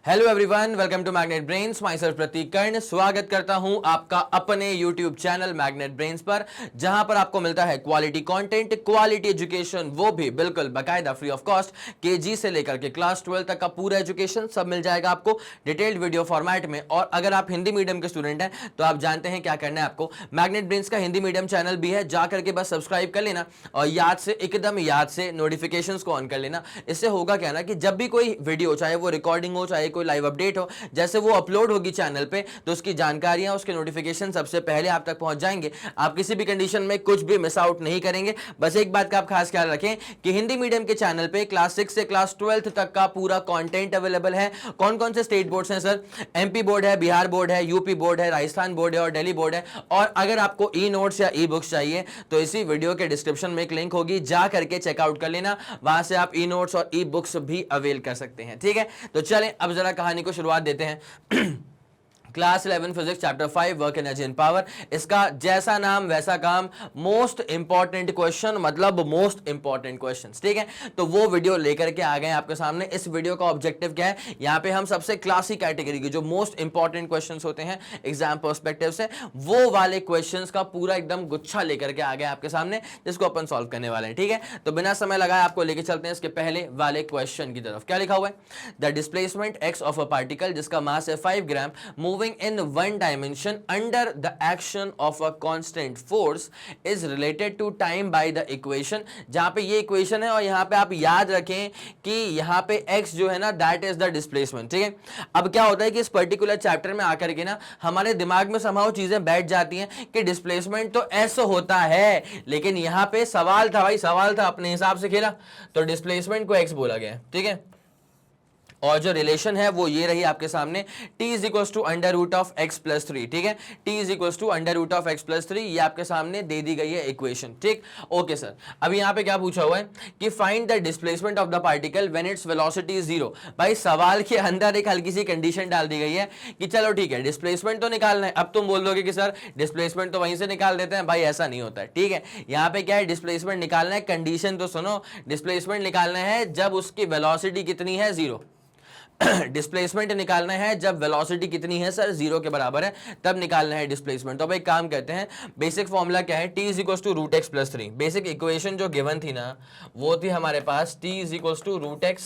Hello everyone, welcome to Magnet Brains. Myself Prateek Karn स्वागत करता हूं आपका अपने यूट्यूब चैनल मैग्नेट ब्रेन्स पर, जहां पर आपको मिलता है क्वालिटी कंटेंट, क्वालिटी एजुकेशन, वो भी बिल्कुल बाकायदा फ्री ऑफ कॉस्ट। केजी से लेकर के क्लास 12 तक का पूरा एजुकेशन सब मिल जाएगा आपको डिटेल्ड वीडियो फॉर्मेट में। और अगर आप हिंदी मीडियम के स्टूडेंट हैं तो आप जानते हैं क्या करना है आपको। मैग्नेट ब्रेन्स का हिंदी मीडियम चैनल भी है, जाकर के बस सब्सक्राइब कर लेना और एकदम याद से नोटिफिकेशंस को ऑन कर लेना। इससे होगा क्या ना कि जब भी कोई वीडियो, चाहे वो रिकॉर्डिंग हो, चाहे कोई लाइव अपडेट हो, जैसे वो अपलोड होगी चैनल पे, तो उसकी जानकारियां, उसके नोटिफिकेशन सबसे पहले आप तक पहुंच जाएंगे। आप किसी भी कंडीशन में कुछ भी मिस आउट नहीं करेंगे। बस एक बात का आप खास ख्याल रखें कि हिंदी मीडियम के चैनल पे क्लास 6 से क्लास 12 तक का पूरा कंटेंट अवेलेबल है। कौन कौन से स्टेट बोर्ड्स हैं सर? एमपी बोर्ड है, बिहार बोर्ड है, यूपी बोर्ड है, राजस्थान बोर्ड है और दिल्ली बोर्ड है। और अगर आपको ई नोट्स या ई बुक्स चाहिए तो इसी वीडियो के डिस्क्रिप्शन में एक लिंक होगी, जा करके चेकआउट कर लेना। वहां से आप ई नोट्स और ई बुक्स भी अवेल कर सकते हैं। ठीक है, तो चलें अब जरा कहानी को शुरुआत देते हैं। Class 11 physics chapter 5 work energy and power. इसका जैसा नाम वैसा काम, मोस्ट इंपॉर्टेंट क्वेश्चन, मतलब मोस्ट इंपॉर्टेंट क्वेश्चंस। ठीक है, तो वो वीडियो लेकर के आ गए आपके सामने। इस वीडियो का ऑब्जेक्टिव क्या है? यहाँ पे हम सबसे क्लासिक कैटेगरी के जो मोस्ट इंपॉर्टेंट क्वेश्चंस होते हैं एग्जाम पर्सपेक्टिव से, वो वाले क्वेश्चंस का पूरा एकदम गुच्छा लेकर के आ गए आपके सामने, जिसको अपन सॉल्व करने वाले हैं। ठीक है, तो बिना समय लगाए आपको लेके चलते हैं इसके पहले वाले क्वेश्चन की तरफ। क्या लिखा हुआ है? The displacement x of a particle जिसका मास है 5 ग्राम moving in one dimension under the action of a constant force is related to time by the equation। जहां पे ये इक्वेशन है और यहां पे आप याद रखें कि यहां पे x जो है ना, that is the displacement। ठीक है, अब क्या होता है कि इस पर्टिकुलर चैप्टर में आकर के ना हमारे दिमाग में समाव चीजें बैठ जाती हैं कि डिस्प्लेसमेंट तो s होता है, लेकिन यहां पे सवाल था भाई, सवाल था, अपने हिसाब से खेला तो डिस्प्लेसमेंट को x बोला गया। ठीक है, और जो रिलेशन है वो ये रही आपके सामने, t is equal to under root of x plus 3। ठीक है, t is equal to under root of x plus 3, ये आपके सामने दे दी गई है इक्वेशन। ठीक, ओके सर। अब यहाँ पे क्या पूछा हुआ है कि find the displacement of the particle when its velocity is 0। भाई सवाल के अंदर एक हल्की सी कंडीशन डाल दी गई है कि चलो ठीक है, डिस्प्लेसमेंट तो निकालना है। अब तुम बोल दोगे कि सर डिस्प्लेसमेंट तो वहीं से निकाल देते हैं। भाई ऐसा नहीं होता है। ठीक है, यहाँ पे क्या है, डिस्प्लेसमेंट निकालना है, कंडीशन तो सुनो, डिस्प्लेसमेंट निकालना है जब उसकी वेलोसिटी कितनी है, 0। डिस्प्लेसमेंट निकालना है जब वेलोसिटी कितनी है सर, 0 के बराबर है, तब निकालना है डिस्प्लेसमेंट। तो अब एक काम करते हैं, बेसिक फॉर्मूला क्या है, t is equal to root x plus 3। Basic equation जो गिवन थी ना, वो थी हमारे पास t is equal to root x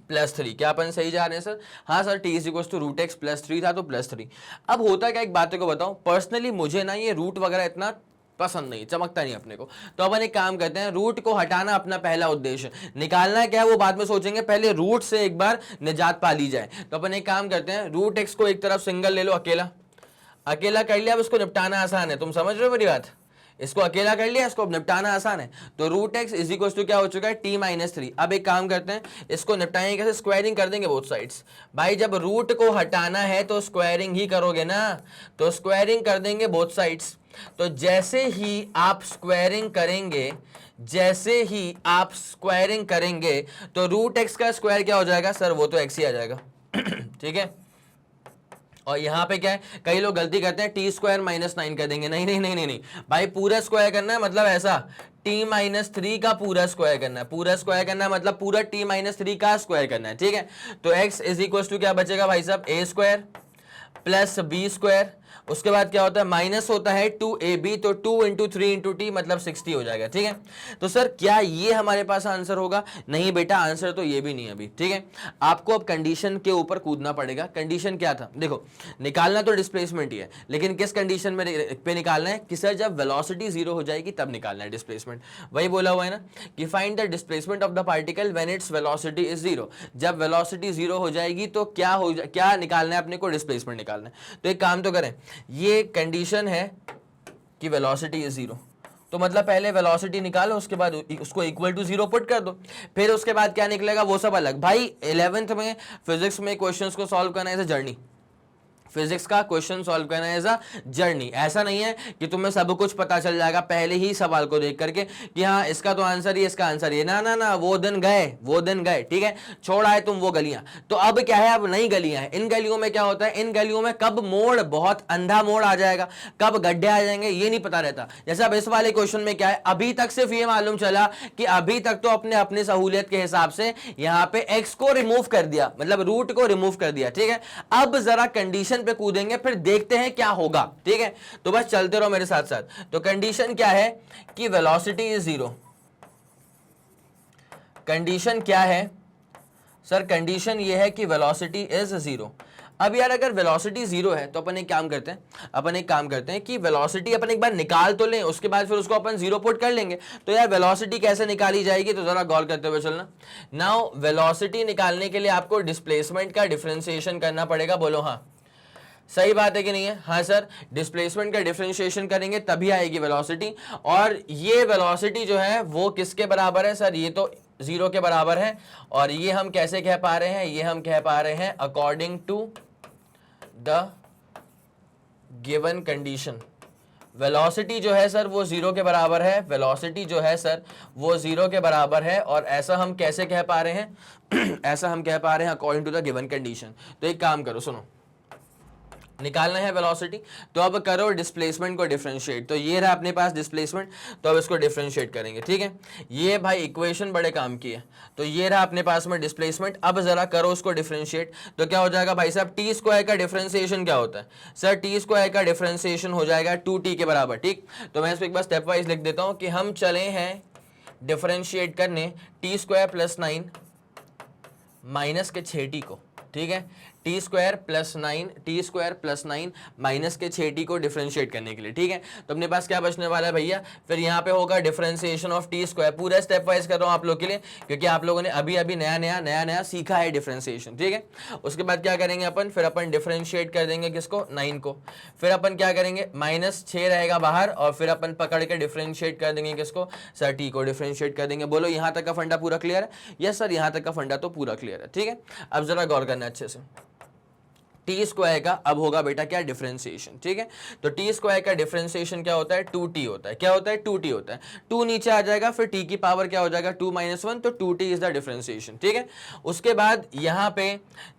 plus 3। क्या अपन सही जा रहे हैं सर? हाँ sir, t is equal to root x plus 3 था तो प्लस 3। अब होता क्या, एक बात को बताऊं, पर्सनली मुझे ना ये रूट वगैरह इतना पसंद नहीं, चमकता नहीं अपने को। तो अपन एक काम करते हैं, रूट को हटाना अपना पहला उद्देश्य, निकालना क्या है वो बाद में सोचेंगे, पहले रूट से एक बार निजात पा ली जाए। तो अपन एक काम करते हैं, रूट एक्स को एक तरफ सिंगल ले लो, अकेला अकेला कर लिया। अब इसको निपटाना आसान है, तुम समझ रहे हो मेरी बात? इसको अकेला कर लिया, इसको निपटाना आसान है। तो root x is equal to क्या हो चुका है, t माइनस 3। अब एक काम करते हैं, इसको निपटाएंगे कैसे, स्क्वायरिंग कर देंगे बोथ साइड्स। भाई जब रूट को हटाना है तो स्क्वायरिंग ही करोगे ना, तो स्क्वायरिंग कर देंगे बोथ साइड्स। तो जैसे ही आप स्क्वायरिंग करेंगे तो रूट एक्स का स्क्वायर क्या हो जाएगा सर, वो तो एक्स ही आ जाएगा। ठीक है, और यहां पे क्या है, कई लोग गलती करते हैं, टी स्क्वायर माइनस 9 कर देंगे। नहीं नहीं नहीं नहीं नहीं भाई, पूरा स्क्वायर करना है, मतलब ऐसा t माइनस 3 का पूरा स्क्वायर करना है। पूरा स्क्वायर करना है मतलब पूरा t माइनस 3 का स्क्वायर करना है। ठीक है, तो x इज इक्वल टू क्या बचेगा भाई साहब, a square plus b square. उसके बाद क्या होता है, माइनस होता है 2ab, तो 2 इंटू 3 इंटू टी मतलब 60 हो जाएगा। ठीक है, तो सर क्या ये हमारे पास आंसर होगा? नहीं बेटा, आंसर तो ये भी नहीं अभी। ठीक है, आपको अब कंडीशन के ऊपर कूदना पड़ेगा। कंडीशन क्या था, देखो निकालना तो डिस्प्लेसमेंट ही है, लेकिन किस कंडीशन में पे निकालना है कि सर जब वेलोसिटी 0 हो जाएगी तब निकालना है डिस्प्लेसमेंट। वही बोला हुआ है ना कि find the displacement of the particle when its velocity is 0। जब वेलोसिटी 0 हो जाएगी तो क्या निकालना है अपने को, डिस्प्लेसमेंट निकालना है। तो एक काम तो करें, ये कंडीशन है कि वेलोसिटी इज 0, तो मतलब पहले वेलोसिटी निकालो, उसके बाद उसको इक्वल टू 0 पुट कर दो, फिर उसके बाद क्या निकलेगा वो सब अलग। भाई 11th में फिजिक्स में क्वेश्चंस को सॉल्व करना है जर्नी, फिजिक्स का क्वेश्चन सॉल्व करना एज अ जर्नी। ऐसा नहीं है कि तुम्हें सब कुछ पता चल जाएगा पहले ही सवाल को देख करके कि हाँ इसका तो आंसर ही, इसका आंसर ये, ना ना ना, वो दिन गए, ठीक है, छोड़ आए तुम वो गलियां। तो अब क्या है, अब नई गलियां हैं। इन गलियों में क्या होता है, इन गलियों में कब मोड़, बहुत अंधा मोड़ आ जाएगा, कब गड्ढे आ जाएंगे ये नहीं पता रहता। जैसे अब इस वाले क्वेश्चन में क्या है, अभी तक सिर्फ ये मालूम चला कि अभी तक तो अपने अपने सहूलियत के हिसाब से यहां पे x को रिमूव कर दिया, मतलब रूट को रिमूव कर दिया, ठीक है। अब जरा कंडीशन पे कूदेंगे, फिर देखते हैं क्या होगा, ठीक है। तो बस चलते रहो मेरे साथ साथ। तो कंडीशन क्या है कि वेलोसिटी इज जीरो। कंडीशन क्या है सर, कंडीशन ये है कि वेलोसिटी इज जीरो। अब यार अगर वेलोसिटी जीरो है तो अपन एक काम करते हैं कि वेलोसिटी अपन एक बार निकाल तो लें, उसके बाद फिर उसको अपन जीरो पुट कर लेंगे। तो यार वेलोसिटी कैसे निकाली जाएगी, तो जरा गौर करते हुए चलना। नाउ वेलोसिटी निकालने के लिए आपको डिस्प्लेसमेंट का डिफरेंशिएशन करना पड़ेगा। बोलो हाँ, सही बात है कि नहीं है? हाँ सर, डिस्प्लेसमेंट का डिफरेंशिएशन करेंगे तभी आएगी वेलोसिटी। और ये वेलोसिटी जो है वो किसके बराबर है सर, ये तो जीरो के बराबर है। और ये हम कैसे कह पा रहे हैं, ये हम कह पा रहे हैं according to the given condition. Velocity जो है सर वो जीरो के बराबर है, वेलोसिटी जो है सर वो जीरो के बराबर है। और ऐसा हम कैसे कह पा रहे हैं ऐसा हम कह पा रहे हैं according to the given condition. तो एक काम करो, सुनो, निकालना है वेलोसिटी, तो अब करो डिस्प्लेसमेंट को डिफरेंशिएट। तो ये रहा अपने पास डिस्प्लेसमेंट, तो अब इसको डिफरेंशिएट करेंगे, ठीक है। ये भाई इक्वेशन बड़े काम की है। तो ये रहा अपने पास में डिस्प्लेसमेंट, अब जरा करो उसको डिफरेंशिएट। तो क्या हो जाएगा भाई साहब, टी स्क्वायर का डिफरेंशिएशन क्या होता है सर, टी स्क्वायर का डिफरेंशिएशन हो जाएगा 2t के बराबर, ठीक। तो मैं इसको एक बार स्टेप वाइज लिख देता हूं कि हम चले हैं डिफरेंशिएट करने टी स्क्वायर प्लस 9 माइनस के 6t को, ठीक है। टी स्क्वायर प्लस 9 माइनस के 6t को डिफरेंशिएट करने के लिए, ठीक है। तो अपने पास क्या बचने वाला है भैया, फिर यहाँ पे होगा डिफरेंशिएशन ऑफ टी स्क्वायर। पूरा स्टेप वाइज कर रहा हूँ आप लोग के लिए, क्योंकि आप लोगों ने अभी अभी नया सीखा है डिफरेंशिएशन, ठीक है। उसके बाद क्या करेंगे अपन, फिर अपन डिफरेंशिएट कर देंगे किसको, 9 को। फिर अपन क्या करेंगे, -6 रहेगा बाहर, और फिर अपन पकड़ के डिफरेंशिएट कर देंगे किसको सर, टी को डिफरेंशिएट कर देंगे। बोलो यहाँ तक का फंडा पूरा क्लियर है? यस सर, यहाँ तक का फंडा तो पूरा क्लियर है, ठीक है। अब जरा गौर करना अच्छे से। टी स्क्वायर का अब होगा बेटा क्या, डिफरेंशिएशन, ठीक है। तो टी स्क्वायर का डिफरेंशिएशन क्या होता है, 2t होता है। क्या होता है, 2t होता है। 2 नीचे आ जाएगा, फिर t की पावर क्या हो जाएगा, 2 - 1, तो 2t इज द डिफरेंशिएशन, ठीक है। उसके बाद यहाँ पे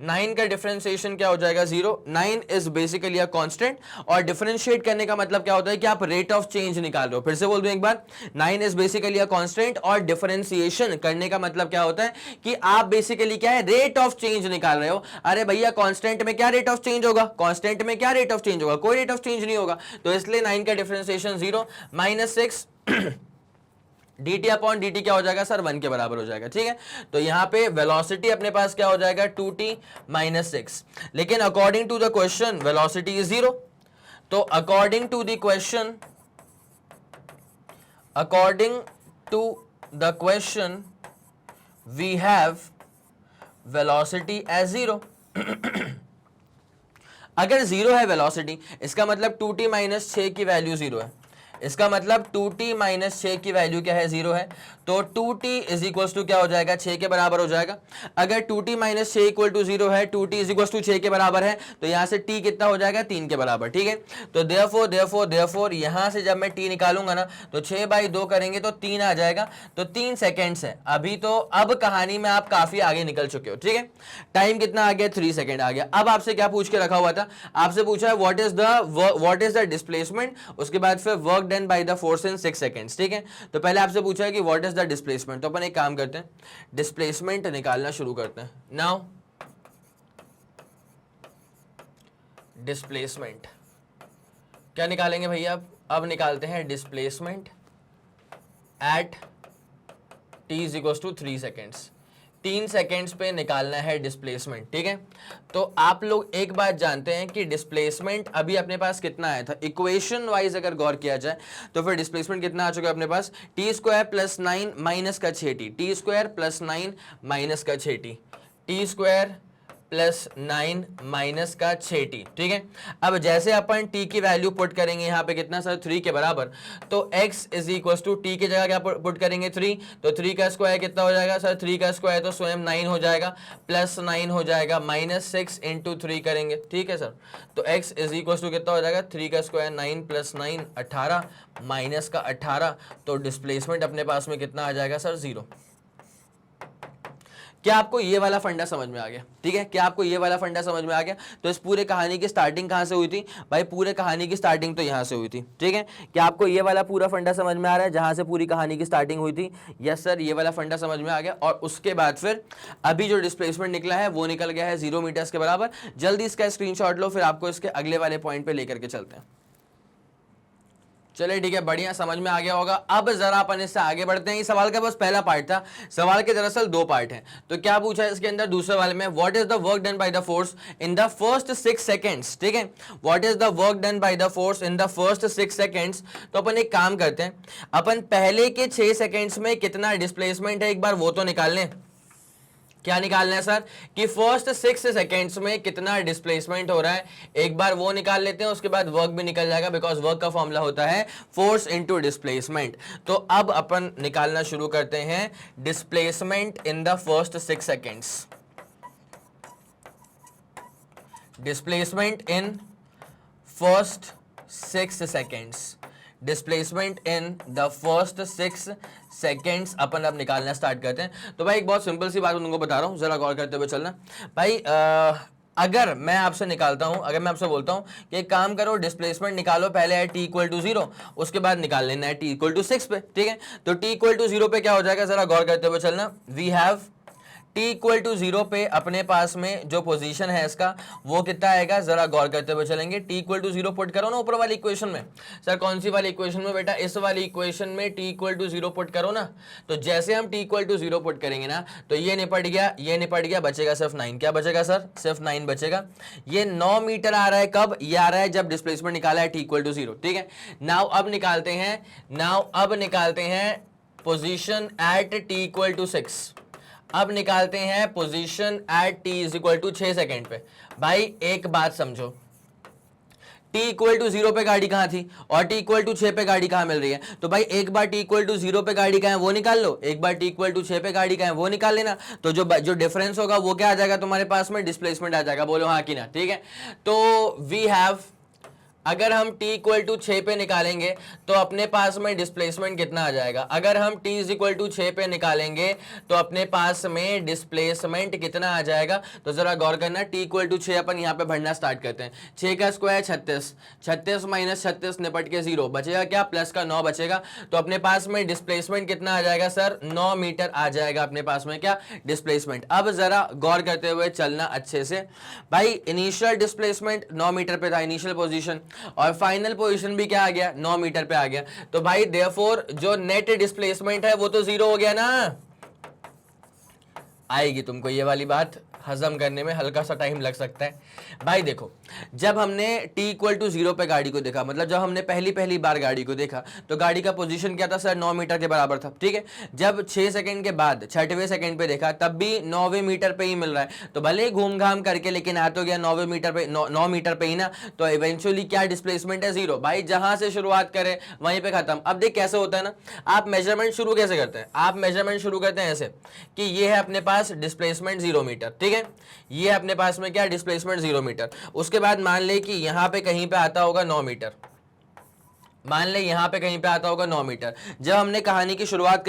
9 का डिफरेंशिएशन क्या हो जाएगा, 0। 9 इज बेसिकली अ कांस्टेंट, और डिफरेंशिएट करने का मतलब क्या होता है कि आप रेट ऑफ चेंज निकाल रहे हो। फिर से बोल दूं एक बार, 9 इज बेसिकली अ कांस्टेंट, और डिफरेंशिएशन करने का मतलब क्या होता है कि आप बेसिकली क्या है, रेट ऑफ चेंज निकाल रहे हो। अरे भैया कांस्टेंट में क्या रेट ऑफ चेंज होगा, कांस्टेंट में क्या रेट ऑफ चेंज होगा, कोई रेट ऑफ चेंज नहीं होगा। तो इसलिए 9 का डिफरेंशिएशन 0, -6 dt अपॉन dt क्या हो जाएगा सर, 1 के बराबर हो जाएगा, ठीक है। तो यहां पे वेलोसिटी अपने पास क्या हो जाएगा, 2t - 6। लेकिन according to the question velocity is 0। तो according to the question we have velocity as 0। अगर 0 है वेलोसिटी, इसका मतलब 2t - 6 की वैल्यू 0 है। इसका मतलब 2t - 6 की वैल्यू क्या है, 0 है। तो 2t इज इक्वल टू क्या हो जाएगा, 6 के बराबर हो जाएगा। अगर 2t - 6 इक्वल टू 0 है, 2t इज इक्वल टू 6 के बराबर है, तो यहां से t कितना हो जाएगा, 3 के बराबर, ठीक है। तो देयरफॉर यहां से जब मैं t निकालूंगा ना, तो 6/2 करेंगे तो 3 आ जाएगा। तो 3 सेकेंड्स है अभी। तो अब कहानी में आप काफी आगे निकल चुके हो, ठीक है। टाइम कितना आ गया, 3 सेकेंड आ गया। अब आपसे क्या पूछ के रखा हुआ था, आपसे पूछा है व्हाट इज द डिस्प्लेसमेंट, उसके बाद फिर work done by the force in 6 seconds, ठीक है। तो पहले आपसे पूछा है कि व्हाट इज द डिस्प्लेसमेंट। तो अपन एक काम करते हैं, डिस्प्लेसमेंट निकालना शुरू करते हैं। नाउ डिस्प्लेसमेंट क्या निकालेंगे भैया, अब निकालते हैं displacement at t is equal to 3 seconds. 3 seconds पे निकालना है डिस्प्लेसमेंट, ठीक है। तो आप लोग एक बात जानते हैं कि डिस्प्लेसमेंट अभी अपने पास कितना आया था, इक्वेशन वाइज अगर गौर किया जाए तो फिर डिस्प्लेसमेंट कितना आ चुका है अपने पास, टी स्क्वायर प्लस 9 माइनस का 6t, T square plus 9 minus का 6t, T square plus 9 minus का 6t, ठीक है। अब जैसे अपन t की वैल्यू पुट करेंगे यहाँ पे कितना सर 3 के बराबर, तो x is equal to t की जगह क्या पुट करेंगे 3, तो 3 का स्क्वायर कितना हो जाएगा सर, 3 का स्क्वायर तो स्वयं 9 हो जाएगा, प्लस 9 हो जाएगा, माइनस 6 इंटू 3 करेंगे, ठीक है सर। तो x इज इक्वल टू कितना हो जाएगा 3 का स्क्वायर 9 प्लस 9 18 माइनस का 18, तो डिस्प्लेसमेंट अपने पास में कितना आ जाएगा सर 0। क्या आपको ये वाला फंडा समझ में आ गया? ठीक है, क्या आपको ये वाला फंडा समझ में आ गया? तो इस पूरे कहानी की स्टार्टिंग कहां से हुई थी भाई? पूरे कहानी की स्टार्टिंग तो यहां से हुई थी, ठीक है। क्या आपको ये वाला पूरा फंडा समझ में आ रहा है जहां से पूरी कहानी की स्टार्टिंग हुई थी? यस सर, ये वाला फंडा समझ में आ गया। और उसके बाद फिर अभी जो डिस्प्लेसमेंट निकला है वो निकल गया है 0 मीटर्स के बराबर। जल्दी इसका स्क्रीनशॉट लो, फिर आपको इसके अगले वाले पॉइंट पे लेकर के चलते हैं। चलिए ठीक है, बढ़िया, समझ में आ गया होगा। अब जरा अपन इससे आगे बढ़ते हैं। इस सवाल का बस पहला पार्ट था, सवाल के दरअसल 2 पार्ट हैं। तो क्या पूछा है इसके अंदर दूसरे वाले में, what is the work done by the force in the first 6 seconds, ठीक है। What is the work done by the force in the first 6 seconds. तो अपन एक काम करते हैं, अपन पहले के 6 सेकंड्स में कितना डिस्प्लेसमेंट है एक बार वो तो निकाल लें। क्या निकालना है सर कि फर्स्ट 6 सेकेंड्स में कितना डिस्प्लेसमेंट हो रहा है, एक बार वो निकाल लेते हैं। उसके बाद वर्क भी निकल जाएगा, बिकॉज वर्क का फॉर्मूला होता है फोर्स इनटू डिस्प्लेसमेंट। तो अब अपन निकालना शुरू करते हैं displacement in the first 6 seconds. Displacement in first 6 seconds, displacement in the first 6 seconds अपन अब निकालना स्टार्ट करते हैं। तो भाई एक बहुत सिंपल सी बात तुमको बता रहा हूँ, जरा गौर करते हुए चलना भाई। अगर मैं आपसे निकालता हूं, अगर मैं आपसे बोलता हूं कि एक काम करो, डिस्प्लेसमेंट निकालो, पहले है t इक्वल टू 0, उसके बाद निकाल लेना है t इक्वल टू 6 पे, ठीक है। तो t इक्वल टू 0 पे क्या हो जाएगा, जरा गौर करते हुए चलना। We have t equal to 0 पे अपने पास में जो पोजीशन है इसका वो कितना आएगा, जरा गौर करते हुए चलेंगे। t इक्वल टू 0 पुट करो ना ऊपर वाली इक्वेशन में। सर कौन सी वाली इक्वेशन में बेटा? इस वाली इक्वेशन में t इक्वल टू 0 पुट करो ना। तो जैसे हम t इक्वल टू 0 पुट करेंगे ना, तो ये निपट गया, ये निपट गया, बचेगा सिर्फ 9। क्या बचेगा सर? सिर्फ 9 बचेगा। ये 9 मीटर आ रहा है कब? ये आ रहा है जब डिस्प्लेसमेंट निकाला है t इक्वल टू 0, ठीक है। नाउ अब निकालते हैं position at t equal to 6। अब निकालते हैं position at t is equal to 6 second पे। भाई एक बात समझो, t इक्वल टू 0 पे गाड़ी कहां थी और t इक्वल टू 6 पे गाड़ी कहां मिल रही है? तो भाई एक बार t इक्वल टू 0 पे गाड़ी कहां है वो निकाल लो, एक बार t इक्वल टू 6 पे गाड़ी कहां है वो निकाल लेना। तो जो डिफरेंस होगा वो क्या आ जाएगा तुम्हारे पास में? डिस्प्लेसमेंट आ जाएगा। बोलो हाँ कि ना, ठीक है। तो वी हैव, अगर हम t इक्वल टू 6 पे निकालेंगे तो अपने पास में डिस्प्लेसमेंट कितना आ जाएगा? अगर हम t इज इक्वल टू 6 पे निकालेंगे तो अपने पास में डिस्प्लेसमेंट कितना आ जाएगा? तो जरा गौर करना, t इक्वल टू 6 अपन यहाँ पे भरना स्टार्ट करते हैं। 6 का स्क्वायर 36, 36 माइनस 36 निपट के 0 बचेगा, क्या? प्लस का 9 बचेगा। तो अपने पास में डिस्प्लेसमेंट कितना आ जाएगा सर? 9 मीटर आ जाएगा अपने पास में क्या? डिस्प्लेसमेंट। अब जरा गौर करते हुए चलना अच्छे से भाई। इनिशियल डिस्प्लेसमेंट 9 मीटर पे था, इनिशियल पोजीशन, और फाइनल पोजीशन भी क्या आ गया? 9 मीटर पे आ गया। तो भाई देयरफॉर जो नेट डिस्प्लेसमेंट है वो तो 0 हो गया ना। आएगी तुमको ये वाली बात, हजम करने में हल्का सा टाइम लग सकता है। भाई देखो, जब हमने t इक्वल टू 0 पे गाड़ी को देखा, मतलब जब हमने पहली बार गाड़ी को देखा, तो गाड़ी का पोजीशन क्या था सर? 9 मीटर के बराबर था, ठीक है। जब 6 सेकंड के बाद 6वें सेकंड पे देखा, तब भी 9वें मीटर पे ही मिल रहा है। तो भले घूम घाम करके, लेकिन आ तो गया 9वें मीटर पे, 9 मीटर पे ही ना। तो इवेंचुअली क्या डिस्प्लेसमेंट है? 0। भाई जहां से शुरुआत करें वहीं पे खत्म। अब देख कैसे होता है ना, आप मेजरमेंट शुरू कैसे करते हैं? आप मेजरमेंट शुरू करते हैं ऐसे कि ये है अपने पास डिस्प्लेसमेंट 0 मीटर, ठीक है। ये अपने पास में क्या? Displacement 0 metre. उसके बाद मान ले कि यहां पे कहीं पे आता होगा 9 मीटर, मान ले यहां पे कहीं पे आता होगा 9 मीटर। जब हमने कहानी की शुरुआत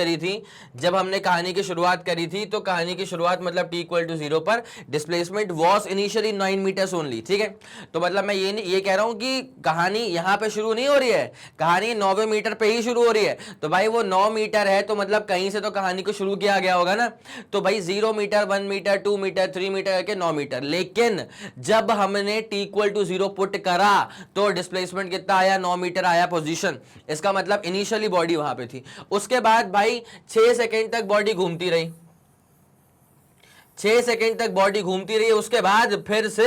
करी थी, तो कहानी की शुरुआत मतलब t इक्वल टू 0 पर displacement was initially 9 metres only, ठीक है। तो मतलब मैं ये कह रहा हूं कि कहानी यहां पे शुरू नहीं हो रही है, कहानी 9वें मीटर पे ही शुरू हो रही है। तो भाई वो 9 मीटर है, तो मतलब कहीं से तो कहानी को शुरू किया गया होगा ना। तो भाई 0 मीटर, 1 मीटर, 2 मीटर, 3 मीटर करके 9 मीटर। लेकिन जब हमने t इक्वल टू 0 पुट करा तो डिस्प्लेसमेंट कितना आया? 9 मीटर आया पोजीशन। इसका मतलब इनिशियली बॉडी वहां पे थी। उसके बाद भाई 6 सेकंड तक बॉडी घूमती रही, 6 सेकंड तक बॉडी घूमती रही, उसके बाद फिर से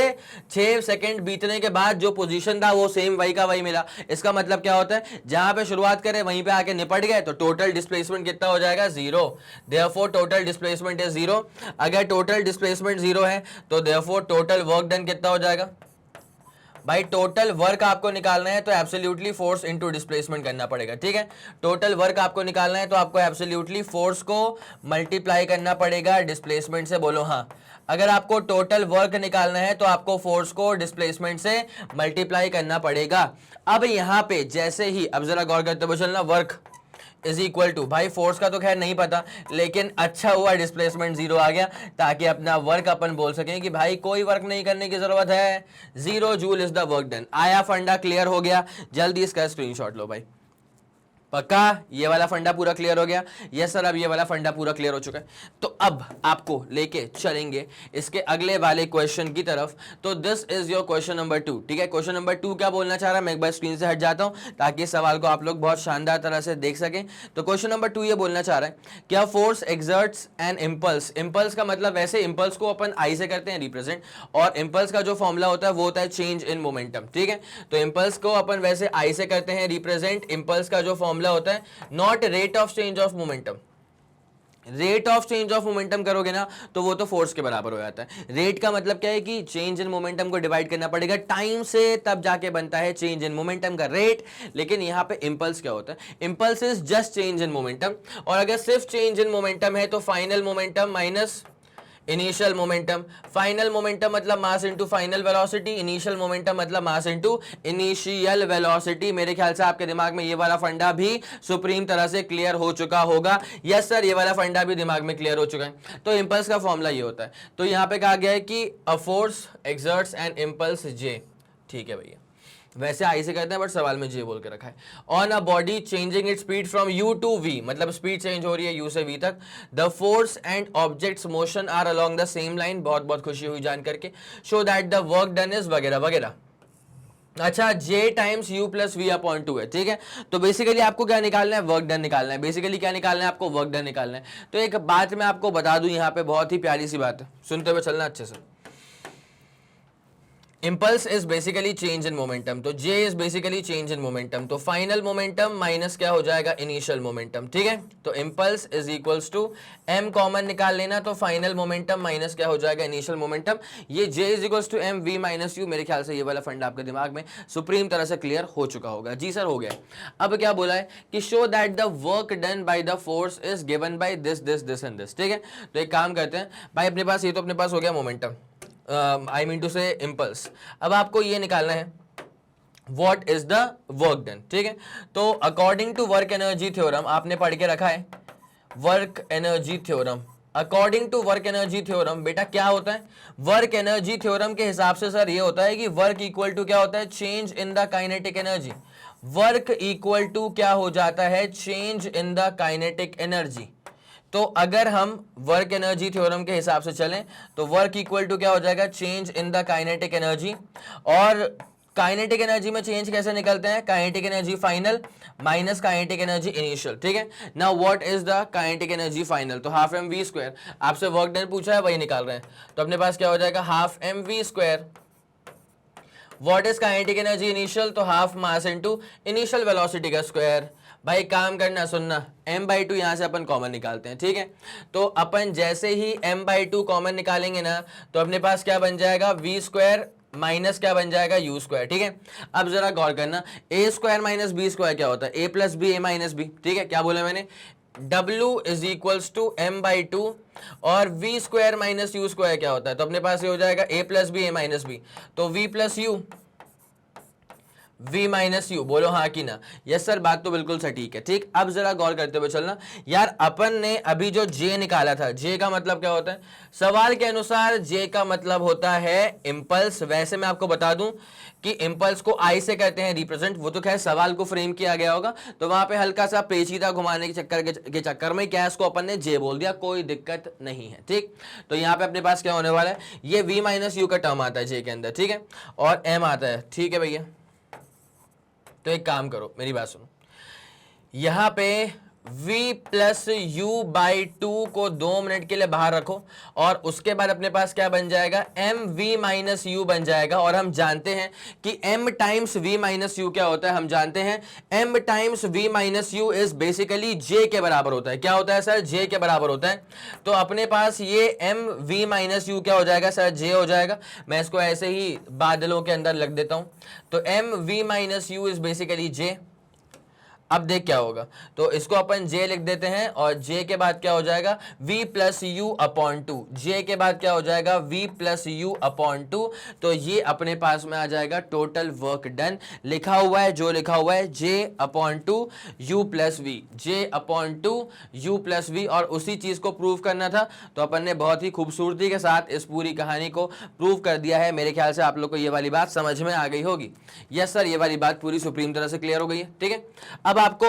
6 सेकंड बीतने के बाद जो पोजीशन था वो सेम वही का वही मिला। इसका मतलब क्या होता है, जहां पे शुरुआत करें वहीं पे आके निपट गए, तो टोटल डिस्प्लेसमेंट कितना हो जाएगा, 0। Therefore total displacement is 0। अगर टोटल डिस्प्लेसमेंट 0 है तो देयरफॉर टोटल वर्क डन कितना हो जाएगा भाई, टोटल वर्क आपको निकालना है तो एब्सोल्युटली फोर्स इनटू डिस्प्लेसमेंट करना पड़ेगा, ठीक है। टोटल वर्क आपको निकालना है तो आपको एब्सोल्युटली फोर्स को मल्टीप्लाई करना पड़ेगा डिस्प्लेसमेंट से, बोलो हाँ। अगर आपको टोटल वर्क निकालना है तो आपको फोर्स को डिस्प्लेसमेंट से मल्टीप्लाई करना पड़ेगा। अब यहां पे जैसे ही, अब जरा गौर करते हुए चलना, वर्क इज इक्वल टू, भाई फोर्स का तो खैर नहीं पता, लेकिन अच्छा हुआ डिस्प्लेसमेंट 0 आ गया, ताकि अपना वर्क अपन बोल सकें कि भाई कोई वर्क नहीं करने की जरूरत है, 0 joule is the work done. आया फंडा क्लियर हो गया, जल्दी इसका स्क्रीनशॉट लो भाई। पक्का ये वाला फंडा पूरा क्लियर हो गया? यस सर, अब ये वाला फंडा पूरा क्लियर हो चुका है। तो अब आपको लेके चलेंगे इसके अगले वाले क्वेश्चन की तरफ। तो this is your question number 2, ठीक है। क्वेश्चन नंबर 2 क्या बोलना चाह रहा है, मैं एक बार स्क्रीन से हट जाता हूं ताकि इस सवाल को आप लोग बहुत शानदार तरह से देख सकें। तो क्वेश्चन नंबर 2 ये बोलना चाह रहा है, क्या force exerts an impulse. Impulse का मतलब, वैसे इम्पल्स को अपन आई से करते हैं रिप्रेजेंट, और इम्पल्स का जो फॉर्मूला होता है वो होता है चेंज इन मोमेंटम, ठीक है। तो इम्पल्स को अपन वैसे आई से करते हैं रिप्रेजेंट, इम्पल्स का जो फॉर्मूला होता है not rate of change of momentum. Rate of change of momentum करोगे ना तो वो तो फोर्स के बराबर हो जाता है। रेट का मतलब क्या है कि चेंज इन मोमेंटम को डिवाइड करना पड़ेगा टाइम से, तब जाके बनता है चेंज इन मोमेंटम का रेट। लेकिन यहां पे इंपल्स क्या होता है, impulse is just change in momentum, और अगर सिर्फ चेंज इन मोमेंटम है तो final momentum minus initial momentum. Final momentum मतलब mass into final velocity, initial momentum मतलब मास इनटू इनिशियल वेलोसिटी। मेरे ख्याल से आपके दिमाग में ये वाला फंडा भी सुप्रीम तरह से क्लियर हो चुका होगा। यस सर, ये वाला फंडा भी दिमाग में क्लियर हो चुका है। तो इंपल्स का फॉर्मूला ये होता है। तो यहां पे कहा गया है कि a force exerts an impulse J, ठीक है भैया, वैसे आई से करते हैं बट सवाल में जे बोल के रखा है। On a body changing it speed from U to V, मतलब स्पीड चेंज हो रही है यू से वी तक। The force and objects motion are along the same line, बहुत बहुत खुशी हुई जान करके। Show that the work done is वगैरह वगैरह। अच्छा, J times U plus V upon 2 है, ठीक है। तो बेसिकली आपको क्या निकालना है, वर्क डन निकालना है। बेसिकली क्या निकालना है आपको, वर्क डन निकालना है। तो एक बात मैं आपको बता दूं यहाँ पे, बहुत ही प्यारी सी बात है, सुनते हुए चलना अच्छे से। Impulse is basically change in momentum, तो J is basically change in momentum. तो फाइनल मोमेंटम माइनस क्या हो जाएगा, इनिशियल मोमेंटम, ठीक है। तो impulse is equals to M common निकाल लेना, तो फाइनल मोमेंटम माइनस क्या हो जाएगा, इनिशियल मोमेंटम। ये J is equals to M V minus U. मेरे ख्याल से ये वाला फंड आपके दिमाग में सुप्रीम तरह से क्लियर हो चुका होगा। जी सर, हो गया। अब क्या बोला है कि show that the work done by the force is given by this this this and this, ठीक है। तो एक काम करते हैं भाई, अपने पास ये तो अपने पास हो गया मोमेंटम, आई मीन टू से इम्पल्स। अब आपको ये निकालना है what is the work done, ठीक है। तो according to work energy theorem, आपने पढ़ के रखा है work energy theorem. According to work energy theorem बेटा क्या होता है, वर्क एनर्जी थ्योरम के हिसाब से सर ये होता है कि वर्क इक्वल टू क्या होता है, change in the kinetic energy. Work equal to क्या हो जाता है, change in the kinetic energy. तो अगर हम वर्क एनर्जी थ्योरम के हिसाब से चलें तो वर्क इक्वल टू क्या हो जाएगा, change in the kinetic energy. और काइनेटिक एनर्जी में चेंज कैसे निकलते हैं, kinetic energy final minus kinetic energy initial, ठीक है। Now what is the kinetic energy final, तो हाफ एम वी स्क्वायर। आपसे वर्क डन पूछा है, वही निकाल रहे हैं। तो अपने पास क्या हो जाएगा, half M V square. What is kinetic energy initial, तो half mass into initial velocity का स्क्वायर। भाई काम करना, सुनना, m/2 यहां से अपन कॉमन निकालते हैं, ठीक है। तो अपन जैसे ही m/2 कॉमन निकालेंगे ना तो अपने पास क्या बन जाएगा, v स्क्वायर माइनस क्या बन जाएगा, u स्क्वायर, ठीक है। अब जरा गौर करना, a square minus b square क्या होता है, a plus b a minus b, ठीक है। क्या बोला मैंने, w is equals to m/2, और v square minus u square क्या होता है, तो अपने पास ये हो जाएगा a plus b a minus b, तो v plus u v minus u, बोलो हाँ कि ना। यस सर, बात तो बिल्कुल सटीक है, ठीक। अब जरा गौर करते हुए चलना यार, अपन ने अभी जो j निकाला था, j का मतलब क्या होता है, सवाल के अनुसार j का मतलब होता है इम्पल्स। वैसे मैं आपको बता दूं कि इम्पल्स को I से कहते हैं रिप्रेजेंट, वो तो खैर सवाल को फ्रेम किया गया होगा तो वहां पे हल्का सा पेचीदा घुमाने के चक्कर में क्या इसको अपन ने j बोल दिया, कोई दिक्कत नहीं है, ठीक। तो यहाँ पे अपने पास क्या होने वाला है, ये v माइनस यू का टर्म आता है j के अंदर, ठीक है, और m आता है, ठीक है भैया। तो एक काम करो, मेरी बात सुनो, यहां पे v प्लस यू बाई 2 को 2 मिनट के लिए बाहर रखो और उसके बाद अपने पास क्या बन जाएगा, एम वी माइनस यू बन जाएगा। और हम जानते हैं कि m times v minus you क्या होता है, हम जानते हैं m times v minus you is basically j के बराबर होता है। क्या होता है सर, j के बराबर होता है। तो अपने पास ये m v माइनस यू क्या हो जाएगा सर, j हो जाएगा। मैं इसको ऐसे ही बादलों के अंदर लिख देता हूं, तो m v minus you is basically j। अब देख क्या होगा, तो इसको अपन j लिख देते हैं और j के बाद क्या हो जाएगा, v plus you upon 2। j के बाद क्या हो जाएगा, v प्लस यू अपॉन 2। तो ये अपने पास में आ जाएगा टोटल वर्क डन। लिखा हुआ है, जो लिखा हुआ है j upon 2 u plus v, j upon 2 u plus v. और उसी चीज को प्रूव करना था, तो अपन ने बहुत ही खूबसूरती के साथ इस पूरी कहानी को प्रूव कर दिया है। मेरे ख्याल से आप लोग को ये वाली बात समझ में आ गई होगी। यस सर, ये वाली बात पूरी सुप्रीम तरह से क्लियर हो गई है। ठीक है, अब आपको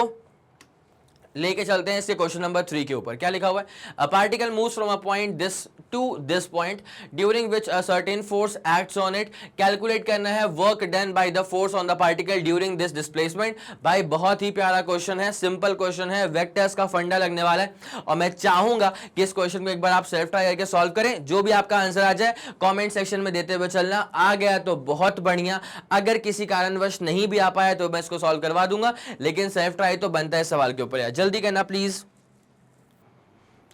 लेके चलते हैं इसके क्वेश्चन नंबर 3 के ऊपर। क्या लिखा हुआ है, a particle moves from a point this to this point during which a certain force acts on it. Calculate करना है work done by the force on the particle during this displacement. भाई बहुत ही प्यारा क्वेश्चन है, simple question है, vectors का फंडा लगने वाला है। और मैं चाहूंगा कि इस क्वेश्चन को एक बार आप सेल्फ ट्राई करके सॉल्व करें। जो भी आपका आंसर आ जाए कॉमेंट सेक्शन में देते हुए चलना। आ गया तो बहुत बढ़िया, अगर किसी कारणवश नहीं भी आ पाया तो मैं इसको सॉल्व करवा दूंगा, लेकिन सेल्फ ट्राई तो बनता है सवाल के ऊपर। जल्दी करना प्लीज।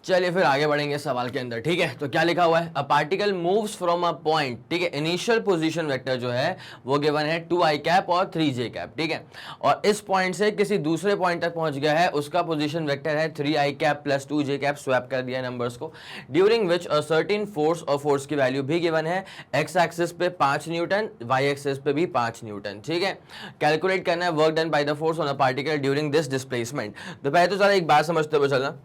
चलिए फिर आगे बढ़ेंगे सवाल के अंदर। ठीक है, तो क्या लिखा हुआ है, a particle moves from a point. ठीक है, इनिशियल पोजीशन वेक्टर जो है वो गिवन है 2i कैप और 3j कैप। ठीक है, और इस पॉइंट से किसी दूसरे पॉइंट तक पहुंच गया है, उसका पोजीशन वेक्टर है 3i cap plus 2j cap. Swap कर दिया नंबर्स को। During which a certain force, और फोर्स की वैल्यू भी गिवन है, एक्स एक्सिस पे 5 न्यूटन, वाई एक्सिस पे भी 5 न्यूटन। ठीक है, कैलकुलेट करना है work done by the force on a particle during this displacement. तो पहले तो जरा एक बात समझते हुए चलना,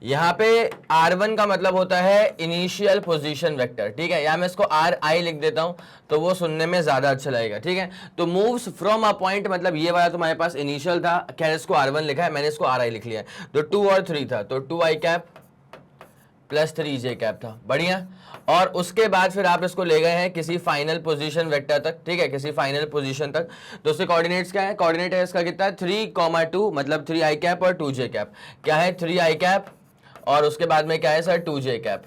यहाँ पे r1 का मतलब होता है इनिशियल पोजीशन वेक्टर। ठीक है, या मैं इसको ri लिख देता हूं तो वो सुनने में ज्यादा अच्छा लगेगा। ठीक है, तो मूव्स फ्रॉम अ पॉइंट मतलब ये वाला तुम्हारे पास इनिशियल था, खैर इसको r1 लिखा है, मैंने इसको ri लिख लिया है। तो 2 और 3 था, तो 2i cap plus 3j cap था। बढ़िया। और उसके बाद फिर आप इसको ले गए हैं किसी फाइनल पोजीशन वेक्टर तक। ठीक है, किसी फाइनल पोजीशन तक। तो उसके कोऑर्डिनेट्स क्या है, कोऑर्डिनेट है इसका कितना है, 3, 2 मतलब 3i कैप और 2j कैप। क्या है, 3i कैप और उसके बाद में क्या है सर, 2j कैप।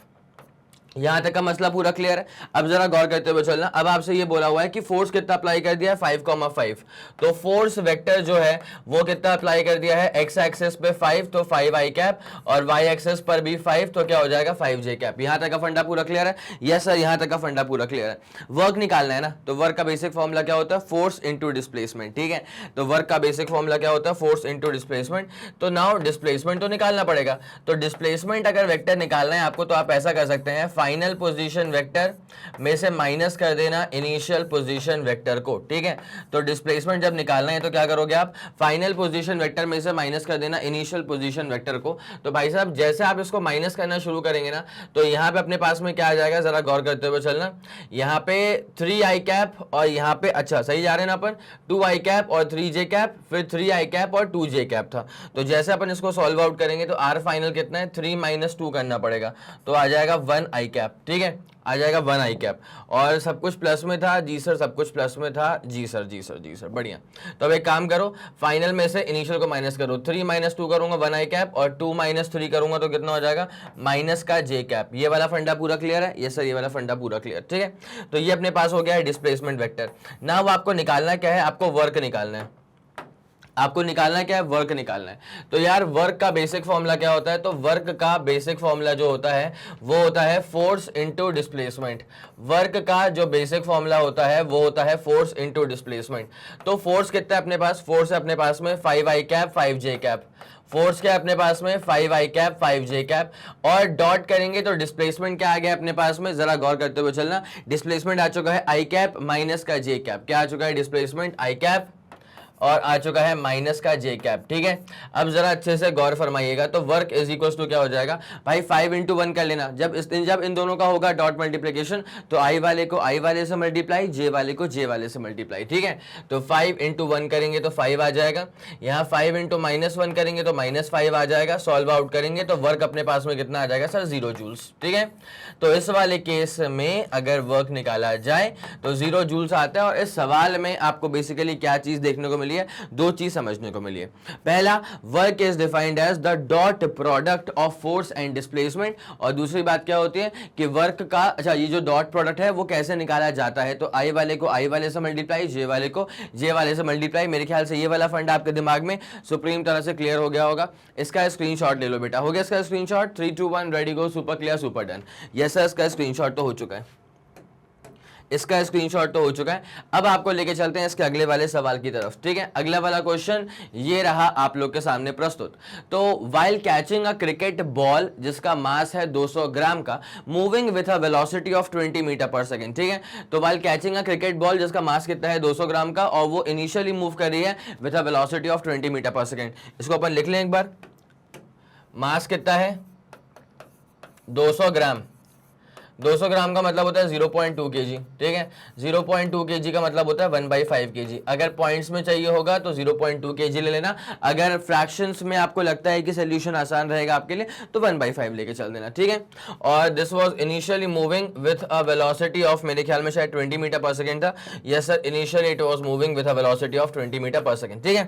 यहां तक का मसला पूरा क्लियर है। अब जरा गौर करते हुए चलना। अब आपसे ये बोला हुआ है कि फोर्स कितना अप्लाई कर दिया है, 5,5। तो फोर्स वेक्टर जो है वो कितना अप्लाई कर दिया है, एक्स एक्सिस पे 5 तो 5i कैप, और वाई एक्सिस पर भी 5 तो क्या हो जाएगा, 5j कैप। यहां तक का फंडा पूरा क्लियर है। यस सर, यहां तक का फंडा पूरा क्लियर है। वर्क निकालना है ना, तो वर्क का बेसिक फॉर्मूला क्या होता है, फोर्स इंटू डिस्प्लेसमेंट। ठीक है, तो वर्क का बेसिक फॉर्मूला क्या होता है, फोर्स इंटू डिस्प्लेसमेंट। तो नाउ डिस्प्लेसमेंट तो निकालना पड़ेगा। तो डिस्प्लेसमेंट अगर वेक्टर निकालना है आपको, तो आप ऐसा कर सकते हैं, फाइनल पोजीशन वेक्टर में से माइनस कर देना इनिशियल पोजीशन वेक्टर को। ठीक है, तो डिस्प्लेसमेंट जब निकालना है तो क्या करोगे आप, फाइनल पोजीशन वेक्टर में से माइनस कर देना इनिशियल पोजीशन वेक्टर को। तो भाई साहब जैसे आप इसको माइनस करना शुरू करेंगे ना, तो यहाँ पे अपने पास में क्या आ जाएगा, जरा गौर करते हुए चलना। यहाँ पे 3i कैप और यहाँ पे, अच्छा सही जा रहे हैं ना अपन, 2i कैप और 3j कैप, फिर 3i कैप और 2j कैप था। तो जैसे अपन इसको सॉल्व आउट करेंगे तो r फाइनल कितना है, 3 - 2 करना पड़ेगा, तो आ जाएगा 1i कैप। ठीक है, आ जाएगा 1i कैप। और सब कुछ प्लस में था, जी सर सब कुछ प्लस में था, जी सर जी सर जी सर, बढ़िया। तो अब एक काम करो, फाइनल में से इनिशियल को माइनस करो, 3 - 2 करूंगा 1i कैप, और 2 - 3 करूंगा तो कितना हो जाएगा, माइनस का j कैप। ये वाला फंडा पूरा क्लियर है, ये सर ये वाला फंडा पूरा क्लियर। ठीक है, तो ये अपने पास हो गया है डिस्प्लेसमेंट वेक्टर। नाउ आपको निकालना क्या है, आपको वर्क निकालना है। आपको निकालना क्या है, वर्क निकालना है। तो यार वर्क का बेसिक फॉर्मूला क्या होता है, तो वर्क का बेसिक फॉर्मूला जो होता है वो होता है फोर्स इनटू डिस्प्लेसमेंट। वर्क का जो बेसिक फॉर्मूला होता है वो होता है फोर्स इनटू डिस्प्लेसमेंट। तो फोर्स कितना है अपने पास, फोर्स है अपने पास में 5i cap 5j cap. Force क्या है अपने पास में, 5i कैप 5j कैप, और डॉट करेंगे तो डिस्प्लेसमेंट क्या आ गया अपने पास में, जरा गौर करते हुए चलना। डिस्प्लेसमेंट आ चुका है i कैप माइनस का j कैप। क्या आ चुका है डिस्प्लेसमेंट, i कैप और आ चुका है माइनस का j कैप। ठीक है, अब जरा अच्छे से गौर फरमाइएगा। तो वर्क इज इक्वल टू क्या हो जाएगा भाई, 5 × 1 कर लेना। जब इन दोनों का होगा डॉट मल्टीप्लिकेशन, तो i वाले को i वाले से मल्टीप्लाई, j वाले को j वाले से मल्टीप्लाई। ठीक है, तो 5 × 1 करेंगे तो 5 आ जाएगा, यहाँ 5 × -1 करेंगे तो -5 आ जाएगा। सॉल्व आउट करेंगे तो वर्क अपने पास में कितना आ जाएगा सर, 0 जूल्स। ठीक है, तो इस वाले केस में अगर वर्क निकाला जाए तो 0 जूल्स आता है। और इस सवाल में आपको बेसिकली क्या चीज देखने को मिली, मिली है, दो चीज समझने को मिली है। पहला, work is defined as the dot product of force and displacement, और दूसरी बात क्या होती है कि वर्क का, अच्छा ये जो डॉट प्रोडक्ट है वो कैसे निकाला जाता है, तो आई वाले को आई वाले से मल्टीप्लाई, जे वाले को जे वाले से मल्टीप्लाई। मेरे ख्याल से ये वाला फंड आपके दिमाग में सुप्रीम तरह से क्लियर हो गया होगा। इसका स्क्रीनशॉट ले लो बेटा, हो गया इसका screenshot, 3 2 1 ready go, super clear super done. Yes sir, इसका स्क्रीनशॉट तो हो चुका है, इसका स्क्रीनशॉट तो हो चुका है। अब आपको लेके चलते हैं इसके अगले वाले सवाल की तरफ, ठीक है। अगला वाला क्वेश्चन ये रहा आप लोग के सामने प्रस्तुत। तो while catching a cricket ball जिसका मास है 200 ग्राम का, moving with a velocity of 20 metre per second, ठीक है। तो while catching a cricket ball जिसका मास कितना है 200 ग्राम का, और वो इनिशियली मूव कर रही है with a velocity of 20 metre per second. इसको अपन लिख लें एक बार, मास कितना है 200 ग्राम, 200 ग्राम का मतलब होता है 0.2 kg, ठीक है। 0.2 kg का मतलब होता है 1/5 kg। अगर पॉइंट्स में चाहिए होगा तो 0.2 kg ले लेना, अगर फ्रैक्शंस में आपको लगता है कि सोल्यूशन आसान रहेगा आपके लिए तो 1/5 लेके चल देना, ठीक है। और this was initially moving with a velocity of, मेरे ख्याल में शायद 20 मीटर पर सेकंड था। Yes sir, initially it was moving with a velocity of 20 metre per second, ठीक है।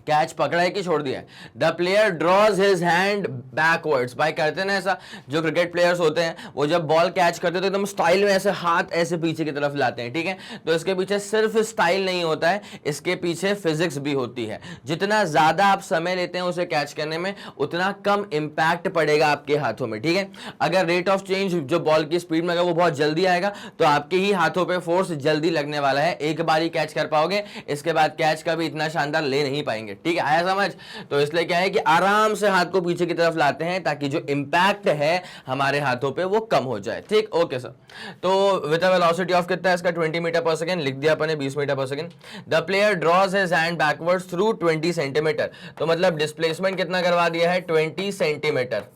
कैच पकड़ा है कि छोड़ दिया है। The player draws his hand backwards, भाई करते हैं ना ऐसा, जो क्रिकेट प्लेयर्स होते हैं वो जब बॉल कैच करते हैं तो एकदम स्टाइल में ऐसे हाथ ऐसे पीछे की तरफ लाते हैं, ठीक है। तो इसके पीछे सिर्फ स्टाइल नहीं होता है, इसके पीछे फिजिक्स भी होती है। जितना ज्यादा आप समय लेते हैं उसे कैच करने में उतना कम इंपैक्ट पड़ेगा आपके हाथों में, ठीक है। अगर रेट ऑफ चेंज जो बॉल की स्पीड में वो बहुत जल्दी आएगा तो आपके ही हाथों पे फोर्स जल्दी लगने वाला है, एक बार ही कैच कर पाओगे, इसके बाद कैच का भी इतना शानदार ले नहीं पाएंगे, ठीक है। आया समझ? तो इसलिए क्या है कि आराम से हाथ को पीछे की तरफ लाते हैं ताकि जो इंपैक्ट है हमारे हाथों पे वो कम हो जाए, ठीक। ओके सर, तो विद अ वेलोसिटी ऑफ कितना है इसका 20 मीटर पर सेकंड, लिख दिया अपने 20 metre per second. The player draws his hand backwards through 20 centimetre, तो मतलब डिस्प्लेसमेंट कितना करवा दिया है 20 सेंटीमीटर।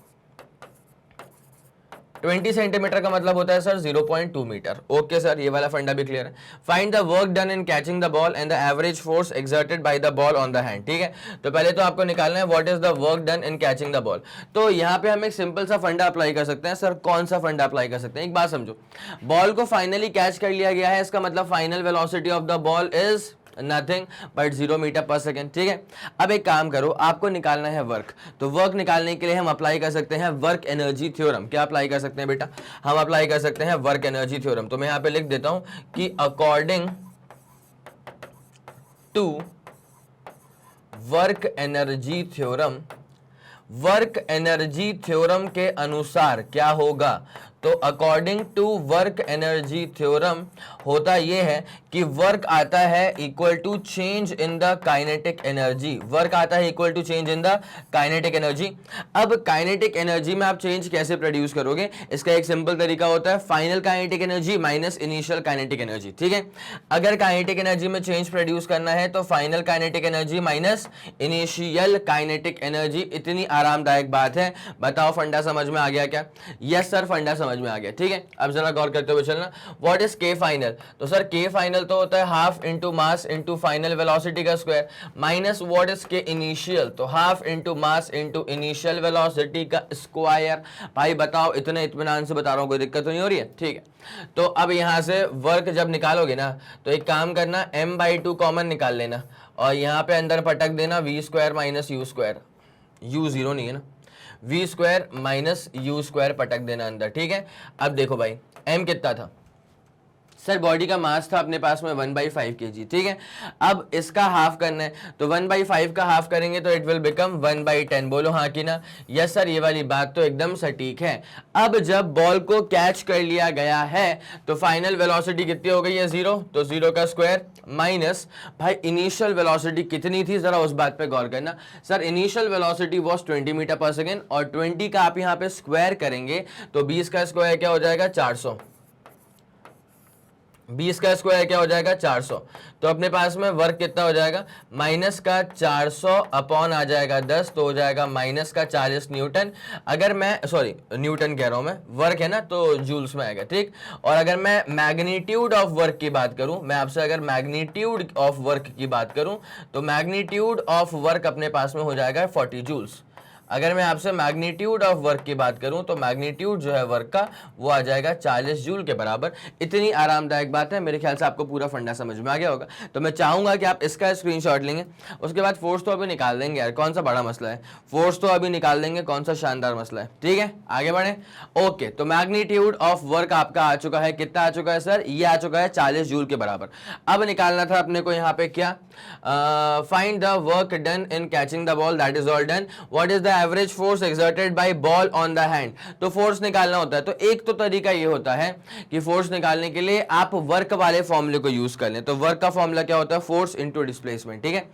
20 सेंटीमीटर का मतलब होता है सर 0.2 मीटर। ओके सर, ये वाला फंडा भी क्लियर है। Find the work done in catching the ball and the average force exerted by the ball on the hand, ठीक है। तो पहले तो आपको निकालना है what is the work done in catching the ball. तो यहाँ पे हम एक सिंपल सा फंडा अप्लाई कर सकते हैं। सर कौन सा फंडा अप्लाई कर सकते हैं, एक बात समझो, बॉल को फाइनली कैच कर लिया गया है, इसका मतलब final velocity of the ball is nothing but 0 metre पर सेकेंड, ठीक है। अब एक काम करो, आपको निकालना है वर्क, तो वर्क निकालने के लिए हम अप्लाई कर सकते हैं वर्क एनर्जी थ्योरम। क्या अप्लाई कर सकते हैं बेटा, हम अप्लाई कर सकते हैं वर्क एनर्जी थ्योरम। तो मैं यहां पे लिख देता हूं कि according to work energy theorem, work energy theorem के अनुसार क्या होगा, तो according to work energy theorem होता यह है कि वर्क आता है equal to change in the kinetic energy, work आता है equal to change in the kinetic energy. अब काइनेटिक एनर्जी में आप चेंज कैसे प्रोड्यूस करोगे, इसका एक सिंपल तरीका होता है final kinetic energy minus initial kinetic energy, ठीक है। अगर काइनेटिक एनर्जी में चेंज प्रोड्यूस करना है तो final kinetic energy minus initial kinetic energy, इतनी आरामदायक बात है। बताओ फंडा समझ में आ गया क्या? यस सर, फंडा समझ में आ गया, ठीक है। अब जरा गौर करते हुए चलना, व्हाट इज के फाइनल, तो सर के फाइनल तो होता है half into mass into final velocity का स्क्वायर, माइनस व्हाट इज के इनिशियल, तो half into mass into initial velocity का स्क्वायर। भाई बताओ, इतने इत्मीनान से बता रहा हूं, कोई दिक्कत तो नहीं हो रही है, ठीक है। तो अब यहां से वर्क जब निकालोगे ना तो एक काम करना, m/2 कॉमन निकाल लेना और यहां पे अंदर पटक देना v square minus u square, u zero नहीं है ना, v square minus u square पटक देना अंदर, ठीक है। अब देखो भाई m कितना था सर, बॉडी का मास था अपने पास में 1/5 kg, ठीक है। अब इसका हाफ करना है तो 1/5 का हाफ करेंगे तो इट विल बिकम 1/10, बोलो हाँ कि ना। यस सर, ये वाली बात तो एकदम सटीक है। अब जब बॉल को कैच कर लिया गया है तो फाइनल वेलोसिटी कितनी हो गई है 0, तो 0 का स्क्वायर माइनस, भाई इनिशियल वेलोसिटी कितनी थी जरा उस बात पे गौर करना। Sir initial velocity was 20 metre पर सेकेंड और 20 का आप यहाँ पे स्क्वायर करेंगे तो 20 का स्क्वायर क्या हो जाएगा 400, 20 का स्क्वायर क्या हो जाएगा 400। तो अपने पास में वर्क कितना हो जाएगा, माइनस का 400 अपॉन आ जाएगा 10, तो हो जाएगा माइनस का 40 न्यूटन। अगर मैं सॉरी न्यूटन कह रहा हूं मैं, वर्क है ना तो जूल्स में आएगा, ठीक। और अगर मैं मैग्नीट्यूड ऑफ वर्क की बात करूं, मैं आपसे अगर मैग्नीट्यूड ऑफ वर्क की बात करूं तो मैग्नीट्यूड ऑफ वर्क अपने पास में हो जाएगा 40 जूल्स। अगर मैं आपसे मैग्नीट्यूड ऑफ वर्क की बात करूं तो मैग्नीट्यूड जो है वर्क का वो आ जाएगा 40 जूल के बराबर। इतनी आरामदायक बात है, मेरे ख्याल से आपको पूरा फंडा समझ में आ गया होगा। तो मैं चाहूंगा कि आप इसका स्क्रीनशॉट लेंगे, उसके बाद फोर्स तो अभी निकाल देंगे यार, कौन सा बड़ा मसला है, फोर्स तो अभी निकाल देंगे, कौन सा शानदार मसला है। ठीक है, आगे बढ़े। ओके, तो मैग्नीट्यूड ऑफ वर्क आपका आ चुका है, कितना आ चुका है सर, ये आ चुका है 40 जूल के बराबर। अब निकालना था अपने को यहाँ पे क्या, find the work done in catching the ball, that is all done. What is the average force exerted by ball on the hand. तो फोर्स निकालना होता है, तो एक तो तरीका ये होता है कि फोर्स निकालने के लिए आप वर्क वाले फॉर्मूले को यूज कर लें। तो वर्क का फॉर्मूला क्या होता है, फोर्स इनटू डिस्प्लेसमेंट। ठीक है,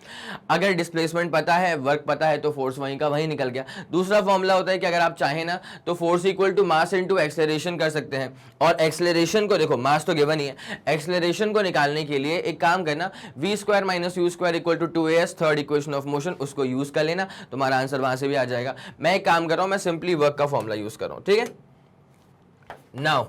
अगर डिस्प्लेसमेंट पता है, वर्क पता है, तो फोर्स वहीं का वहीं निकल गया। दूसरा फॉर्मूला होता है कि अगर आप चाहें ना तो force equal to mass into acceleration कर सकते हैं। और एक्सेलरेशन को देखो, मास तो गिवन ही है, एक्सेलरेशन को निकालने के लिए एक काम करना, v square minus u square equal to 2as, third equation of motion, उसको यूज कर लेना, तुम्हारा आंसर वहां से भी आ जाएगा। मैं एक काम कर रहा हूं, मैं सिंपली वर्क का फॉर्मूला यूज कर रहा हूं। ठीक है, नाउ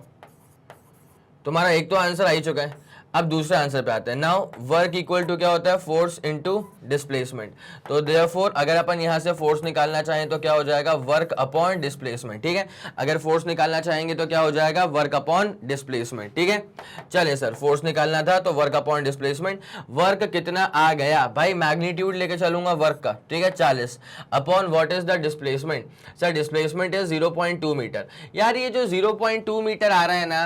तुम्हारा एक तो आंसर आ ही चुका है, अब दूसरे आंसर पे आते हैं। नाउ वर्क इक्वल टू क्या होता है, फोर्स इनटू डिस्प्लेसमेंट। तो देयरफॉर अगर अपन यहां से फोर्स निकालना चाहें तो क्या हो जाएगा, वर्क अपॉन डिस्प्लेसमेंट। ठीक है, अगर फोर्स निकालना चाहेंगे तो क्या हो जाएगा, वर्क अपॉन डिस्प्लेसमेंट। ठीक है, चले सर, फोर्स निकालना था तो वर्क अपॉन डिस्प्लेसमेंट। वर्क कितना आ गया भाई, मैग्नीट्यूड लेके चलूंगा वर्क का, ठीक है, 40 upon what is the displacement. Sir displacement is 0.2 metre. यार ये जो 0.2 मीटर आ रहा है ना,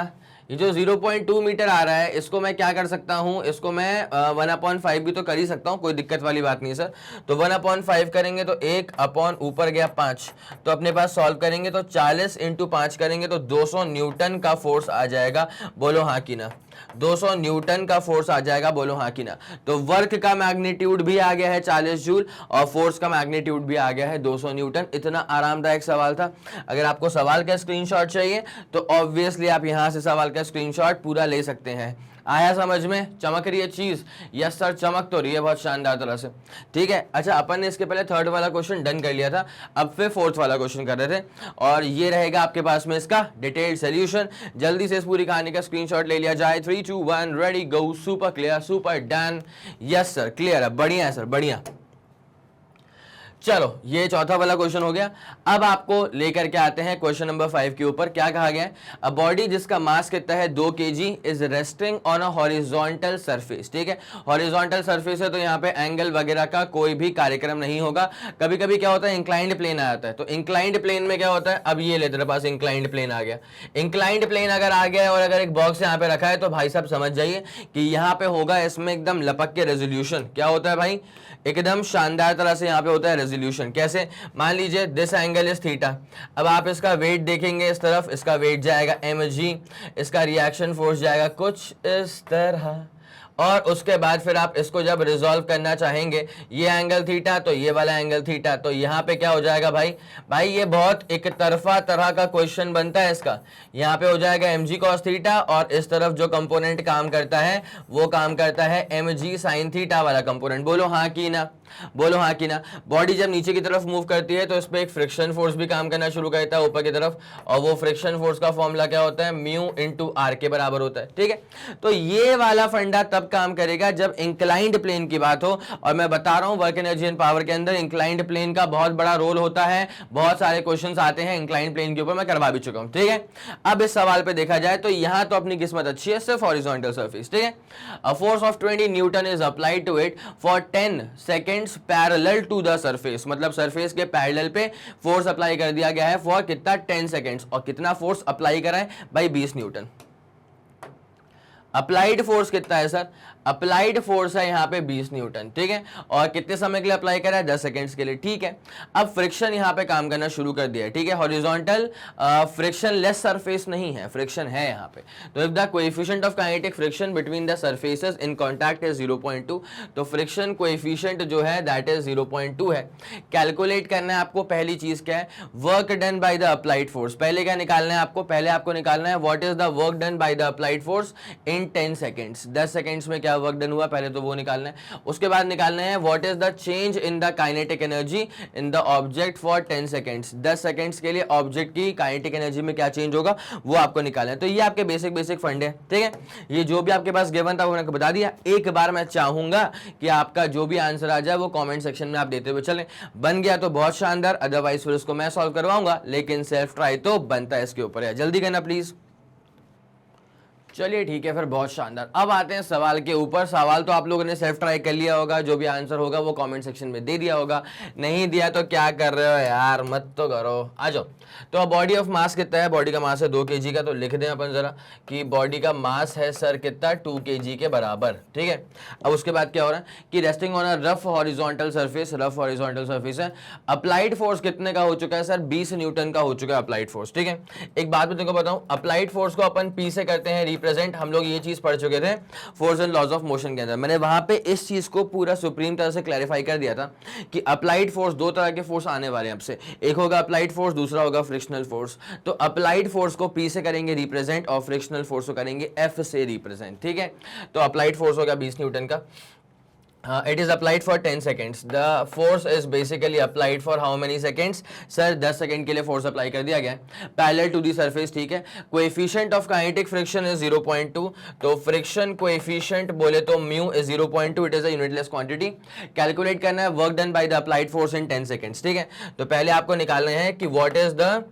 ये जो 0.2 मीटर आ रहा है, इसको मैं क्या कर सकता हूं, इसको मैं 1/5 भी तो कर ही सकता हूं, कोई दिक्कत वाली बात नहीं सर। तो 1/5 करेंगे तो 1 अपॉन ऊपर गया 5, तो अपने पास सॉल्व करेंगे तो 40 इंटू 5 करेंगे तो 200 न्यूटन का फोर्स आ जाएगा। बोलो हाँ कि ना, 200 न्यूटन का फोर्स आ जाएगा, बोलो हाँ कि ना। तो वर्क का मैग्नीट्यूड भी आ गया है 40 जूल और फोर्स का मैग्नीट्यूड भी आ गया है 200 न्यूटन। इतना आरामदायक सवाल था। अगर आपको सवाल का स्क्रीनशॉट चाहिए तो ऑब्वियसली आप यहां से सवाल का स्क्रीनशॉट पूरा ले सकते हैं। आया समझ में, चमक रही है चीज, यस सर चमक तो रही है बहुत शानदार तरह से। ठीक है, अच्छा अपन ने इसके पहले थर्ड वाला क्वेश्चन डन कर लिया था, अब फिर फोर्थ वाला क्वेश्चन कर रहे थे और ये रहेगा आपके पास में इसका डिटेल्ड सॉल्यूशन। जल्दी से इस पूरी कहानी का स्क्रीनशॉट ले लिया जाए। 3 2 1 ready go. Super clear, super done, yes sir clear है, बढ़िया है सर बढ़िया। चलो ये चौथा वाला क्वेश्चन हो गया। अब आपको लेकर के आते हैं क्वेश्चन नंबर 5 के ऊपर। क्या कहा गया है, अ बॉडी जिसका मास कितना है 2 kg is resting on a horizontal surface. ठीक है, हॉरिजॉन्टल सरफेस है तो यहाँ पे एंगल वगैरह का कोई भी कार्यक्रम नहीं होगा। कभी कभी क्या होता है, इंक्लाइंड प्लेन आ जाता है। तो इंक्लाइंड प्लेन में क्या होता है, अब ये ले तेरे पास इंक्लाइंड प्लेन आ गया। इंक्लाइंड प्लेन अगर आ गया और अगर एक बॉक्स यहाँ पे रखा है तो भाई साहब समझ जाइए कि यहाँ पे होगा इसमें एकदम लपक के रेजोल्यूशन। क्या होता है भाई, एकदम शानदार तरह से यहाँ पे होता है रेजोल्यूशन। कैसे, मान लीजिए दिस एंगल इज थीटा, अब आप इसका वेट देखेंगे इस तरफ, इसका वेट जाएगा mg, इसका रिएक्शन फोर्स जाएगा कुछ इस तरह, और उसके बाद फिर आप इसको जब रिजॉल्व करना चाहेंगे, ये एंगल थीटा तो ये वाला एंगल थीटा, तो यहाँ पे क्या हो जाएगा भाई ये बहुत एक तरफा तरह का क्वेश्चन बनता है इसका। यहाँ पे हो जाएगा mg cos थीटा और इस तरफ जो कंपोनेंट काम करता है वो काम करता है mg sin थीटा वाला कंपोनेंट। बोलो हाँ कि ना, बोलो हाँ कि ना। बॉडी जब नीचे की तरफ मूव करती है तो इस पे एक फ्रिक्शन फोर्स भी काम करना शुरू करता है ऊपर की तरफ, और वो फ्रिक्शन फोर्स का फॉर्मूला क्या होता है, म्यू इंटू आर के बराबर होता है। ठीक है, तो ये वाला फंडा तब काम करेगा जब इंक्लाइंड प्लेन की बात हो। और मैं बता रहा हूं वर्क एनर्जी एंड पावर के अंदर इंक्लाइंड प्लेन का बहुत बड़ा रोल होता है, बहुत सारे क्वेश्चंस आते हैं इंक्लाइंड प्लेन के ऊपर, मैं करवा भी चुका हूं। ठीक है, अब इस सवाल पे देखा जाए तो यहां तो अपनी किस्मत अच्छी है, सिर्फ हॉरिजॉन्टल सरफेस। ठीक है, a force of 20 newton is applied to it for 10 seconds parallel to the surface. मतलब सरफेस के पैरेलल पे फोर्स अप्लाई कर दिया गया है फॉर कितना, 10 सेकेंड्स। और कितना फोर्स अप्लाई करा है भाई, 20 न्यूटन। अप्लाइड फोर्स कितना है सर, अप्लाइड फोर्स है यहाँ पे 20 न्यूटन। ठीक है, और कितने समय के लिए अप्लाई करा है, 10 सेकेंड्स के लिए। ठीक है, अब फ्रिक्शन यहाँ पे काम करना शुरू कर दिया है। ठीक है, हॉरिजॉन्टल फ्रिक्शन लेस सरफेस नहीं है, फ्रिक्शन है यहाँ पे। तो if the coefficient of kinetic friction between the surfaces in contact is 0.2, तो फ्रिक्शन कोएफिशिएंट जो है दैट इज 0.2 है। कैलकुलेट करना है आपको, पहली चीज क्या है, work done by the applied force. पहले क्या निकालना है आपको, पहले आपको निकालना है what is the work done by the applied force 10 seconds, 10 seconds में क्या वर्क डन हुआ, पहले तो वो निकालना है। उसके बाद निकालना है what is the change in the kinetic energy in the object for 10 seconds, 10 seconds के लिए ऑब्जेक्ट की काइनेटिक एनर्जी में क्या चेंज होगा वो आपको निकालना है। तो ये आपके बेसिक फंड है, ठीक है। ये जो भी आपके पास गिवन था वो मैंने बता दिया। एक बार मैं चाहूंगा कि आपका जो भी आंसर आ जाए वो कमेंट सेक्शन में आप देते हुए चलें। बन गया तो बहुत शानदार, अदरवाइज फिर उसको मैं सॉल्व करवाऊंगा, लेकिन सेल्फ ट्राई तो बनता है इसके ऊपर। है जल्दी करना प्लीज। चलिए ठीक है फिर, बहुत शानदार। अब आते हैं सवाल के ऊपर। सवाल तो आप लोगों ने सेल्फ ट्राई कर लिया होगा, जो भी आंसर होगा वो कमेंट सेक्शन में दे दिया होगा। नहीं दिया तो क्या कर रहे हो यार, मत तो करो, आ जाओ। तो अब बॉडी ऑफ मास कितना है, बॉडी का मास है 2 kg का, तो लिख दें अपन जरा कि बॉडी का मास है सर कितना, 2 kg के बराबर, ठीक है। अब उसके बाद क्या हो रहा है कि resting on a rough horizontal surface, rough horizontal surface है। अप्लाइड फोर्स कितने का हो चुका है सर, 20 न्यूटन का हो चुका है अप्लाइड फोर्स, ठीक है। एक बात मैं तुमको बताऊं, अप्लाइड फोर्स को अपन पी से करते हैं रिप्रेजेंट। हम लोग ये चीज पढ़ चुके थे force and laws of motion के अंदर, मैंने वहां पे इस चीज को पूरा सुप्रीम तरह से क्लैरिफाई कर दिया था कि अप्लाइड फोर्स, 2 तरह के फोर्स आने वाले हैं आपसे, एक होगा अप्लाइड फोर्स, दूसरा होगा फ्रिक्शनल फोर्स। तो अप्लाइड फोर्स को पी से करेंगे रिप्रेजेंट और फ्रिक्शनल फोर्स को करेंगे एफ से रिप्रेजेंट, ठीक है। तो अप्लाइड फोर्स होगा 20 न्यूटन का। It is applied for 10 seconds. The force is basically applied for how many seconds? Sir 10 second के लिए फोर्स अप्लाई कर दिया गया है पैरेलल टू दी सरफेस, ठीक है। Coefficient of kinetic friction is 0.2, तो फ्रिक्शन कोएफिशिएंट बोले तो mu is 0.2, it is a unitless quantity. Calculate करना है work done by the applied force in 10 seconds, ठीक है। तो पहले आपको निकालना है कि what is the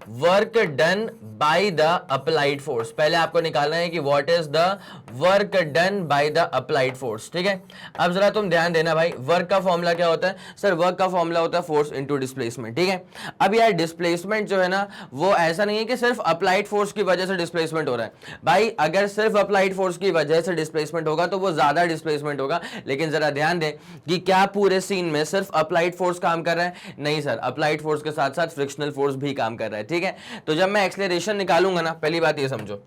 work done by the applied force, पहले आपको निकालना है कि what is the work done by the applied force, ठीक है। अब जरा तुम ध्यान देना भाई, वर्क का फॉर्मूला क्या होता है सर, वर्क का फॉर्मूला होता है फोर्स इनटू डिस्प्लेसमेंट, ठीक है। अब यार डिस्प्लेसमेंट जो है ना वो ऐसा नहीं है कि सिर्फ अप्लाइड फोर्स की वजह से डिस्प्लेसमेंट हो रहा है भाई। अगर सिर्फ अप्लाइड फोर्स की वजह से डिस्प्लेसमेंट होगा तो वो ज्यादा डिस्प्लेसमेंट होगा, लेकिन जरा ध्यान दें कि क्या पूरे सीन में सिर्फ अप्लाइड फोर्स काम कर रहा है, नहीं सर, अप्लाइड फोर्स के साथ साथ फ्रिक्शनल फोर्स भी काम कर रहा है, ठीक है। तो जब मैं एक्सेलरेशन निकालूंगा ना, पहली बात ये समझो,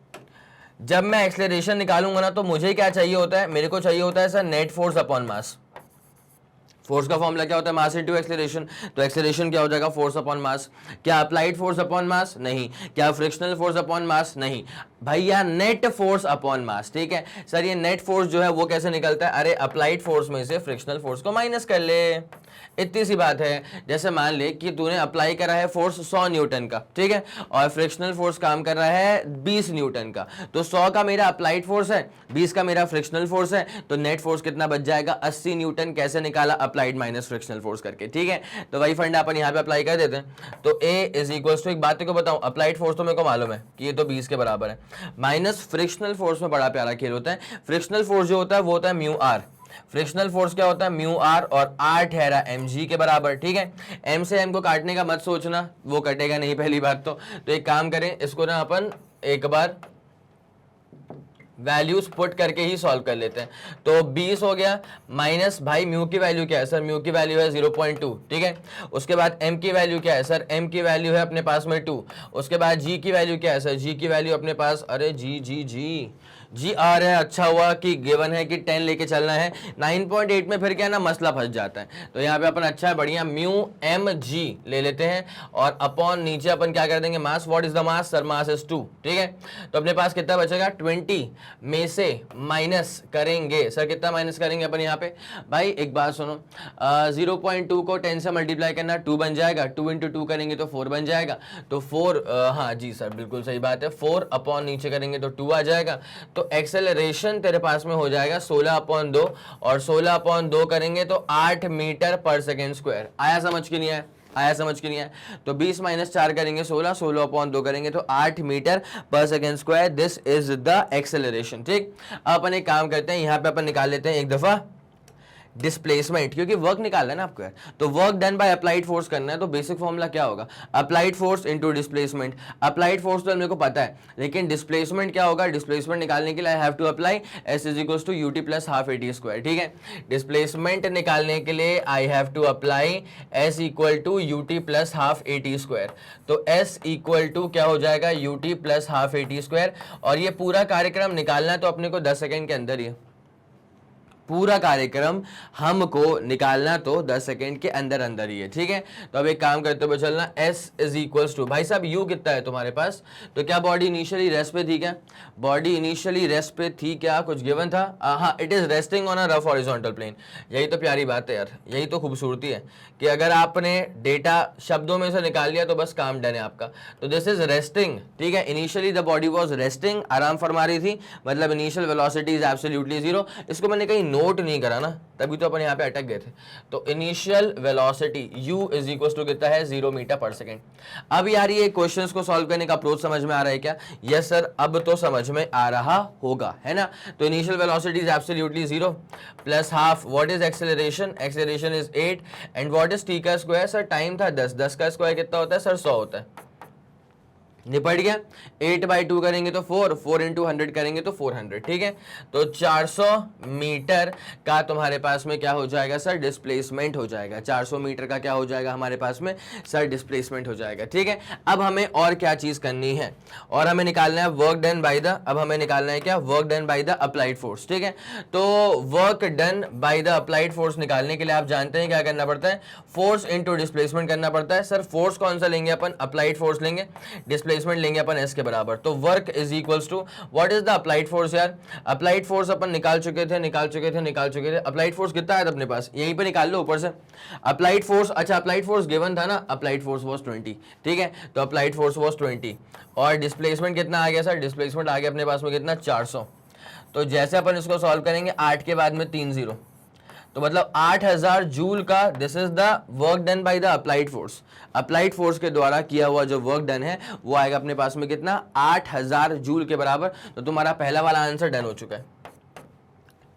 जब मैं एक्सेलरेशन निकालूंगा ना तो मुझे क्या चाहिए होता है, मेरे को चाहिए होता है सर नेट फोर्स अपॉन मास। फोर्स का फॉर्मूला क्या होता है, मास इनटू एक्सेलरेशन, तो एक्सेलरेशन क्या हो जाएगा, फोर्स अपॉन मास। क्या अप्लाइड फोर्स अपॉन मास, नहीं। क्या फ्रिक्शनल फोर्स अपॉन मास, नहीं भैया, नेट फोर्स अपॉन मास, ठीक है। सर ये नेट फोर्स जो है वो कैसे निकलता है, अरे अप्लाइड फोर्स में से फ्रिक्शनल फोर्स को माइनस कर ले, इतनी सी बात है। जैसे मान ले कि तूने अप्लाई करा है फोर्स 100 न्यूटन का, ठीक है, और फ्रिक्शनल फोर्स काम कर रहा है 20 न्यूटन का, तो 100 का मेरा अप्लाइड फोर्स है, 20 का मेरा फ्रिक्शनल फोर्स है, तो नेट फोर्स कितना बच जाएगा, 80 न्यूटन। कैसे निकाला, अप्लाइड माइनस फ्रिक्शनल फोर्स करके, ठीक है। तो वही फंड अपन यहाँ पे अप्लाई कर देते हैं। तो ए इज इक्वल टू, एक बात को बताऊं, अप्लाइड फोर्स तो मेरे को मालूम है कि ये तो 20 के बराबर है, माइनस फ्रिक्शनल फोर्स में बड़ा प्यारा खेल होता है। फ्रिक्शनल फोर्स जो होता है वो होता है म्यू आर, फ्रिक्शनल फोर्स क्या होता है, म्यू आर, और आर ठहरा एम जी के बराबर, ठीक है। एम से एम को काटने का मत सोचना, वो कटेगा नहीं पहली बात तो एक काम करें, इसको ना अपन एक बार वैल्यूज पुट करके ही सॉल्व कर लेते हैं। तो 20 हो गया माइनस, भाई म्यू की वैल्यू क्या है सर, म्यू की वैल्यू है 0.2, ठीक है। उसके बाद एम की वैल्यू क्या है सर, एम की वैल्यू है अपने पास में 2। उसके बाद जी की वैल्यू क्या है सर, जी की वैल्यू अपने पास, अरे जी आ रहा है, अच्छा हुआ कि गिवन है कि 10 लेके चलना है, 9.8 में फिर क्या ना मसला फंस जाता है। तो यहाँ पे अपन अच्छा है बढ़िया म्यू एम जी ले लेते हैं, और अपॉन नीचे अपन क्या कर देंगे, mass, what is the mass sir, mass is 2, ठीक है। तो अपने पास कितना बचेगा, 20 में से माइनस करेंगे सर, कितना माइनस करेंगे अपन यहाँ पे, भाई एक बात सुनो, 0.2 को 10 से मल्टीप्लाई करना 2 बन जाएगा, 2 इंटू 2 करेंगे तो 4 बन जाएगा, तो 4, हाँ जी सर बिल्कुल सही बात है, 4 अपॉन नीचे करेंगे तो 2 आ जाएगा। तो एक्सेलरेशन तेरे पास में हो जाएगा 16/2, और 16/2 करेंगे तो 8 मीटर पर सेकेंड स्क्वायर। आया समझ के नहीं आया, आया समझ के नहीं आया, तो 20 माइनस 4 करेंगे 16, 16/2 करेंगे तो 8 मीटर पर second square, this is the acceleration, ठीक। अब अपन एक काम करते हैं, यहाँ पे अपन निकाल लेते हैं एक दफा डिस्प्लेसमेंट, क्योंकि वर्क निकालना है ना आपको, तो work done by applied force करना है, तो बेसिक फॉर्मूला क्या होगा, applied force into displacement. Applied force तो मेरे को पता है, लेकिन डिस्प्लेसमेंट क्या होगा, डिस्प्लेसमेंट निकालने के लिए I have to apply s is equal to u t plus half a t square, ठीक है। डिस्प्लेसमेंट निकालने के लिए I have to apply s equal to u t plus half a t square, तो एस इक्वल टू क्या हो जाएगा, u t plus half a t square. और ये पूरा कार्यक्रम निकालना है तो अपने को 10 सेकेंड के अंदर ही, पूरा कार्यक्रम हमको निकालना तो 10 सेकेंड के अंदर अंदर ही है, ठीक है। तो अब एक काम करते हुए चलना, S इज इक्वल्स टू, भाई साहब U कितना है तुम्हारे पास, तो क्या बॉडी इनिशियली रेस्ट पे थी क्या, बॉडी इनिशियली रेस्ट पे थी क्या, कुछ गिवन था, हाँ, it is resting on a rough horizontal plane. यही तो प्यारी बात है यार, यही तो खूबसूरती है कि अगर आपने डेटा शब्दों में से निकाल लिया तो बस काम डन है आपका। तो दिस इज रेस्टिंग, ठीक है, initially the body was resting, आराम फरमा रही थी, मतलब initial velocity is absolutely zero. इसको मैंने कहीं नोट नहीं करा ना, तभी तो अपन यहाँ पे अटक गए थे। तो initial velocity u is equal to कितना है, 0 मीटर पर सेकेंड। अब यार ये क्वेश्चंस को सॉल्व करने का अप्रोच समझ में आ रहा है क्या, यस सर, अब तो समझ में आ रहा होगा, है ना। तो initial velocity is absolutely zero plus half, what is acceleration, acceleration is 8 and what is t का स्क्वायर, सर टाइम था 10, 10 का स्क्वायर कितना होता है सर, 100 होता है, निपट गया। 8/2 करेंगे तो 4, 4 इंटू 100 करेंगे तो 400, ठीक है। तो 400 मीटर का तुम्हारे पास में क्या हो जाएगा सर, डिस्प्लेसमेंट हो जाएगा। 400 मीटर का क्या हो जाएगा हमारे पास में सर, डिस्प्लेसमेंट हो जाएगा, ठीक है। अब हमें और क्या चीज करनी है, और हमें निकालना है वर्क डन बाय द, अब हमें निकालना है क्या, work done by the applied force, ठीक है। तो work done by the applied force निकालने के लिए आप जानते हैं क्या करना पड़ता है, फोर्स इंटू डिस्प्लेसमेंट करना पड़ता है। सर फोर्स कौन सा लेंगे अपन, अप्लाइड फोर्स लेंगे, डिस्प्लेसमेंट लेंगे अपन s के बराबर। तो work is equals to what is the applied force, यार अप्लाइड फोर्स अपन निकाल चुके थे। अप्लाइड फोर्स कितना है अपने पास, यहीं पे निकाल लो ऊपर से अप्लाइड फोर्स। अच्छा अप्लाइड फोर्स गिवन था ना, अप्लाइड फोर्स वाज 20, ठीक है। तो अप्लाइड फोर्स वाज 20 और डिस्प्लेसमेंट कितना आ गया सर, डिस्प्लेसमेंट आ गया अपने पास में कितना, 400। तो जैसे अपन इसको सॉल्व करेंगे, 8 के बाद में 3 0, तो मतलब 8000 जूल का, this is the work done by the applied force. Applied force के द्वारा किया हुआ जो वर्क डन है वो आएगा अपने पास में कितना, 8000 जूल के बराबर। तो तुम्हारा पहला वाला आंसर डन हो चुका है,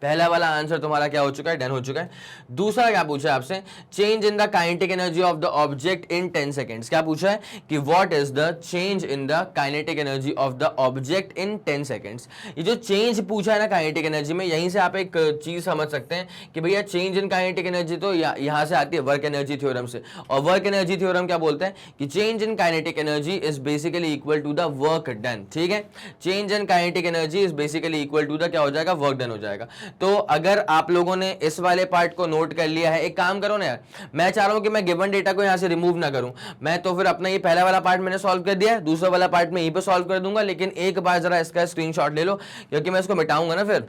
पहला वाला आंसर तुम्हारा क्या हो चुका है, डन हो चुका है। दूसरा क्या पूछा है आपसे, change in the kinetic energy of the object in 10 seconds. क्या पूछा है कि what is the change in the kinetic energy of the object in 10 seconds. ये जो चेंज पूछा है ना काइनेटिक एनर्जी में, यहीं से आप एक चीज समझ सकते हैं कि भैया चेंज इन काइनेटिक एनर्जी तो यहां से आती है वर्क एनर्जी थ्योरम से। और वर्क एनर्जी थ्योरम क्या बोलते हैं कि change in kinetic energy is basically equal to the work done, ठीक है। Change in kinetic energy is basically equal to the क्या हो जाएगा, वर्क डन हो जाएगा। तो अगर आप लोगों ने इस वाले पार्ट को नोट कर लिया है, एक काम करो ना यार, मैं चाह रहा हूं कि मैं गिवन डेटा को यहां से रिमूव ना करूं, मैं तो फिर अपना ये पहला वाला पार्ट मैंने सॉल्व कर दिया है, दूसरा वाला पार्ट मैं यहीं पे सॉल्व कर दूंगा, लेकिन एक बार जरा इसका स्क्रीनशॉट ले लो क्योंकि मैं इसको मिटाऊंगा ना फिर,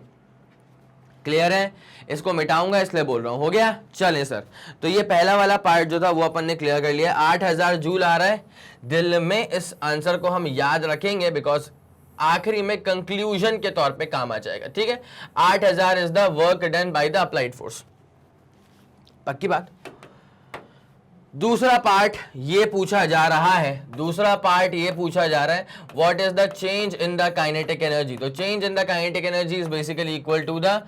क्लियर है, इसको मिटाऊंगा इसलिए बोल रहा हूं। हो गया, चलें सर। तो ये पहला वाला पार्ट जो था वो अपन ने क्लियर कर लिया। 8000 जूल आ रहा है दिल में, इस आंसर को हम याद रखेंगे बिकॉज आखिरी में कंक्लूजन के तौर पे काम आ जाएगा, ठीक है। 8000 is the work done by the applied force, पक्की बात। दूसरा पार्ट ये पूछा जा रहा है, दूसरा पार्ट ये पूछा जा रहा है, what is the change in the kinetic energy. तो change in the kinetic energy is basically equal to the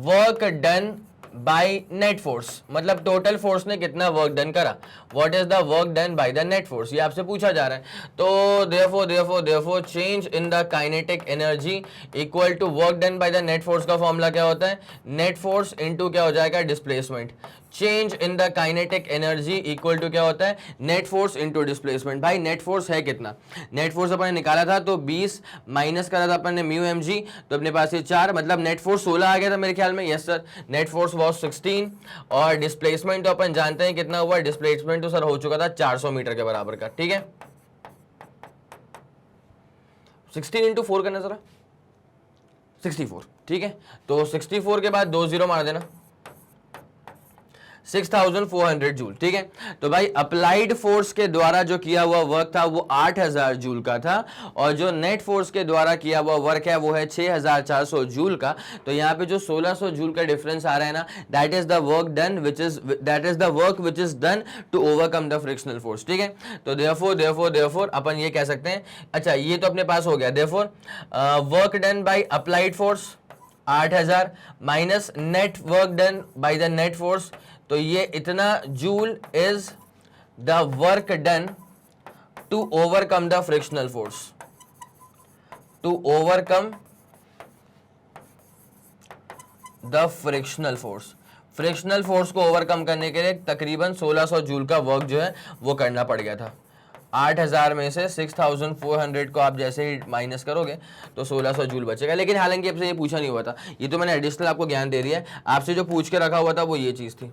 work done by net force, मतलब टोटल फोर्स ने कितना वर्क डन करा, what is the work done by the net force, ये आपसे पूछा जा रहा है। तो therefore change in the kinetic energy equal to work done by the net force का फॉर्मूला क्या होता है, नेट फोर्स इनटू क्या हो जाएगा, displacement. Change in the kinetic energy equal to क्या होता है, नेट फोर्स इनटू डिस्प्लेसमेंट। भाई नेट फोर्स है कितना, नेट फोर्स अपन ने निकाला था तो 20 माइनस करा था अपन ने म्यू एम जी, तो अपने पास ये 4, मतलब नेट फोर्स 16 आ गया था मेरे ख्याल में, yes sir. Net force was 16 और डिस्प्लेसमेंट तो अपन जानते हैं कितना हुआ, डिस्प्लेसमेंट तो सर हो चुका था 400 मीटर के बराबर का, ठीक है। 16 इंटू 4 करना जरा, 64, ठीक है। तो 64 के बाद 2 0 मार देना, 6400 जूल, ठीक है। तो भाई अप्लाइड फोर्स के द्वारा जो किया हुआ वर्क था वो 8000 जूल का था, और जो नेट फोर्स के द्वारा किया हुआ वर्क है वो है 6400 जूल का। तो यहाँ पे जो 1600 जूल का डिफरेंस आ रहा है ना, that is the work done which is done to overcome the frictional force, ठीक है। तो देयरफॉर अपन ये कह सकते हैं, अच्छा ये तो अपने पास हो गया, therefore work done by applied force 8000 minus net work done by the net force, तो ये इतना joule is the work done to overcome the frictional force, to overcome the frictional force. Frictional force को overcome करने के लिए तकरीबन 1600 joule का work जो है वो करना पड़ गया था। 8000 में से 6400 को आप जैसे ही माइनस करोगे तो 1600 जूल बचेगा। लेकिन हालांकि आपसे ये पूछा नहीं हुआ था, ये तो मैंने एडिशनल आपको ज्ञान दे दिया है। आपसे जो पूछ के रखा हुआ था वो ये चीज़ थी,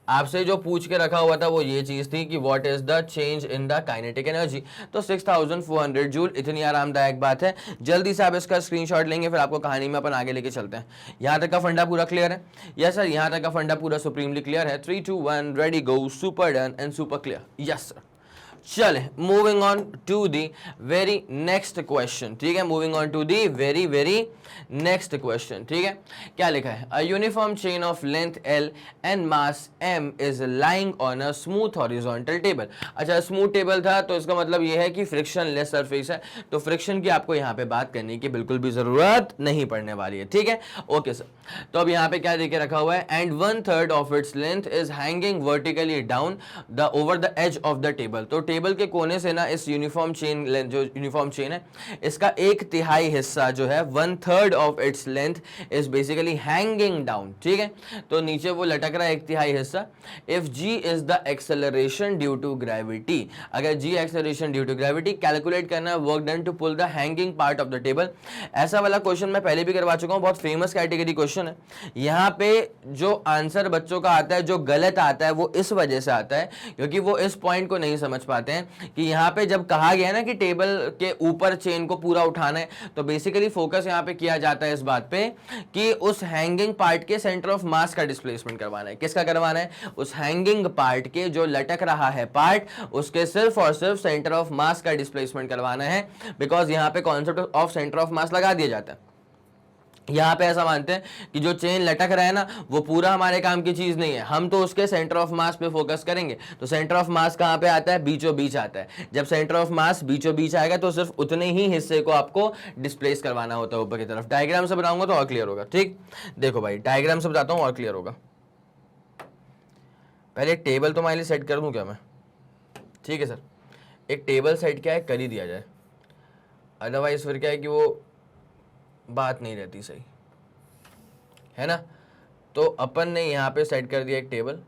आपसे जो पूछ के रखा हुआ था वो ये चीज़ थी कि what is the change in the kinetic energy. तो 6400 जूल इतनी आरामदायक बात है। जल्दी से आप इसका स्क्रीनशॉट लेंगे, फिर आपको कहानी में अपन आगे लेके चलते हैं। यहाँ तक का फंडा पूरा क्लियर है? यस सर, यहाँ तक का फंडा पूरा सुप्रीमली क्लियर है। 3 2 1 ready go, super done and super clear. Yes sir, चले moving on to the very next question. ठीक है, moving on to the very very next question. ठीक है, क्या लिखा है? A uniform chain of length L and mass M is lying on a smooth horizontal table. अच्छा, smooth table था तो इसका मतलब ये है कि फ्रिक्शन लेस सरफेस है, तो फ्रिक्शन की आपको यहाँ पे बात करने की बिल्कुल भी जरूरत नहीं पड़ने वाली है। ठीक है, ओके सर। तो अब यहाँ पे क्या देके रखा हुआ है? And 1/3 of its length is hanging vertically down the over the edge of the table. तो टेबल के कोने से ना इस यूनिफॉर्म चेन, जो यूनिफॉर्म चेन है, इसका 1/3 हिस्सा जो है 1/3 of its length is basically hanging down. ठीक है, तो नीचे वो लटक रहा है 1/3 हिस्सा। If G is the acceleration due to gravity, अगर G acceleration due to gravity, calculate करना work done to pull the hanging part of the table. ऐसा वाला क्वेश्चन मैं पहले भी करवा चुका हूं, बहुत फेमस कैटेगरी क्वेश्चन है। यहाँ पे जो आंसर बच्चों का आता है, जो गलत आता है, वो इस वजह से आता है क्योंकि वो इस पॉइंट को नहीं समझ पाते हैं कि यहाँ पे जब कहा गया ना कि टेबल के ऊपर चेन को पूरा उठाना है, तो बेसिकली फोकस यहाँ पे किया जाता है इस बात पे कि उस हैंगिंग पार्ट के सेंटर ऑफ मास का डिस्प्लेसमेंट करवाना है। किसका करवाना है? उस हैंगिंग पार्ट के, जो लटक रहा है पार्ट, उसके सिर्फ और सिर्फ सेंटर ऑफ मास का डिस्प्लेसमेंट करवाना है। बिकॉज यहाँ पे कॉन्सेप्ट ऑफ सेंटर ऑफ मास लगा दिया जाता है। यहाँ पे ऐसा मानते हैं कि जो चेन लटक रहा है ना, वो पूरा हमारे काम की चीज नहीं है, हम तो उसके सेंटर ऑफ मास पे फोकस करेंगे। तो सेंटर ऑफ मास कहाँ पे आता है? बीचों बीच आता है। जब सेंटर ऑफ मास बीचों बीच आएगा तो सिर्फ उतने ही हिस्से को आपको डिस्प्लेस करवाना होता है ऊपर की तरफ। डायग्राम से बनाऊंगा तो और क्लियर होगा। ठीक, देखो भाई, डायग्राम से बताता हूँ और क्लियर होगा। पहले टेबल तो हमारे लिए सेट कर दूं क्या मैं? ठीक है सर, एक टेबल सेट क्या है कर ही दिया जाए, अदरवाइज फिर क्या है कि वो बात नहीं रहती सही, है ना। तो अपन ने यहाँ पे सेट कर दिया एक टेबल,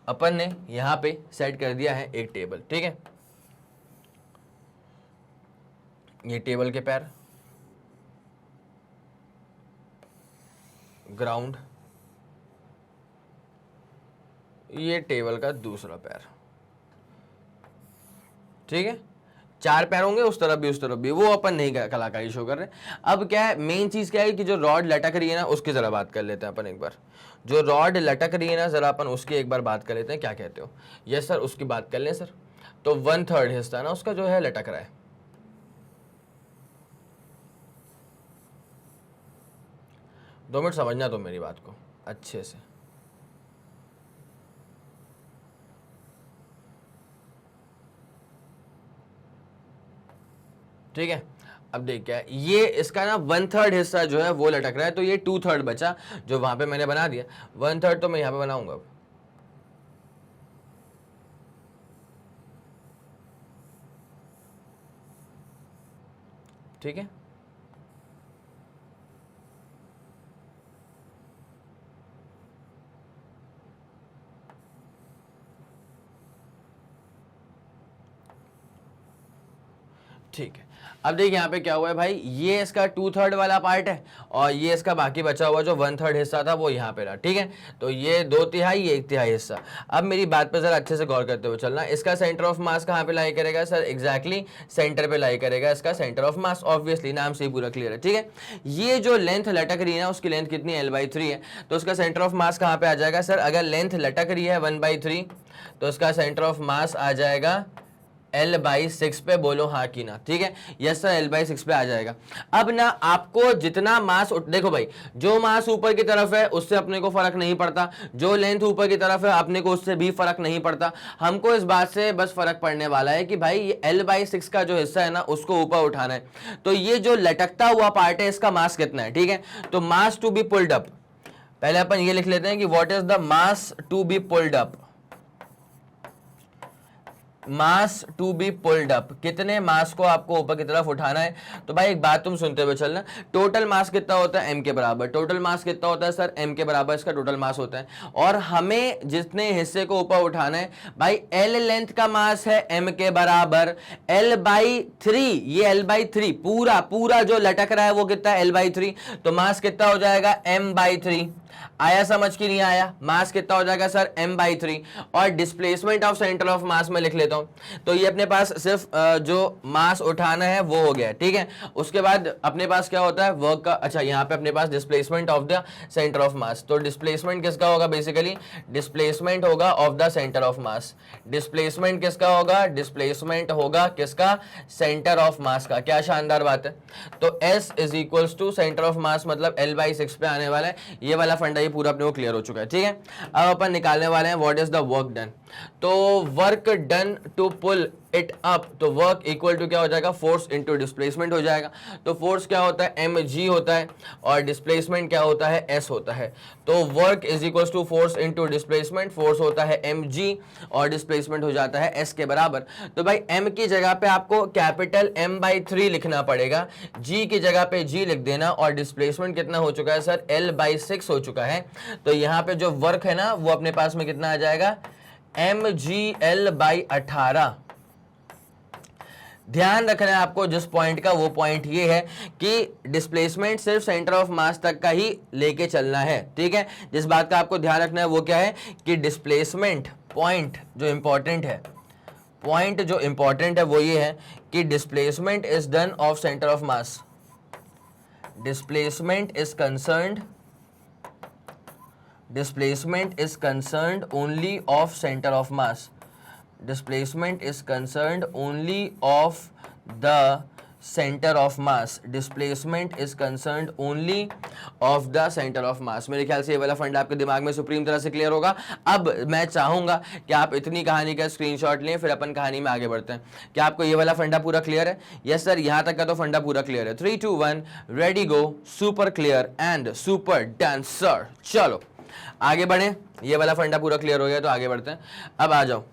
अपन ने यहाँ पे सेट कर दिया है एक टेबल। ठीक है, ये टेबल के पैर, ग्राउंड, ये टेबल का दूसरा पैर। ठीक है, 4 पैर होंगे, उस तरफ भी उस तरफ भी, वो अपन नहीं कलाकारी शो कर रहे। अब क्या है, मेन चीज क्या है कि जो रॉड लटक रही है ना, उसकी जरा बात कर लेते हैं अपन एक बार। जो रॉड लटक रही है ना, जरा अपन उसकी एक बार बात कर लेते हैं। क्या कहते हो? यस सर, उसकी बात कर लें सर। तो 1/3 हिस्सा ना उसका जो है लटक रहा है। दो मिनट समझना तो मेरी बात को अच्छे से। ठीक है, अब देख क्या है, ये इसका ना 1/3 हिस्सा जो है वो लटक रहा है, तो ये 2/3 बचा जो वहां पे मैंने बना दिया। 1/3 तो मैं यहां पे बनाऊंगा अब। ठीक है, ठीक है। अब देखिए यहाँ पे क्या हुआ है भाई, ये इसका 2/3 वाला पार्ट है और ये इसका बाकी बचा हुआ जो 1/3 हिस्सा था वो यहाँ पे रहा। ठीक है, तो ये 2/3, ये 1/3 हिस्सा। अब मेरी बात पे जरा अच्छे से गौर करते हुए चलना। इसका सेंटर ऑफ मास कहाँ पे लाई करेगा सर? एग्जैक्टली सेंटर पे लाई करेगा इसका सेंटर ऑफ मास, ऑब्वियसली नाम से ही पूरा क्लियर है। ठीक है, ये जो लेंथ लटक रही है ना, उसकी लेंथ कितनी? L/3 है, तो उसका सेंटर ऑफ मास कहाँ पे आ जाएगा सर? अगर लेंथ लटक रही है 1/3 तो उसका सेंटर ऑफ मास आ जाएगा L/6 पे। बोलो हाँ कि ना? ठीक है, यस सर, L/6 पे आ जाएगा। अब ना आपको जितना मास, देखो भाई, जो मास ऊपर की तरफ है उससे अपने को फर्क नहीं पड़ता, जो लेंथ ऊपर की तरफ है अपने को उससे भी फर्क नहीं पड़ता। हमको इस बात से बस फर्क पड़ने वाला है कि भाई ये L/6 का जो हिस्सा है ना, उसको ऊपर उठाना है। तो ये जो लटकता हुआ पार्ट है, इसका मास कितना है? ठीक है, तो mass to be pulled up, पहले अपन ये लिख लेते हैं कि what is the mass to be pulled up. Mass to be pulled up, कितने मास को आपको ऊपर की तरफ उठाना है। तो भाई एक बात तुम सुनते हुए चलना, टोटल मास कितना होता है, m के बराबर। टोटल मास कितना होता है सर, m के बराबर इसका टोटल मास होता है। और हमें जितने हिस्से को ऊपर उठाना है भाई, l लेंथ का मास है m के बराबर, l/3, ये l/3 पूरा पूरा जो लटक रहा है वो कितना है, l/3। तो मास कितना हो जाएगा, m/3। आया समझ की नहीं आया, मास कितना हो जाएगा सर, m/3। और डिस्प्लेसमेंट ऑफ सेंटर ऑफ मास में लिख लेता हूं। तो ये अपने पास सिर्फ जो मास उठाना है वो हो गया, ठीक है। उसके बाद अपने पास क्या होता है, वर्क का, अच्छा यहाँ पे अपने पास displacement of the centre of mass. तो डिस्प्लेसमेंट किसका होगा, बेसिकली डिस्प्लेसमेंट होगा of the centre of mass. Displacement किसका होगा, डिस्प्लेसमेंट होगा किसका, सेंटर ऑफ मास का। क्या शानदार बात है। तो S is equals to centre of mass, मतलब l/6 पे आने वाला है। ये वाला फंडा ये पूरा अपने को क्लियर हो चुका है, ठीक है। अब अपन निकालने वाले हैं what is the work done. तो work done to pull it up, तो वर्क इक्वल टू क्या हो जाएगा, फोर्स इनटू डिस्प्लेसमेंट हो जाएगा। तो फोर्स क्या होता है, mg होता है, और डिस्प्लेसमेंट क्या होता है, s होता है। तो work is equal to force into displacement, force होता है mg और डिस्प्लेसमेंट हो जाता है s के बराबर। तो भाई m की जगह पे आपको कैपिटल m/3 लिखना पड़ेगा, g की जगह पे g लिख देना, और डिस्प्लेसमेंट कितना हो चुका है सर, l/6 हो चुका है। तो यहाँ पे जो वर्क है ना वो अपने पास में कितना आ जाएगा, mgl/18। ध्यान रखना है आपको जिस पॉइंट का, वो पॉइंट ये है कि डिस्प्लेसमेंट सिर्फ सेंटर ऑफ मास तक का ही लेके चलना है, ठीक है। जिस बात का आपको ध्यान रखना है वो क्या है कि डिस्प्लेसमेंट पॉइंट जो इंपॉर्टेंट है, पॉइंट जो इंपॉर्टेंट है वो ये है कि displacement is done of centre of mass. Displacement is concerned only of center of mass. Displacement is concerned only of the center of mass. Displacement is concerned only of the center of mass. मेरे ख्याल से ये वाला fund आपके दिमाग में supreme तरह से क्लियर होगा। अब मैं चाहूंगा कि आप इतनी कहानी का स्क्रीनशॉट लें, फिर अपन कहानी में आगे बढ़ते हैं। क्या आपको ये वाला फंडा पूरा क्लियर है? यस सर, यहां तक का तो फंडा पूरा क्लियर है। 3 2 1 ready go, super clear and super done sir. चलो आगे बढ़े, ये वाला फंडा पूरा क्लियर हो गया तो आगे बढ़ते हैं। अब आ जाओ,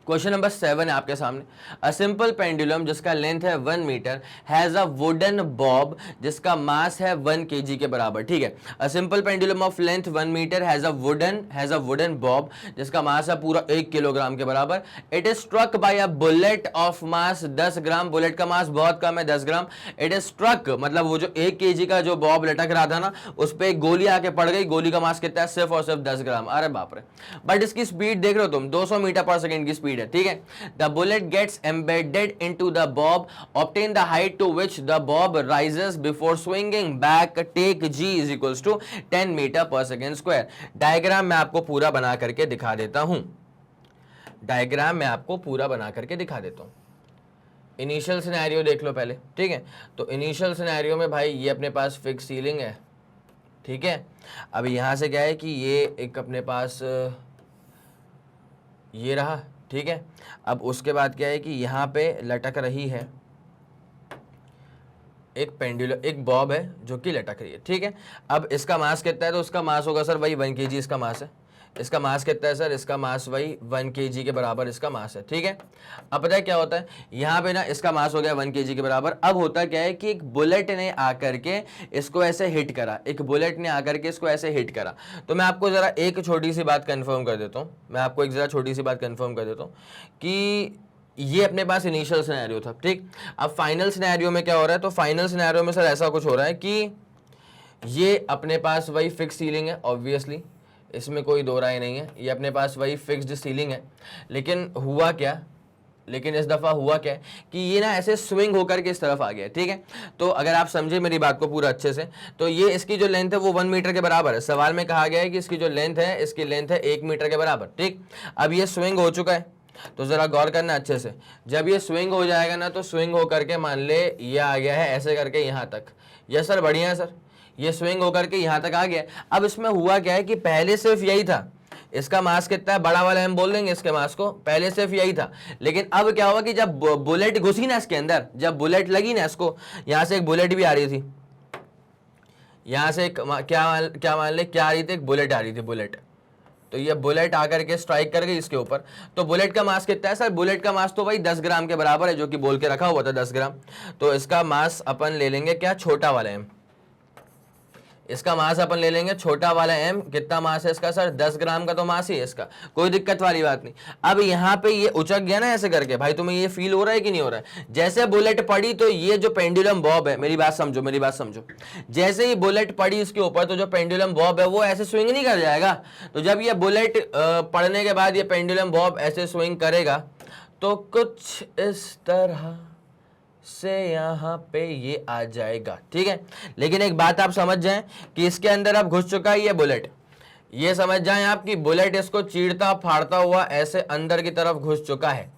क्वेश्चन नंबर 7 है आपके सामने। अ सिंपल पेंडुलम जिसका लेंथ है 1 metre has a wooden bob जिसका मास है 1 kg के बराबर, ठीक है। A simple pendulum of length 1 metre has a wooden bob जिसका मास है पूरा 1 किलोग्राम के बराबर। It is struck by a bullet of mass 10 gram. Bullet का मास बहुत कम है, 10 ग्राम। इट इज स्ट्रक मतलब वो जो 1 kg का जो बॉब लटक रहा था ना, उस पर एक गोली आके पड़ गई। गोली का मास कितना है, सिर्फ और सिर्फ 10 ग्राम। अरे बाप रे। बट इसकी स्पीड देख रहे हो तुम, 200 मीटर पर सेकेंड की स्पीड है, ठीक है। The bullet gets embedded into the bob, obtain the height to which the bob rises before swinging back, take g is equals to 10 metre पर सेकेंड स्क्वायर। डायग्राम मैं आपको पूरा बना करके दिखा देता हूं। इनिशियल सिनेरियो देख लो पहले, ठीक है। तो इनिशियल सिनेरियो में भाई ये अपने पास फिक्स सीलिंग है, ठीक है। अब यहां से क्या है कि ये एक अपने पास ये रहा, ठीक है। अब उसके बाद क्या है कि यहाँ पे लटक रही है एक पेंडुलम, एक बॉब है जो कि लटक रही है, ठीक है। अब इसका मास कितना है, तो उसका मास होगा सर भाई 1 kg इसका मास है। इसका मास कितना है सर, इसका मास भाई 1 kg के बराबर इसका मास है, ठीक है। अब पता है क्या होता है, यहाँ पे ना इसका मास हो गया 1 kg के बराबर। अब होता क्या है कि एक बुलेट ने आकर के इसको ऐसे हिट करा, तो मैं आपको जरा एक छोटी सी बात कंफर्म कर देता हूँ, कि ये अपने पास इनिशियल सिनेरियो था, ठीक। अब फाइनल सिनेरियो में क्या हो रहा है, तो फाइनल सिनेरियो में सर ऐसा कुछ हो रहा है कि ये अपने पास वही फिक्स सीलिंग है, ऑब्वियसली इसमें कोई दो राय नहीं है, ये अपने पास वही फिक्स्ड सीलिंग है। लेकिन इस दफ़ा हुआ क्या कि ये ना ऐसे स्विंग होकर के इस तरफ आ गया, ठीक है। तो अगर आप समझे मेरी बात को पूरा अच्छे से, तो ये इसकी जो लेंथ है वो 1 मीटर के बराबर है। सवाल में कहा गया है कि इसकी जो लेंथ है, इसकी लेंथ है 1 मीटर के बराबर, ठीक। अब ये स्विंग हो चुका है, तो ज़रा गौर करना अच्छे से। जब ये स्विंग हो जाएगा ना, तो स्विंग हो करके मान ले ये आ गया है ऐसे करके यहाँ तक। यस सर, बढ़िया है सर, ये स्विंग होकर के यहाँ तक आ गया। अब इसमें हुआ क्या है कि पहले सिर्फ यही था, इसका मास कितना है, बड़ा वाला हम बोल देंगे इसके मास को, पहले सिर्फ यही था। लेकिन अब क्या हुआ कि जब बुलेट घुसी ना इसके अंदर, जब बुलेट लगी ना इसको, यहाँ से एक बुलेट भी आ रही थी, यहाँ से क्या मान ले क्या आ रही थी, एक बुलेट आ रही थी, बुलेट, तो ये बुलेट आकर के स्ट्राइक कर गई इसके ऊपर। तो बुलेट का मास कितना है सर? बुलेट का मास तो भाई 10 ग्राम के बराबर है, जो कि बोल के रखा हुआ था 10 ग्राम। तो इसका मास अपन ले लेंगे क्या? छोटा वाला m। इसका मास अपन ले लेंगे छोटा वाला m। कितना मास है इसका सर? 10 ग्राम का तो मास ही है इसका, कोई दिक्कत वाली बात नहीं। अब यहाँ पे ये उचक गया ना ऐसे करके, भाई तुम्हें ये फील हो रहा है कि नहीं हो रहा है? जैसे बुलेट पड़ी तो ये जो पेंडुलम बॉब है, मेरी बात समझो, मेरी बात समझो, जैसे ही बुलेट पड़ी इसके ऊपर तो जो पेंडुलम बॉब है वो ऐसे स्विंग नहीं कर जाएगा। तो जब ये बुलेट पड़ने के बाद ये पेंडुलम बॉब ऐसे स्विंग करेगा तो कुछ इस तरह से यहाँ पे ये आ जाएगा, ठीक है। लेकिन एक बात आप समझ जाएं कि इसके अंदर अब घुस चुका है ये बुलेट। ये समझ जाएं आप कि बुलेट इसको चीरता फाड़ता हुआ ऐसे अंदर की तरफ घुस चुका है।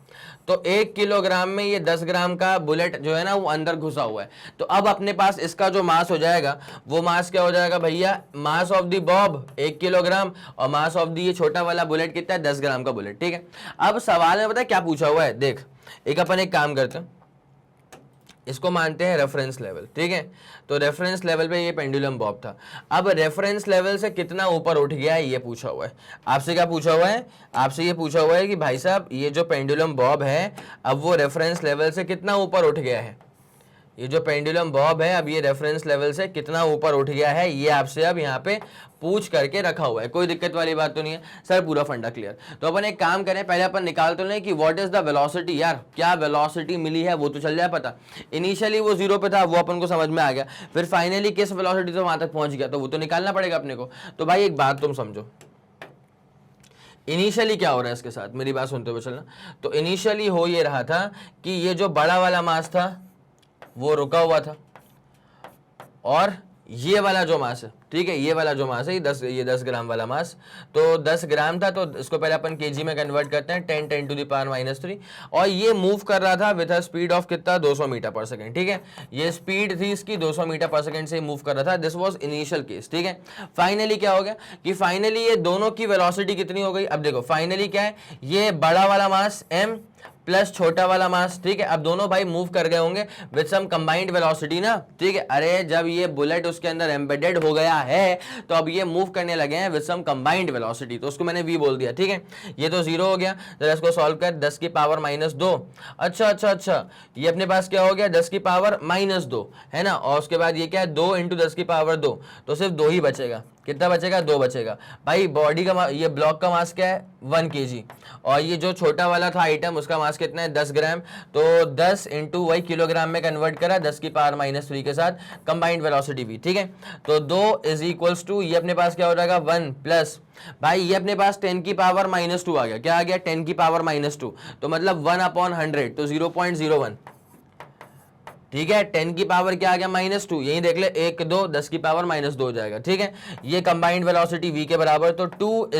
तो 1 किलोग्राम में ये 10 ग्राम का बुलेट जो है ना वो अंदर घुसा हुआ है। तो अब अपने पास इसका जो मास हो जाएगा वो मास क्या हो जाएगा भैया? Mass of the Bob 1 kilogram और मास ऑफ द ये छोटा वाला बुलेट कितना है? 10 ग्राम का बुलेट, ठीक है। अब सवाल में पता है क्या पूछा हुआ है? देख, अपन एक काम करते हैं, इसको मानते हैं रेफरेंस लेवल, ठीक है। तो रेफरेंस लेवल पे ये पेंडुलम बॉब था। अब रेफरेंस लेवल से कितना ऊपर उठ गया है ये पूछा हुआ है आपसे। क्या पूछा हुआ है? आपसे ये पूछा हुआ है कि भाई साहब ये जो पेंडुलम बॉब है अब वो रेफरेंस लेवल से कितना ऊपर उठ गया है। ये जो पेंडुलम बॉब है अब ये रेफरेंस लेवल से कितना ऊपर उठ गया है, ये आपसे अब यहाँ पे पूछ करके रखा हुआ है। कोई दिक्कत वाली बात तो नहीं है सर, पूरा फंडा क्लियर। तो अपन एक काम करें, पहले अपन निकाल तो लें कि व्हाट इज द वेलोसिटी। यार क्या वेलोसिटी मिली है वो तो चल जाए पता। इनिशियली वो 0 पे था, वो अपन को समझ में आ गया। फिर फाइनली किस वेलोसिटी से वहां तक पहुंच गया, तो वो तो निकालना पड़ेगा अपने को। तो भाई एक बात तुम समझो, इनिशियली क्या हो रहा है इसके साथ, मेरी बात सुनते हुए चलना। तो इनिशियली हो ये रहा था कि ये जो बड़ा वाला मास था वो रुका हुआ था, और ये वाला जो मास है, ठीक है, ये वाला जो मास है ये 10 ग्राम वाला मास, तो 10 ग्राम था। तो इसको पहले अपन केजी में कन्वर्ट करते हैं, 10 टू द पावर -3। और ये मूव कर रहा था विद अ स्पीड ऑफ कितना? 200 मीटर पर सेकंड, ठीक है। ये स्पीड थी इसकी 200 मीटर पर सेकंड से मूव कर रहा था। दिस वाज इनिशियल केस, ठीक है। फाइनली क्या हो गया कि फाइनली ये दोनों की वेलोसिटी कितनी हो गई? अब देखो फाइनली क्या है, ये बड़ा वाला मास m प्लस छोटा वाला मास, ठीक है। अब दोनों भाई मूव कर गए होंगे विद सम कंबाइंड वेलोसिटी ना, ठीक है। अरे जब ये बुलेट उसके अंदर एम्बेडेड हो गया है तो अब ये मूव करने लगे हैं विद सम कंबाइंड वेलोसिटी, तो उसको मैंने v बोल दिया, ठीक है। ये तो 0 हो गया। जरा इसको सॉल्व कर, 10 की पावर -2। अच्छा, ये अपने पास क्या हो गया? 10 की पावर -2 है ना, और उसके बाद ये क्या है? 2 × 10 की पावर 2, तो सिर्फ 2 ही बचेगा। कितना बचेगा? 2 बचेगा। भाई बॉडी का ये ब्लॉक का मास क्या है? 1 kg। और ये जो छोटा वाला था आइटम उसका मास कितना है? 10 ग्राम। तो 10 × वही किलोग्राम में कन्वर्ट करा 10 की पावर -3 के साथ कंबाइंड वेलोसिटी भी, ठीक है। तो 2 = ये अपने पास क्या हो जाएगा? 1 प्लस, भाई ये अपने पास 10 की पावर -2 आ गया। क्या आ गया? 10 की पावर -2, तो मतलब 1/100, तो 0.01, ठीक है। 10 की पावर क्या आ गया? -2, यही देख ले, 1 2 10 की पावर -2 हो जाएगा, ठीक है। ये कंबाइंड वेलोसिटी v के बराबर, तो 2 =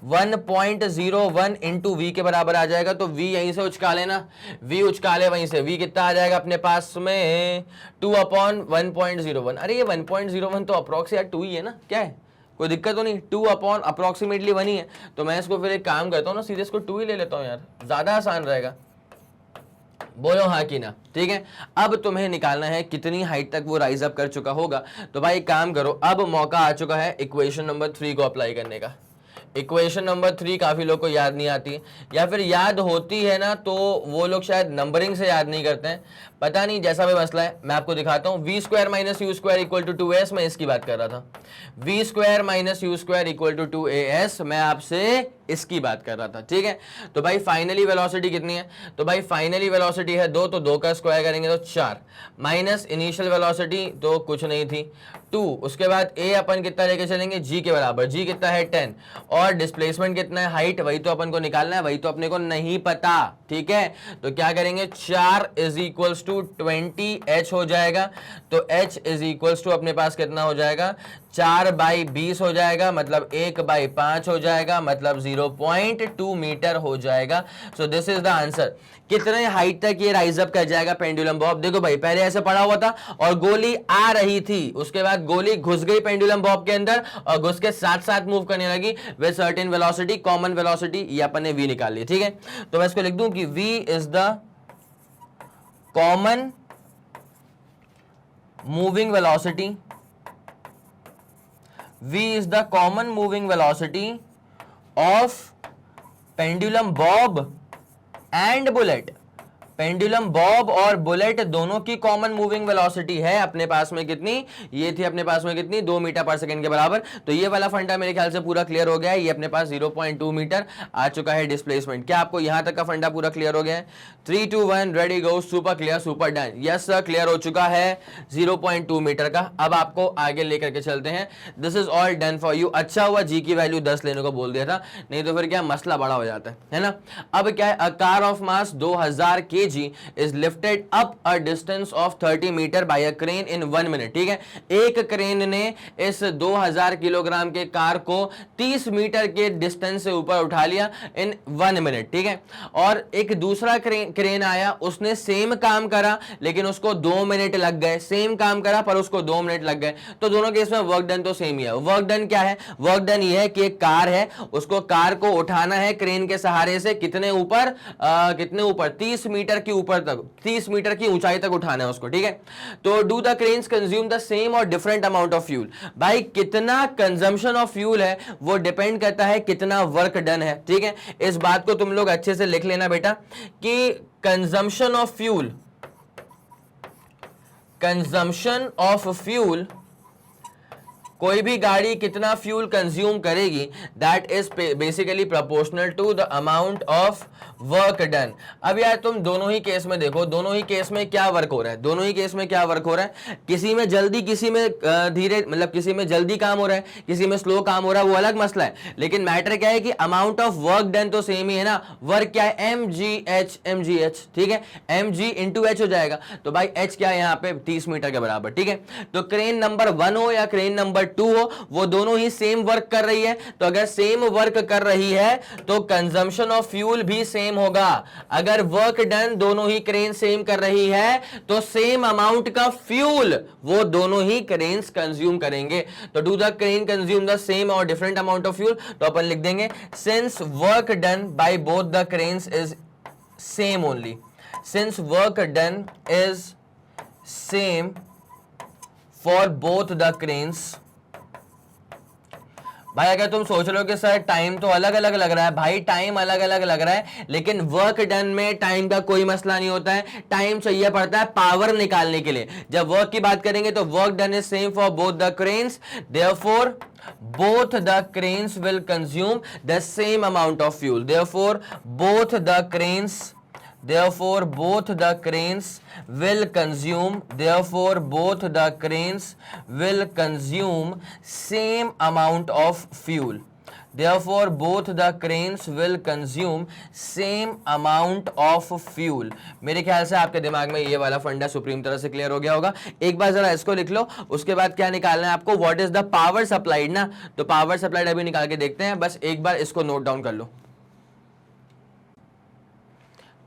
1.01 × v के बराबर आ जाएगा। तो v यहीं से उचका लेना, v उचका ले वहीं से, v कितना आ जाएगा अपने पास में? 2/1.01। अरे ये 1.01 तो अप्रॉक्स यार 2 ही है ना, क्या है, कोई दिक्कत तो नहीं। 2/अप्रॉक्सीमेटली 1 ही है। तो मैं इसको फिर एक काम करता हूँ ना, सीधे इसको 2 ही ले लेता हूँ यार, ज्यादा आसान रहेगा। बोलो हाँ कि ना, ठीक है। अब तुम्हें निकालना है कितनी हाइट तक वो राइज अप कर चुका होगा। तो भाई काम करो, अब मौका आ चुका है इक्वेशन नंबर 3 को अप्लाई करने का। इक्वेशन नंबर 3 काफी लोग को याद नहीं आती है, या फिर याद होती है ना तो वो लोग शायद नंबरिंग से याद नहीं करते हैं, पता नहीं, जैसा भी मसला है। मैं आपको दिखाता हूं, v² - u² = 2as, मैं इसकी बात कर रहा था। v² - u² = 2as, मैं आपसे इसकी बात कर रहा था, ठीक है। तो भाई फाइनली वेलोसिटी कितनी है? तो भाई फाइनली वेलोसिटी है 2, तो 2 का स्क्वायर करेंगे तो 4, माइनस इनिशियल वेलोसिटी तो कुछ नहीं थी 2। उसके बाद a अपन कितना लेके चलेंगे? g के बराबर। g कितना है? 10। और डिस्प्लेसमेंट कितना है? हाइट, वही तो अपन को निकालना है, वही तो अपने को नहीं पता, ठीक है। तो क्या करेंगे? 4 = 20 h हो जाएगा। तो h = अपने पास कितना हो जाएगा? 4/20 हो जाएगा, मतलब 1/5 हो जाएगा, मतलब 0.2 मीटर हो जाएगा। So this is the answer. कितने हाइट तक ये राइज अप कर जाएगा पेंडुलम बॉब? देखो भाई पहले ऐसे पड़ा हुआ था और गोली आ रही थी, उसके बाद गोली घुस गई पेंडुलम बॉब के अंदर और घुस के साथ साथ मूव करने लगी with certain velocity, common velocity, ये अपन ने v निकाल ली, ठीक है। तो मैं इसको लिख दूं कि v is the common moving velocity, v is the common moving velocity of pendulum Bob and bullet, pendulum Bob और बुलेट दोनों की कॉमन मूविंग वेलोसिटी है अपने पास में कितनी, ये थी अपने पास में कितनी, 2 मीटर पर सेकंड के बराबर। तो ये वाला फंडा मेरे ख्याल से पूरा क्लियर हो गया है। ये अपने पास 0.2 मीटर आ चुका है डिस्प्लेसमेंट। क्या आपको यहां तक का फंडा पूरा क्लियर हो गया है? 3 2 1 ready go, super clear, super done. Yes sir, clear हो चुका है 0.2 मीटर का। अब आपको आगे लेकर के चलते हैं। This is all done for you. अच्छा हुआ जी की वैल्यू 10 लेने को बोल दिया था, नहीं तो फिर क्या मसला बड़ा हो जाता है ना। अब क्या है, a car of mass 2000 kg is lifted up a distance of 30 metre by a crane in 1 minute. ठीक है, एक क्रेन ने इस 2000 किलोग्राम के कार को 30 मीटर के डिस्टेंस से ऊपर उठा लिया इन 1 मिनट। ठीक है, और एक दूसरा क्रेन आया, उसने सेम काम करा लेकिन उसको 2 मिनट लग गए। सेम काम करा पर उसको 2 मिनट लग गए। तो दोनों केस में वर्क डन तो सेम ही है। वर्क डन क्या है? वर्क डन ये है कि एक कार है, उसको कार को उठाना है क्रेन के सहारे से कितने ऊपर, कितने ऊपर, 30 मीटर के ऊपर तक, 30 मीटर की ऊंचाई तक उठाना है उसको। ठीक है, तो do the cranes consume the same और डिफरेंट अमाउंट ऑफ फ्यूल। भाई कितना कंजम्पशन ऑफ फ्यूल है वो डिपेंड करता है कितना वर्क डन है। ठीक है, इस बात को तुम लोग अच्छे से लिख लेना बेटा कि consumption of fuel, consumption of fuel, कोई भी गाड़ी कितना फ्यूल कंज्यूम करेगी, that is basically proportional to the amount of work done. अब यार तुम दोनों ही केस में देखो, दोनों ही केस में क्या वर्क हो रहा है, दोनों ही केस में क्या वर्क हो रहा है। किसी में जल्दी, किसी में धीरे, मतलब किसी में जल्दी काम हो रहा है, किसी में स्लो काम हो रहा है, वो अलग मसला है। लेकिन मैटर क्या है कि अमाउंट ऑफ वर्क डन तो सेम ही है ना। वर्क क्या है? mgh। ठीक है, mg इंटू h हो जाएगा। तो भाई h क्या है यहाँ पे? 30 मीटर के बराबर। ठीक है, तो क्रेन नंबर 1 हो या क्रेन नंबर 2 हो, वो दोनों ही सेम वर्क कर रही है। तो अगर सेम वर्क कर रही है तो कंजम्पशन ऑफ फ्यूल भी सेम होगा। अगर वर्क डन दोनों ही क्रेन सेम कर रही है तो सेम अमाउंट का फ्यूल वो दोनों ही क्रेन्स कंज्यूम करेंगे। तो do the crane consume the same और डिफरेंट अमाउंट ऑफ फ्यूल, तो अपन लिख देंगे since work done by both the cranes is same only, since work done is same for both the cranes. भाई अगर तुम सोच रहे हो कि सर टाइम तो अलग अलग लग रहा है, भाई टाइम अलग अलग लग रहा है, लेकिन वर्क डन में टाइम का कोई मसला नहीं होता है। टाइम चाहिए पड़ता है पावर निकालने के लिए। जब वर्क की बात करेंगे तो work done is same for both the cranes, therefore both the cranes will consume the same amount of fuel. Therefore both the cranes will consume, therefore both the cranes will consume same amount of fuel. Therefore both the cranes will consume same amount of fuel. मेरे ख्याल से आपके दिमाग में ये वाला फंडा supreme तरह से क्लियर हो गया होगा। एक बार जरा इसको लिख लो, उसके बाद क्या निकालना है आपको, what is the power supplied ना। तो पावर सप्लाइड अभी निकाल के देखते हैं, बस एक बार इसको नोट डाउन कर लो।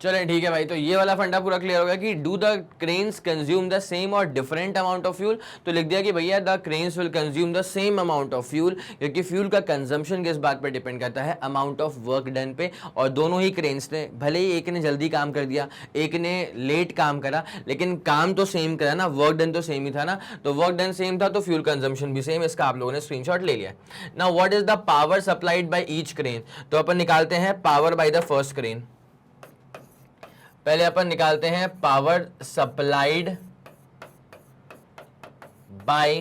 चलें ठीक है भाई, तो ये वाला फंडा पूरा क्लियर हो गया कि do the cranes consume the same और डिफरेंट अमाउंट ऑफ फ्यूल। तो लिख दिया कि भैया the cranes will consume the same amount of fuel, क्योंकि फ्यूल का कंजम्पशन किस बात पे डिपेंड करता है, अमाउंट ऑफ वर्क डन पे। और दोनों ही क्रेन्स ने, भले ही एक ने जल्दी काम कर दिया, एक ने लेट काम करा, लेकिन काम तो सेम करा ना, वर्क डन तो सेम ही था ना। तो वर्क डन सेम था तो फ्यूल कंजम्पशन भी सेम। इसका आप लोगों ने स्क्रीनशॉट ले लिया। Now what is the power supplied by each crane. तो अपन निकालते हैं power by the first crane. पहले अपन निकालते हैं power supplied by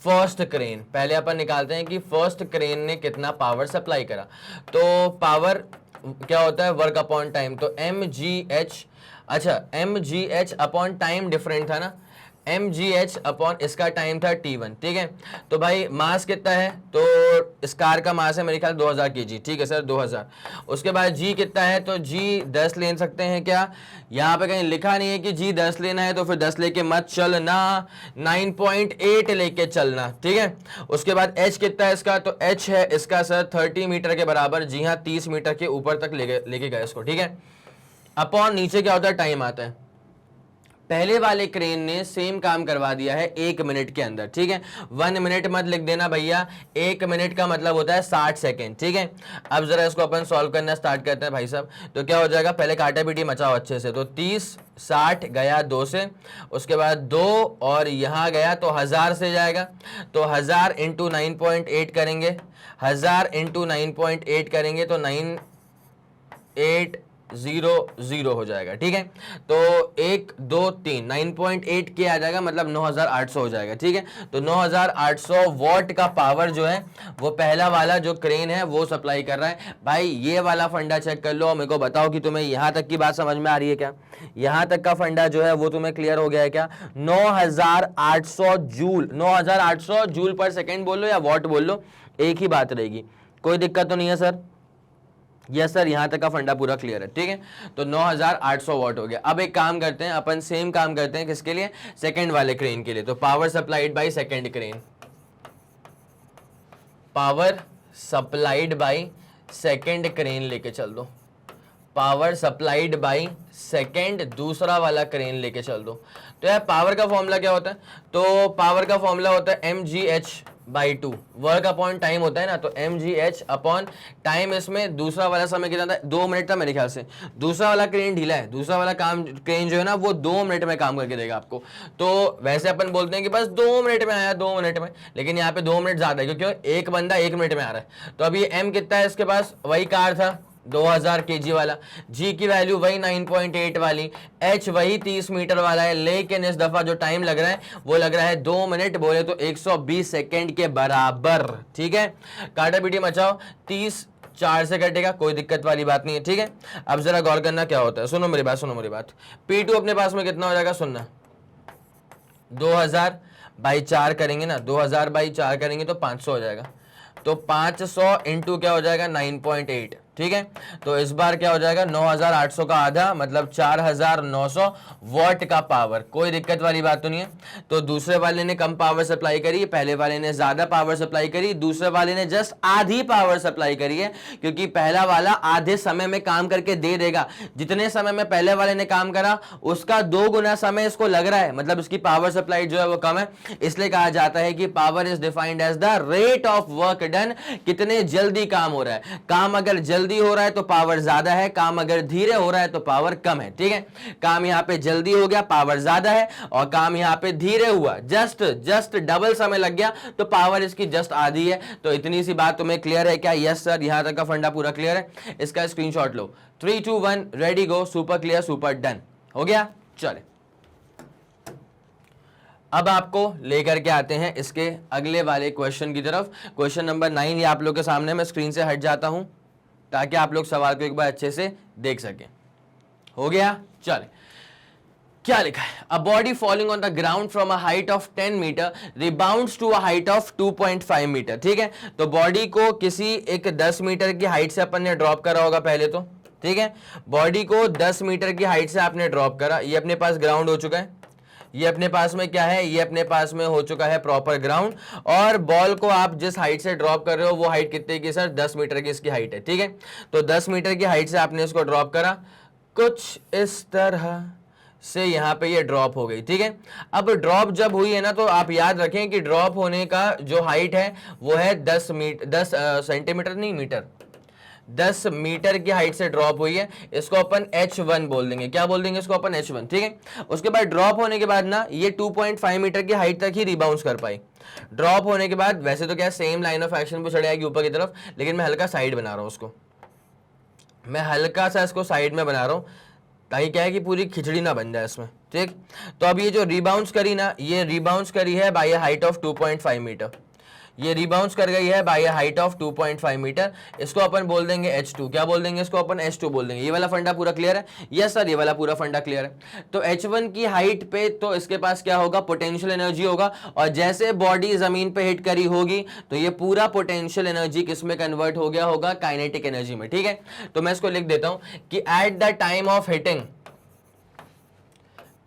first crane. पहले अपन निकालते हैं कि फर्स्ट क्रेन ने कितना पावर सप्लाई करा। तो पावर क्या होता है, वर्क अपॉन टाइम। तो mgh, अच्छा mgh अपॉन टाइम डिफरेंट था ना, mgh अपॉन इसका टाइम था t1। ठीक है, तो भाई मास कितना है, तो इस कार का मास है मेरे ख्याल 2000 kg। ठीक है सर, 2000। उसके बाद g कितना है, तो g 10 ले सकते हैं क्या, यहाँ पे कहीं लिखा नहीं है कि g 10 लेना है, तो फिर 10 लेके मत चलना, 9.8 लेके चलना। ठीक है, उसके बाद h कितना है इसका, तो h है इसका सर 30 मीटर के बराबर। जी हाँ, 30 मीटर के ऊपर तक लेके गए इसको। ठीक है, अपॉन नीचे क्या होता है, टाइम आता है। पहले वाले क्रेन ने सेम काम करवा दिया है 1 मिनट के अंदर, ठीक है। 1 मिनट मत लिख देना भैया, 1 मिनट का मतलब होता है 60 सेकेंड, ठीक है। अब जरा इसको अपन सॉल्व करना स्टार्ट करते हैं भाई साहब। तो क्या हो जाएगा, पहले काटा पीटी मचाओ अच्छे से। तो 30 60 गया 2 से, उसके बाद 2 और यहाँ गया तो 1000 से जाएगा। तो 1000 इंटू 9.8 करेंगे, 1000 इंटू 9.8 करेंगे तो 9800 हो जाएगा, ठीक है। तो 1 2 3 9.8 के आ जाएगा, मतलब 9800 हो जाएगा, ठीक है। तो 9800 वॉट का पावर जो है वो पहला वाला जो क्रेन है वो सप्लाई कर रहा है। भाई ये वाला फंडा चेक कर लो, मेरे को बताओ कि तुम्हें यहां तक की बात समझ में आ रही है क्या? यहां तक का फंडा जो है वो तुम्हें क्लियर हो गया है क्या? 9800 जूल, 9800 जूल पर सेकेंड बोल लो या वॉट बोल लो, एक ही बात रहेगी, कोई दिक्कत तो नहीं है सर? यस सर, यहां तक का फंडा पूरा क्लियर है, ठीक है। तो 9800 वॉट हो गया। अब एक काम करते हैं, अपन सेम काम करते हैं किसके लिए? सेकंड वाले क्रेन के लिए। तो power supplied by second crane, power supplied by second crane लेके चल दो, पावर सप्लाइड बाय सेकंड दूसरा वाला क्रेन लेके चल दो। तो यार पावर का फॉर्मूला क्या होता है? तो पावर का फॉर्मूला होता है mgh/2, वर्क अपॉन टाइम होता है ना, तो mgh अपॉन टाइम। इसमें दूसरा वाला समय कितना था? 2 मिनट था मेरे ख्याल से। दूसरा वाला क्रेन ढीला है, दूसरा वाला काम क्रेन जो है ना वो 2 मिनट में काम करके देगा आपको। तो वैसे अपन बोलते हैं कि बस 2 मिनट में आया, 2 मिनट में, लेकिन यहाँ पे 2 मिनट ज्यादा है क्योंकि एक बंदा 1 मिनट में आ रहा है। तो अब ये m कितना है इसके पास? वही कार था 2000 kg वाला, g की वैल्यू वही 9.8 वाली, h वही 30 मीटर वाला है, लेकिन इस दफा जो टाइम लग रहा है वो लग रहा है 2 मिनट, बोले तो 120 सेकेंड के बराबर, ठीक है। काटा पीटी मचाओ, 30 4 से कटेगा, कोई दिक्कत वाली बात नहीं है, ठीक है। अब जरा गौर करना क्या होता है, सुनो मेरी बात, सुनो मेरी बात। P2 अपने पास में कितना हो जाएगा? सुनना, 2000/4 करेंगे ना, 2000/4 करेंगे तो 500 हो जाएगा। तो 500 इंटू क्या हो जाएगा? 9.8, ठीक है। तो इस बार क्या हो जाएगा? 9800 का आधा, मतलब 4900 वॉट का पावर। कोई दिक्कत वाली बात तो नहीं है। तो दूसरे वाले ने कम पावर सप्लाई करी, पहले वाले ने ज्यादा पावर सप्लाई करी, दूसरे वाले ने जस्ट आधी पावर सप्लाई करी है, क्योंकि पहला वाला आधे समय में काम करके दे देगा। जितने समय में पहले वाले ने काम करा उसका 2 गुना समय इसको लग रहा है, मतलब इसकी पावर सप्लाई जो है वो कम है। इसलिए कहा जाता है कि power is defined as the rate of work done, कितने जल्दी काम हो रहा है। काम अगर जल्दी हो रहा है तो पावर ज्यादा है, काम अगर धीरे हो रहा है तो पावर कम है, ठीक है। काम यहां पे जल्दी हो गया, पावर ज्यादा है, और काम यहां पे धीरे हुआ, जस्ट डबल समय लग गया, तो पावर इसकी जस्ट आधी है। तो इतनी सी बात तुम्हें क्लियर है क्या? यस सर, यहां तक का फंडा पूरा क्लियर है। इसका स्क्रीनशॉट लो। 3 2 1 ready go, super clear, super done हो गया। चले अब आपको लेकर के आते हैं इसके अगले वाले क्वेश्चन की तरफ। क्वेश्चन नंबर 9 ये आप लोग के सामने, मैं स्क्रीन से हट जाता हूं ताकि आप लोग सवाल को एक बार अच्छे से देख सकें। हो गया? चले, क्या लिखा है? A body falling on the ground from a height of 10 metre rebounds to a height of 2.5 metre, ठीक है। तो बॉडी को किसी एक 10 मीटर की हाइट से अपन ने ड्रॉप करा होगा पहले तो, ठीक है। बॉडी को 10 मीटर की हाइट से आपने ड्रॉप करा, ये अपने पास ग्राउंड हो चुका है, ये अपने पास में क्या है? ये अपने पास में हो चुका है प्रॉपर ग्राउंड। और बॉल को आप जिस हाइट से ड्रॉप कर रहे हो वो हाइट कितने की सर? 10 मीटर की इसकी हाइट है, ठीक है। तो 10 मीटर की हाइट से आपने इसको ड्रॉप करा, कुछ इस तरह से यहाँ पे ये ड्रॉप हो गई, ठीक है। अब ड्रॉप जब हुई है ना, तो आप याद रखें कि ड्रॉप होने का जो हाइट है वो है 10 सेंटीमीटर नहीं, मीटर, 10 मीटर की हाइट से ड्रॉप हुई है। इसको अपन h1 बोल देंगे। क्या बोल देंगे इसको अपन? h1, ठीक है। उसके बाद ड्रॉप होने के बाद ना ये 2.5 मीटर की हाइट तक ही रिबाउंस कर पाई। ड्रॉप होने के बाद वैसे तो क्या सेम लाइन ऑफ एक्शन पे चढ़ जाएगी ऊपर की तरफ, लेकिन मैं हल्का साइड बना रहा हूं उसको, मैं हल्का सा इसको साइड में बना रहा हूं ताकि क्या है कि पूरी खिचड़ी ना बन जाए इसमें, ठीक। तो अब ये जो रिबाउंस करी ना, ये रिबाउंस करी है बाय हाइट ऑफ 2.5 मीटर, ये रिबाउंस कर गई है बाय हाइट ऑफ 2.5 मीटर। इसको अपन बोल देंगे h2। क्या बोल देंगे इसको अपन? h2 बोल देंगे। ये वाला फंडा पूरा क्लियर है? यस सर, ये वाला पूरा फंडा क्लियर है। तो h1 की हाइट पे तो इसके पास क्या होगा? पोटेंशियल एनर्जी होगा, और जैसे बॉडी जमीन पे हिट करी होगी तो ये पूरा पोटेंशियल एनर्जी किस में कन्वर्ट हो गया होगा? काइनेटिक एनर्जी में, ठीक है। तो मैं इसको लिख देता हूं कि at the time of hitting,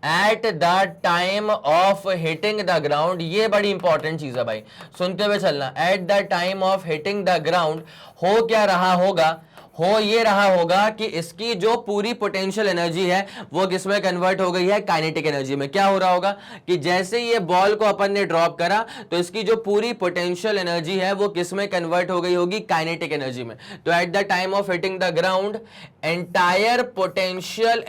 at the time of hitting the ground, ये बड़ी इंपॉर्टेंट चीज है भाई, सुनते हुए चलना। At the time of hitting the ground हो क्या रहा होगा? हो ये रहा होगा कि इसकी जो पूरी पोटेंशियल एनर्जी है वो किसमें कन्वर्ट हो गई है, काइनेटिक एनर्जी में। क्या हो रहा होगा कि जैसे ये बॉल को अपन ने ड्रॉप करा तो इसकी जो पूरी पोटेंशियल एनर्जी है वो किसमें कन्वर्ट हो गई होगी, काइनेटिक एनर्जी में। तो at the time of hitting the ground entire potential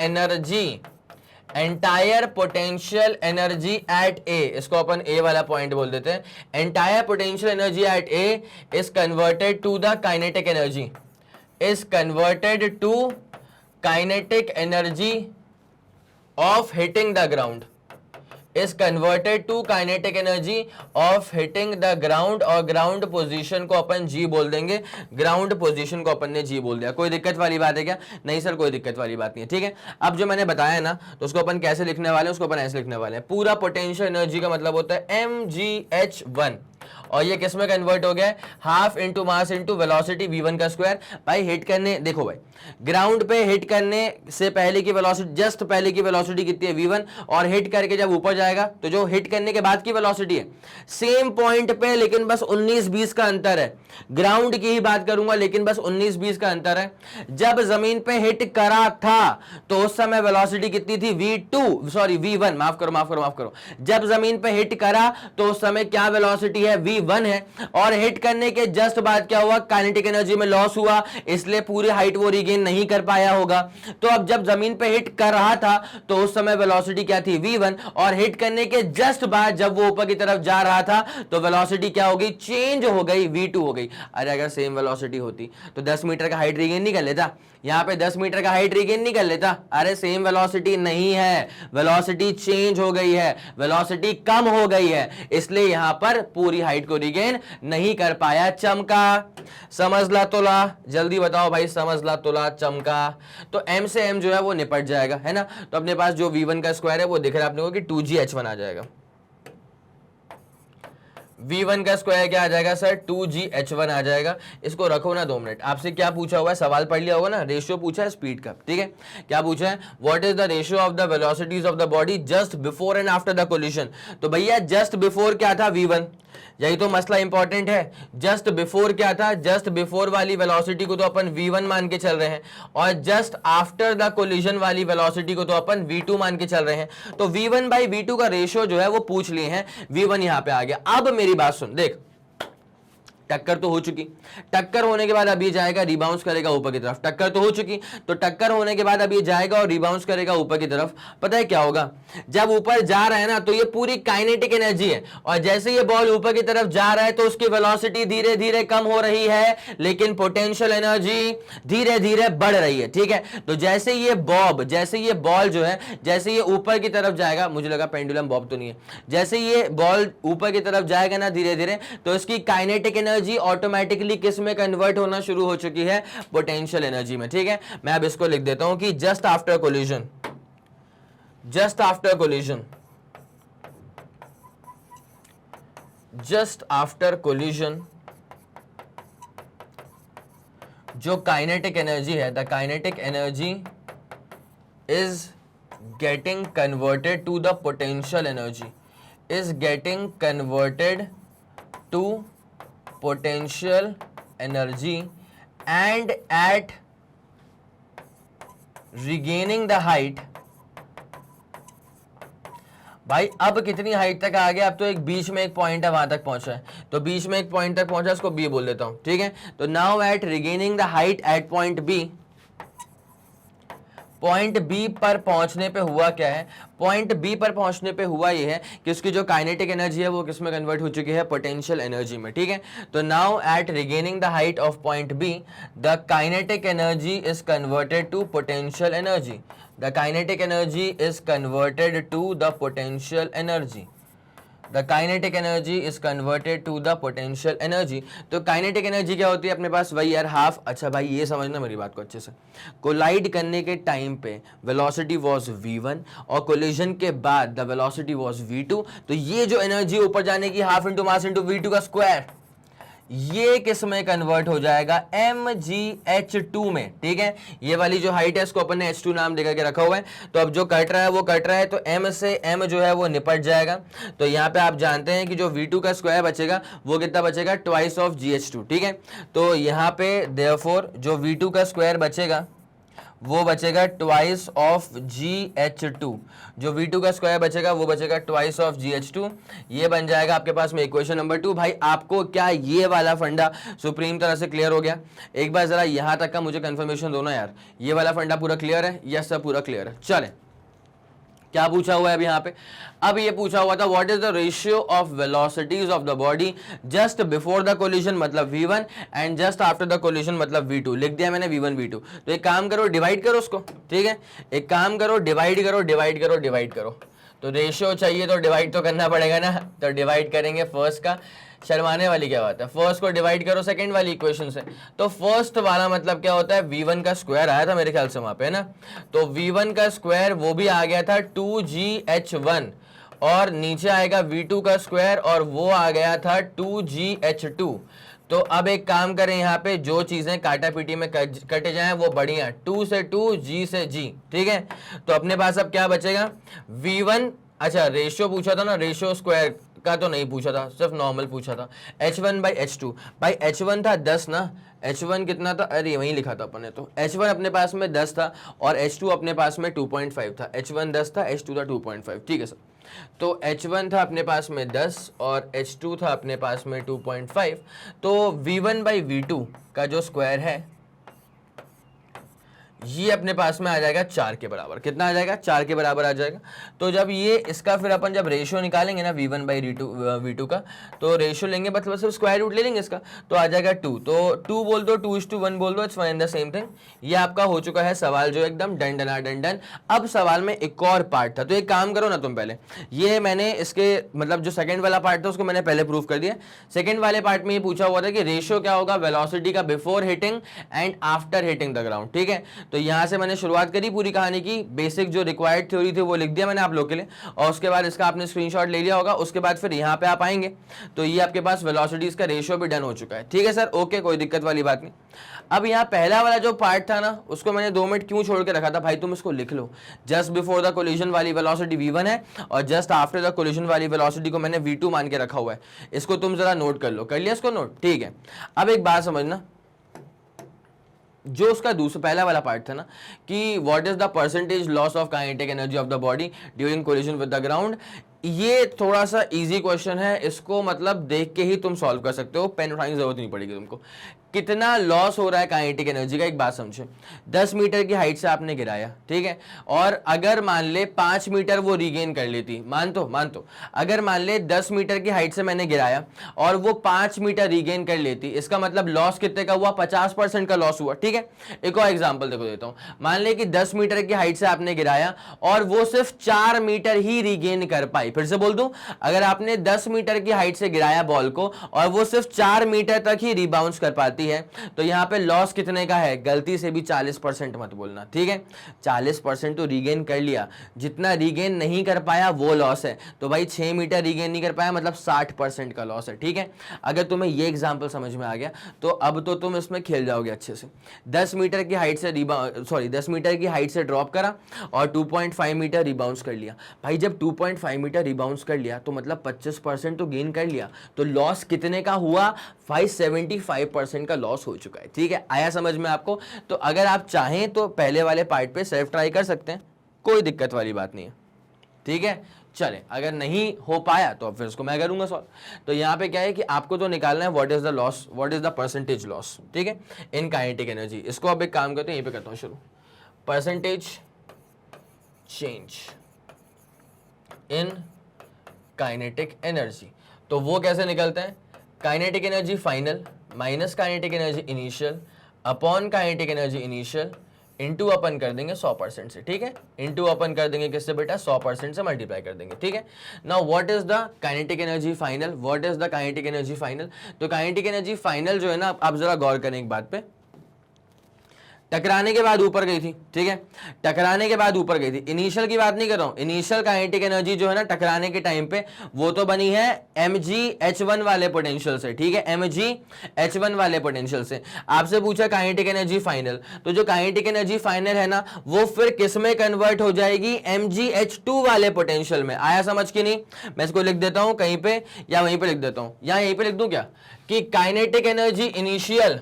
energy at A, इसको अपन ए वाला पॉइंट बोल देते हैं, entire potential energy at A is converted to the kinetic energy, is converted to kinetic energy of hitting the ground, is converted to kinetic energy of hitting the ground। और ground position को अपन जी बोल देंगे, ground position को अपन ने जी बोल दिया। कोई दिक्कत वाली बात है क्या? नहीं सर कोई दिक्कत वाली बात नहीं है, ठीक है। अब जो मैंने बताया ना तो उसको अपन कैसे लिखने वाले हैं, उसको अपन ऐसे लिखने वाले हैं, पूरा पोटेंशियल एनर्जी का मतलब होता है mgh1 और ये किस में कन्वर्ट हो गया है, half into mass into velocity v1 का स्क्वायर। भाई हिट करने, देखो भाई ग्राउंड पे हिट करने से पहले की वेलोसिटी, जस्ट पहले की वेलोसिटी कितनी है v1, और हिट करके जब ऊपर जाएगा तो जो हिट करने के बाद की वेलोसिटी है सेम पॉइंट पे, लेकिन बस 19-20 का अंतर है। ग्राउंड की ही बात करूंगा लेकिन बस 19-20 का अंतर है। जब जमीन पे हिट करा था तो उस समय वेलोसिटी कितनी थी, v1, माफ करो। जब जमीन पे हिट करा तो उस समय क्या वेलोसिटी है, v1 है, और हिट करने के जस्ट बाद क्या हुआ, काइनेटिक एनर्जी में लॉस हुआ, इसलिए पूरी हाइट वो रिगेन नहीं कर पाया होगा। तो अब जब जमीन पे हिट कर रहा था तो उस समय वेलोसिटी क्या थी, v1, और हिट करने के जस्ट बाद जब वो ऊपर की तरफ जा रहा था तो वेलोसिटी क्या हो गई, चेंज हो गई, v2 हो गई। अरे अगर सेम वेलोसिटी होती तो 10 मीटर का हाइट रिगेन नहीं कर लेता, यहां पे 10 मीटर का हाइट रिगेन नहीं कर लेता। अरे सेम वेलोसिटी नहीं है, वेलोसिटी चेंज हो गई है, वेलोसिटी कम हो गई है, इसलिए यहां पर पूरी हाइट को रिगेन नहीं कर पाया। चमका, समझ ला तो ला, जल्दी बताओ भाई, समझ ला तो ला, चमका। तो m से m जो है वो निपट जाएगा, है ना। तो अपने पास जो v1 का स्क्वायर है वो दिख रहा है अपने को कि 2gh1 आ जाएगा। v1 का स्क्वायर क्या आ जाएगा सर, 2gh1 आ जाएगा। इसको रखो ना 2 मिनट। आपसे क्या पूछा हुआ है, सवाल पढ़ लिया होगा ना, रेशियो पूछा है स्पीड का, ठीक है। क्या पूछा है, what is the ratio of the velocities of the body just before and after the collision. तो भैया जस्ट बिफोर क्या था, v1, यही तो मसला इंपॉर्टेंट है। जस्ट बिफोर क्या था, जस्ट बिफोर वाली वेलोसिटी को तो अपन v1 मान के चल रहे हैं, और जस्ट आफ्टर द कोलिजन वाली वेलोसिटी को तो अपन v2 मान के चल रहे हैं। तो v1 बाई v2 का रेशियो जो है वो पूछ लिए हैं, v1 यहां पे आ गया। अब मेरी बात सुन, देख टक्कर तो हो चुकी, टक्कर होने के बाद अब ये जाएगा रिबाउंस करेगा ऊपर की तरफ। टक्कर तो हो चुकी, तो टक्कर होने के बाद अब ये जाएगा और रिबाउंस करेगा ऊपर की तरफ। पता है क्या होगा, जब ऊपर जा रहा है ना तो ये पूरी काइनेटिक एनर्जी है, और जैसे ये बॉल ऊपर की तरफ जा रहा है तो उसकी वेलोसिटी धीरे धीरे कम हो रही है, लेकिन पोटेंशियल एनर्जी धीरे धीरे बढ़ रही है, ठीक है। तो जैसे ये बॉल जो है, जैसे ये ऊपर की तरफ जाएगा, मुझे लगा पेंडुलम बॉब तो नहीं है, जैसे ये बॉल ऊपर की तरफ जाएगा ना धीरे धीरे, तो इसकी काइनेटिक एनर्जी ऑटोमेटिकली किस में कन्वर्ट होना शुरू हो चुकी है, पोटेंशियल एनर्जी में, ठीक है। मैं अब इसको लिख देता हूं कि जस्ट आफ्टर कोलिजन जो काइनेटिक एनर्जी है, the kinetic energy is getting converted to the potential energy, is getting converted to potential energy and at regaining the height। भाई अब कितनी हाइट तक आ गया, अब तो एक बीच में एक पॉइंट है वहां तक पहुंचा है, तो बीच में एक पॉइंट तक पहुंचा, इसको बी बोल देता हूं, ठीक है। तो now at regaining the height at point B, point B पर पहुंचने पे हुआ क्या है, पॉइंट बी पर पहुंचने पे हुआ ये है कि उसकी जो काइनेटिक एनर्जी है वो किस में कन्वर्ट हो चुकी है, पोटेंशियल एनर्जी में, ठीक है। तो now at regaining the height of point B, the kinetic energy is converted to potential energy, the kinetic energy is converted to the potential energy, the kinetic energy is converted to the potential energy. तो kinetic energy क्या होती है अपने पास, वही यार half. अच्छा भाई ये समझना मेरी बात को अच्छे से, कोलाइड करने के टाइम पे वेलोसिटी वाज v1 और कोलिजन के बाद द वेलोसिटी वाज v2। तो ये जो एनर्जी ऊपर जाने की half into mass into v2 का स्क्वायर, ये किस में कन्वर्ट हो जाएगा, MgH2 में, ठीक है। ये वाली जो हाइट है इसको अपन ने H2 नाम देकर के रखा हुआ है। तो अब जो कट रहा है वो कट रहा है, तो M से M जो है वो निपट जाएगा। तो यहाँ पे आप जानते हैं कि जो V2 का स्क्वायर बचेगा वो कितना बचेगा, ट्वाइस ऑफ GH2, ठीक है। तो यहाँ पे देयरफॉर जो V2 का स्क्वायर बचेगा वो बचेगा ट्वाइस ऑफ GH2। जो V2 का स्क्वायर बचेगा वो बचेगा ट्वाइस ऑफ GH2। ये बन जाएगा आपके पास में इक्वेशन नंबर 2। भाई आपको क्या ये वाला फंडा सुप्रीम तरह से क्लियर हो गया? एक बार जरा यहां तक का मुझे कंफर्मेशन दो ना यार, ये वाला फंडा पूरा क्लियर है? यस सर पूरा क्लियर है। चले, क्या पूछा हुआ है अब यहाँ पे? अब ये पूछा हुआ था what is the ratio of velocities of the body just before the collision मतलब V1 and just after the collision मतलब V2। लिख दिया मैंने V1 V2। तो एक काम करो, डिवाइड करो उसको, ठीक है। एक काम करो, डिवाइड करो डिवाइड करो डिवाइड करो। तो रेशियो चाहिए तो डिवाइड तो करना पड़ेगा ना। तो डिवाइड करेंगे फर्स्ट का, शर्माने वाली क्या बात है, फर्स्ट को डिवाइड करो सेकंड वाली इक्वेशन से। तो फर्स्ट वाला मतलब क्या होता है, V1 का स्क्वायर आया था मेरे ख्याल से वहां पे, है ना। तो V1 का स्क्वायर वो भी आ गया था 2GH1, और नीचे आएगा V2 का स्क्वायर और वो आ गया था 2GH2। तो अब एक काम करें, यहाँ पे जो चीजें काटा पीटी में कटे जाएं वो बढ़िया, 2 से 2, G से G, ठीक है। तो अपने पास अब क्या बचेगा, V1, अच्छा रेशियो पूछा था ना, रेशियो स्क्वायर का तो नहीं पूछा था, सिर्फ नॉर्मल पूछा था। H1/H2, भाई H1 था 10 ना, H1 कितना था, अरे वहीं लिखा था अपन ने। तो H1 अपने पास में 10 था और H2 अपने पास में 2.5 था। H1 10 था, H2 था 2.5, ठीक है सर। तो H1 था अपने पास में 10 और H2 था अपने पास में 2.5। तो V1/V2 का जो स्क्वायर है ये अपने पास में आ जाएगा 4 के बराबर। कितना आ जाएगा, 4 के बराबर आ जाएगा। तो जब ये इसका फिर अपन जब रेशियो निकालेंगे ना V1/V2 का, तो रेशियो लेंगे मतलब सिर्फ स्क्वायर रूट ले लेंगे इसका, तो आ जाएगा 2। तो 2 बोल दो, 2:1 बोल दो, it's one and the same thing. ये आपका हो चुका है सवाल जो एकदम डन डना डन डन। अब सवाल में एक और पार्ट था, तो एक काम करो ना तुम पहले, ये मैंने इसके मतलब जो सेकंड वाला पार्ट था उसको मैंने पहले प्रूव कर दिया। सेकंड वाले पार्ट में ये पूछा हुआ था कि रेशियो क्या होगा वेलोसिटी का before hitting and after hitting the ground, ठीक है। तो यहां से मैंने शुरुआत करी पूरी कहानी की, बेसिक जो रिक्वायर्ड थ्योरी थी वो लिख दिया मैंने आप लोग के लिए, और उसके बाद इसका आपने स्क्रीनशॉट ले लिया होगा। उसके बाद फिर यहां पे आप आएंगे तो ये आपके पास वेलोसिटीज का रेशियो भी डन हो चुका है, ठीक है सर, ओके, कोई दिक्कत वाली बात नहीं। अब यहाँ पहला वाला जो पार्ट था ना उसको मैंने 2 मिनट क्यों छोड़ के रखा था, भाई तुम इसको लिख लो। जस्ट बिफोर द कोलिजन वाली वेलोसिटी V1 है और जस्ट आफ्टर द कोलिजन वाली वेलोसिटी को मैंने V2 मान के रखा हुआ है। इसको तुम जरा नोट कर लो, कर लिया इसको नोट, ठीक है। अब एक बात समझना, जो उसका दूसरा पहला वाला पार्ट था ना कि what is the percentage loss of kinetic energy of the body during collision with the ground, ये थोड़ा सा इजी क्वेश्चन है, इसको मतलब देख के ही तुम सॉल्व कर सकते हो, पेन उठाने की जरूरत नहीं पड़ेगी तुमको। कितना लॉस हो रहा है काइनेटिक एनर्जी का, एक बात समझे। 10 मीटर की हाइट से आपने गिराया, ठीक है, और अगर मान ले 5 मीटर वो रिगेन कर लेती, मान तो अगर मान ले 10 मीटर की हाइट से मैंने गिराया और वो 5 मीटर रिगेन कर लेती, इसका मतलब लॉस कितने का हुआ, 50% का लॉस हुआ, ठीक है। एक और एग्जाम्पल देखो देता हूं, मान ले कि 10 मीटर की हाइट से आपने गिराया और वो सिर्फ 4 मीटर ही रिगेन कर पाई। फिर से बोल दूं, अगर आपने 10 मीटर की हाइट से गिराया बॉल को और वो सिर्फ 4 मीटर तक ही रिबाउंस कर पाती है, तो यहां पे लॉस कितने का है, गलती से भी 40% मत बोलना, ठीक है। 40% तो रीगेन कर लिया, जितना रीगेन नहीं कर पाया वो लॉस है। तो भाई 6 मीटर रीगेन नहीं कर पाया मतलब 60% का लॉस है, ठीक है। अगर तुम्हें ये एग्जांपल समझ में आ गया तो अब तो तुम इसमें खेल जाओगे अच्छे से। 10 मीटर की हाइट से 10 मीटर की हाइट से ड्रॉप करा और 2.5 मीटर रिबाउंस कर लिया। भाई जब 2.5 मीटर रिबाउंस कर लिया तो मतलब 25% तो गेन कर लिया, तो लॉस कितने का हुआ, 75% का लॉस हो चुका है, ठीक है। आया समझ में आपको? तो अगर आप चाहें तो पहले वाले पार्ट पे सेल्फ ट्राई कर सकते हैं, कोई दिक्कत वाली बात नहीं है, ठीक है। चले, अगर नहीं हो पाया तो अब फिर उसको मैं करूंगा सॉल्व। तो यहां पे क्या है कि आपको तो निकालना है what is the loss, what is the percentage loss, ठीक है, इन काइनेटिक एनर्जी। इसको अब एक काम करते हैं, यहीं पे करता हूं शुरू, percentage change in kinetic energy. तो वो कैसे निकलते हैं, kinetic energy final minus kinetic energy initial upon kinetic energy initial into अपन कर देंगे 100% से, ठीक है। इंटू अपन कर देंगे किससे बेटा, 100% से मल्टीप्लाई कर देंगे, ठीक है। Now what is the kinetic energy final, what is the kinetic energy final. तो काइनेटिक एनर्जी फाइनल जो है ना, आप जरा गौर करें एक बात पे, टकराने के बाद ऊपर गई थी, ठीक है, टकराने के बाद ऊपर गई थी। इनिशियल की बात नहीं कर रहा हूं, इनिशियल काइनेटिक एनर्जी जो है ना टकराने के टाइम पे वो तो बनी है mgh1 वाले पोटेंशियल से, ठीक है, mgh1 वाले पोटेंशियल से। आपसे पूछा काइनेटिक एनर्जी फाइनल, तो जो काइनेटिक एनर्जी फाइनल है ना वो फिर किस में कन्वर्ट हो जाएगी, mgh2 वाले पोटेंशियल में। आया समझ की नहीं? मैं इसको लिख देता हूं कहीं पे या वहीं पे लिख देता हूं, या यहीं पे लिख दूं क्या, कि kinetic energy initial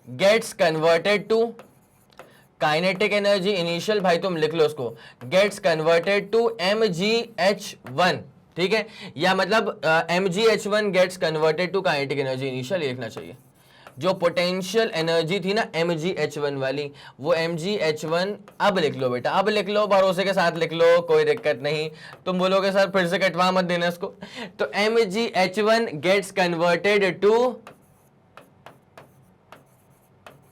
gets converted to, kinetic energy initial, भाई तुम लिख लो उसको, गेट्स कन्वर्टेड टू mgh1, ठीक है, या मतलब mgh1 gets converted to kinetic energy initial, लिखना चाहिए। जो पोटेंशियल एनर्जी थी ना mgh1 वाली, वो mgh1, अब लिख लो बेटा, अब लिख लो, भरोसे के साथ लिख लो, कोई दिक्कत नहीं। तुम बोलोगे सर फिर से कटवा मत देना इसको, तो mgh1 gets converted to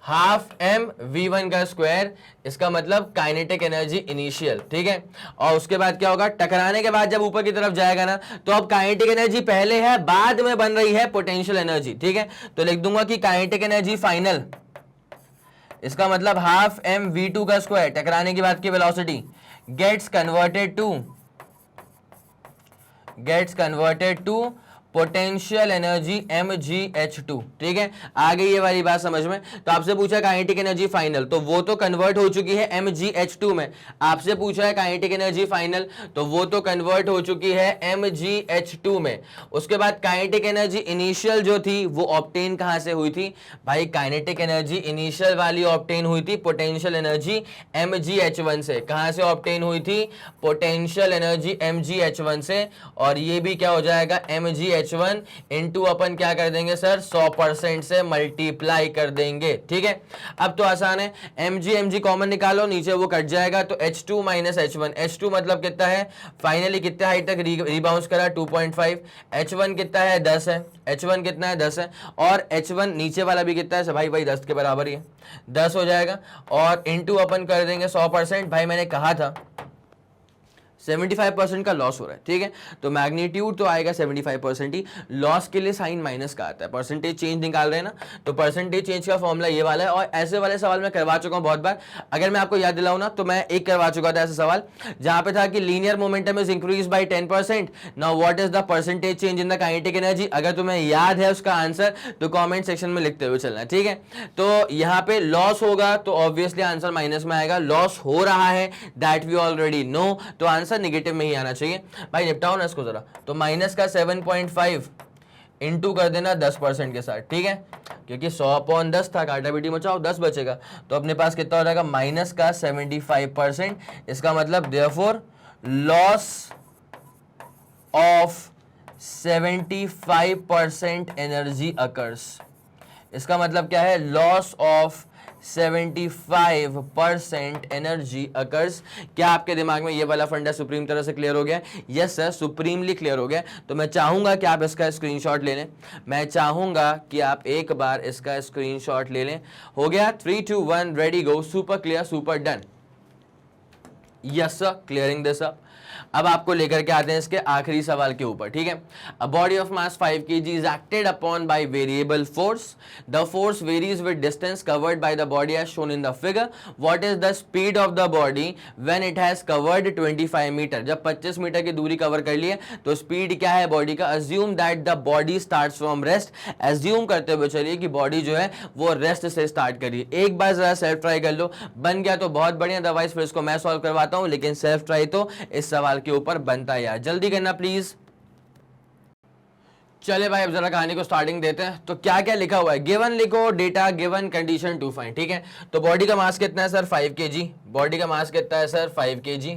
half m v1 का स्क्वायर, इसका मतलब काइनेटिक एनर्जी इनिशियल, ठीक है। और उसके बाद क्या होगा, टकराने के बाद जब ऊपर की तरफ जाएगा ना, तो अब काइनेटिक एनर्जी पहले है, बाद में बन रही है पोटेंशियल एनर्जी, ठीक है। तो लिख दूंगा कि काइनेटिक एनर्जी फाइनल, इसका मतलब हाफ एम v2 का स्क्वायर, टकराने के बाद की velocity, gets converted to potential energy mgh2, ठीक है। आ गई ये वाली बात समझ में? तो आपसे पूछा काइनेटिक एनर्जी फाइनल, तो वो तो कन्वर्ट हो चुकी है mgh2 में। आपसे पूछा है काइनेटिक एनर्जी फाइनल, तो वो तो कन्वर्ट हो चुकी है mgh2 में। उसके बाद काइनेटिक एनर्जी इनिशियल जो थी वो ऑब्टेन कहां से हुई थी भाई, काइनेटिक एनर्जी इनिशियल वाली ऑब्टेन हुई थी पोटेंशियल एनर्जी mgh1 से। कहां से ऑब्टेन हुई थी, पोटेंशियल एनर्जी mgh1 से। और ये भी क्या हो जाएगा, mgh1 इंटू अपन क्या कर देंगे सर, 100% से मल्टीप्लाई कर देंगे, ठीक है। अब तो आसान है, mg कॉमन निकालो, नीचे वो कट जाएगा, तो h2 माइनस h1, h2 मतलब कितना है, फाइनली कितना हाइट तक रिबाउंस करा, 2.5, h1 कितना है, 10 है, h1 कितना है, 10 है, और h1 नीचे वाला भी कितना है भाई 10 के बराबर ही है, 10 हो जाएगा। और इंटू अपन कर देंगे 100%, भाई मैंने कहा था 75% का लॉस हो रहा है, ठीक है। तो मैग्नीट्यूड तो आएगा 75% ही, लॉस के लिए साइन माइनस का आता है, परसेंटेज चेंज निकाल रहे हैं ना, तो परसेंटेज चेंज का फॉर्मूला ये वाला है। और ऐसे वाले सवाल मैं करवा चुका हूं बहुत बार, अगर मैं आपको याद दिलाऊं ना, तो मैं एक करवा चुका था ऐसा सवाल, जहां पे था कि linear momentum is increase by 10%, now what is the percentage change in the kinetic energy. अगर तुम्हें याद है उसका आंसर तो कॉमेंट सेक्शन में लिखते हुए चलना, ठीक है। तो यहाँ पे लॉस होगा तो ऑब्वियसली आंसर माइनस में आएगा, लॉस हो रहा है दैट वी ऑलरेडी नो, तो आंसर नेगेटिव में ही आना चाहिए। भाई निपटाओ ना इसको जरा, तो माइनस का 7.5 इंटू कर देना 10% के साथ, ठीक है, क्योंकि 100/10 था, काटा बेटी मचाओ 10 बचेगा, तो अपने पास कितना हो जाएगा, माइनस का 75%। इसका मतलब therefore loss of 75% energy occurs. इसका मतलब क्या है, लॉस ऑफ 75% एनर्जी अकर्स। क्या आपके दिमाग में ये वाला फंडा सुप्रीम तरह से क्लियर हो गया? यस सर, सुप्रीमली क्लियर हो गया। तो मैं चाहूंगा कि आप इसका स्क्रीनशॉट ले लें, मैं चाहूंगा कि आप एक बार इसका स्क्रीनशॉट ले लें। हो गया, 3 2 1 ready go, super clear, super done. Yes sir, clearing this up. अब आपको लेकर के आते हैं इसके आखिरी सवाल के ऊपर, ठीक है। A body of mass 5 kg is acted upon by variable force, the force varies with distance covered by the body as shown in the figure. What is the speed of the body when it has covered 25 metre. जब 25 metre की दूरी cover कर ली है तो speed क्या है body का। Assume that the body starts from rest, assume करते हुए चलिए कि बॉडी जो है वो रेस्ट से स्टार्ट करिए। एक बार जरा सेल्फ ट्राई कर लो, बन गया तो बहुत बढ़िया, अदरवाइज फिर इसको मैं सॉल्व करवाता हूं, लेकिन सेल्फ ट्राई तो इस सवाल के ऊपर बनता है यार, जल्दी करना प्लीज। चले भाई अब जरा कहानी को स्टार्टिंग देते हैं। तो क्या क्या लिखा हुआ है, गिवन लिखो, data given, condition to find, ठीक है। तो बॉडी का मास कितना है सर, 5 kg। बॉडी का मास कितना है सर, 5 kg।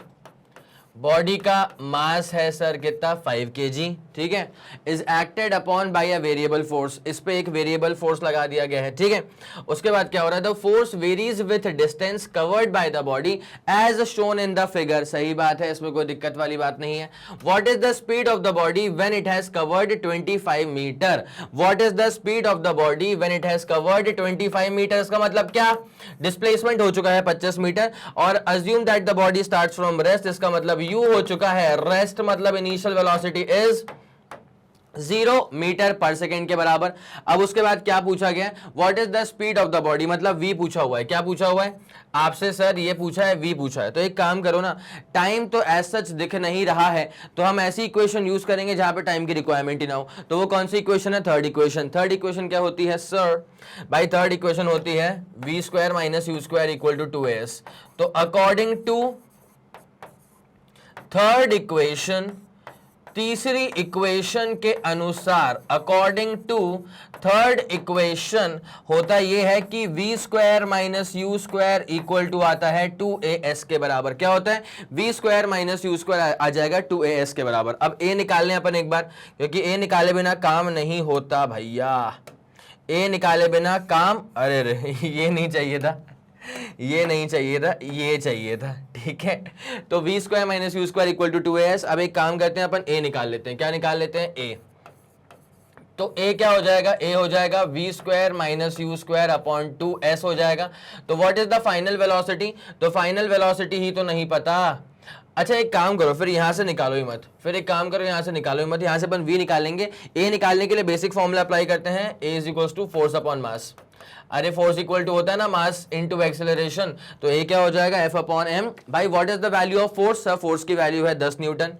बॉडी का मास है सर कितना, 5 kg, ठीक है। Is acted upon bye a variable force, इस पे एक वेरिएबल फोर्स लगा दिया गया है, ठीक है। उसके बाद क्या हो रहा है, the force varies with distance covered by the body as shown in the figure. सही बात है, इसमें कोई दिक्कत वाली बात नहीं है। What is the speed of the body when it has covered 25 metre. What is the speed of the body when it has covered 25 metre. इसका मतलब क्या, डिस्प्लेसमेंट हो चुका है 25 मीटर, और assume that the body starts from rest, इसका मतलब you हो चुका है रेस्ट, मतलब इनिशियल वेलोसिटी इज 0 मीटर पर सेकेंड के बराबर। अब उसके बाद क्या पूछा गया, what is the speed of the body, मतलब v पूछा हुआ है। क्या पूछा हुआ है आपसे सर, ये पूछा है v पूछा है। तो एक काम करो ना, टाइम तो एज सच दिख नहीं रहा है, तो हम ऐसी इक्वेशन यूज करेंगे जहां पे टाइम की रिक्वायरमेंट ही ना हो। तो वो कौन सी इक्वेशन है, थर्ड इक्वेशन। थर्ड इक्वेशन क्या होती है सर, भाई थर्ड इक्वेशन होती है v square minus u square equal to 2as। तो अकॉर्डिंग टू थर्ड इक्वेशन, तीसरी इक्वेशन के अनुसार, अकॉर्डिंग टू थर्ड इक्वेशन होता यह है कि v square minus u square equal to आता है 2as के बराबर। क्या होता है, v square minus u square आ जाएगा 2as के बराबर। अब a निकालने अपन एक बार, क्योंकि a निकाले बिना काम नहीं होता भैया, a निकाले बिना काम, अरे रे ये नहीं चाहिए था, ये नहीं चाहिए था, ये चाहिए था, ठीक है। तो v square minus u square equal to 2as। अब एक काम करते हैं अपन, a निकाल लेते हैं। क्या निकाल लेते हैं, a। तो a क्या हो जाएगा, a हो जाएगा v square minus u square upon 2s हो जाएगा। तो what is the final velocity, तो फाइनल वेलोसिटी ही तो नहीं पता। अच्छा एक काम करो, फिर यहां से निकालो ही मत, फिर एक काम करो, यहां से निकालो ही मत, यहां से अपन v निकालेंगे। a निकालने के लिए बेसिक फॉर्मूला अप्लाई करते हैं, a is equal to force upon mass. अरे फोर्स इक्वल टू होता है ना मास इनटू एक्सेलरेशन, तो a क्या हो जाएगा, f अपॉन m। भाई what is the value of force, sir force की वैल्यू है 10 newton.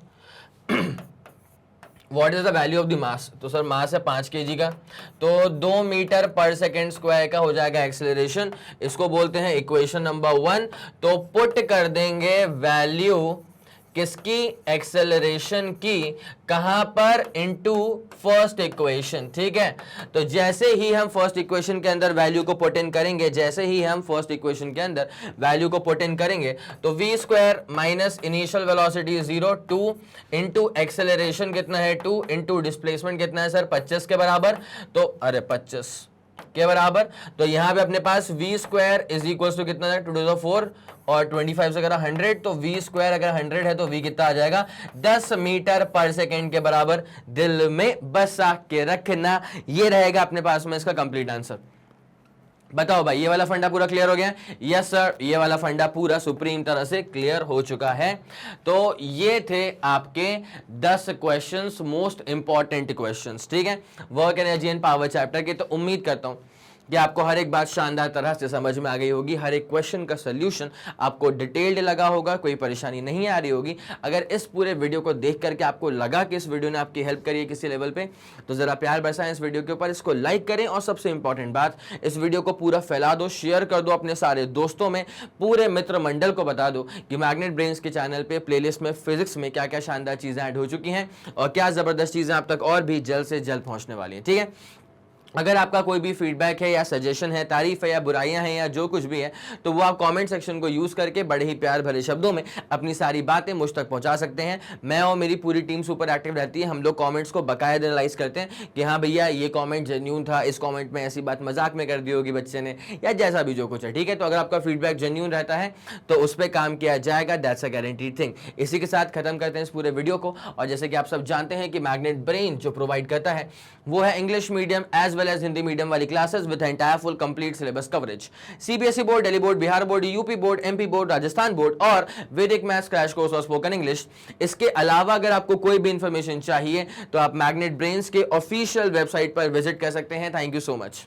What is the value of the mass, तो सर मास है 5 kg का, तो 2 मीटर पर सेकेंड स्क्वायर का हो जाएगा एक्सेलरेशन। इसको बोलते हैं इक्वेशन नंबर 1। तो पुट कर देंगे वैल्यू किसकी, एक्सेलरेशन की, कहां पर, इनटू फर्स्ट इक्वेशन, ठीक है। तो जैसे ही हम फर्स्ट इक्वेशन के अंदर वैल्यू को पुट इन करेंगे, जैसे ही हम फर्स्ट इक्वेशन के अंदर वैल्यू को पुट इन करेंगे, तो v square minus initial velocity 0 2 into acceleration कितना है 2 इनटू डिस्प्लेसमेंट कितना है सर 25 के बराबर। तो अरे 25 के बराबर, तो यहां पे अपने पास v square is equal to कितना है 2 टू द 4 और 25 से अगर 100, तो v स्क्वायर अगर 100 है तो v कितना आ जाएगा 10 मीटर पर सेकेंड के बराबर। दिल में बसा के रखना, ये रहेगा अपने पास में इसका कंप्लीट आंसर। बताओ भाई, ये वाला फंडा पूरा क्लियर हो गया? यस सर, ये वाला फंडा पूरा सुप्रीम तरह से क्लियर हो चुका है। तो ये थे आपके 10 क्वेश्चंस, मोस्ट इंपॉर्टेंट क्वेश्चंस, ठीक है, work energy and power chapter के। तो उम्मीद करता हूं कि आपको हर एक बात शानदार तरह से समझ में आ गई होगी, हर एक क्वेश्चन का सोल्यूशन आपको डिटेल्ड लगा होगा, कोई परेशानी नहीं आ रही होगी। अगर इस पूरे वीडियो को देख करके आपको लगा कि इस वीडियो ने आपकी हेल्प करी है किसी लेवल पे, तो जरा प्यार बरसाएं इस वीडियो के ऊपर, इसको लाइक करें और सबसे इंपॉर्टेंट बात, इस वीडियो को पूरा फैला दो, शेयर कर दो अपने सारे दोस्तों में, पूरे मित्र मंडल को बता दो कि मैग्नेट ब्रेन्स के चैनल पे प्लेलिस्ट में फिजिक्स में क्या क्या शानदार चीजें ऐड हो चुकी हैं और क्या जबरदस्त चीजें आप तक और भी जल्द से जल्द पहुंचने वाली हैं, ठीक है। अगर आपका कोई भी फीडबैक है या सजेशन है, तारीफ है या बुराइयां हैं या जो कुछ भी है, तो वो आप कमेंट सेक्शन को यूज करके बड़े ही प्यार भरे शब्दों में अपनी सारी बातें मुझ तक पहुंचा सकते हैं। मैं और मेरी पूरी टीम सुपर एक्टिव रहती है, हम लोग कमेंट्स को बकायदा एनालाइज करते हैं कि हाँ भैया ये कमेंट जेन्यून था, इस कमेंट में ऐसी बात मजाक में कर दी होगी बच्चे ने, या जैसा भी जो कुछ है, ठीक है। तो अगर आपका फीडबैक जेन्यून रहता है तो उस पर काम किया जाएगा, दैट्स अ गारंटीड थिंग। इसी के साथ खत्म करते हैं इस पूरे वीडियो को। और जैसे कि आप सब जानते हैं कि मैग्नेट ब्रेन जो प्रोवाइड करता है वो है English medium as well as Hindi medium वाली classes with entire full complete syllabus coverage, CBSE board, Delhi board, Bihar board, UP board, MP board, Rajasthan board और वैदिक मैथ्स क्रैश कोर्स और स्पोकन इंग्लिश। इसके अलावा अगर आपको कोई भी इंफॉर्मेशन चाहिए तो आप मैग्नेट ब्रेन्स के ऑफिशियल वेबसाइट पर विजिट कर सकते हैं। Thank you so much.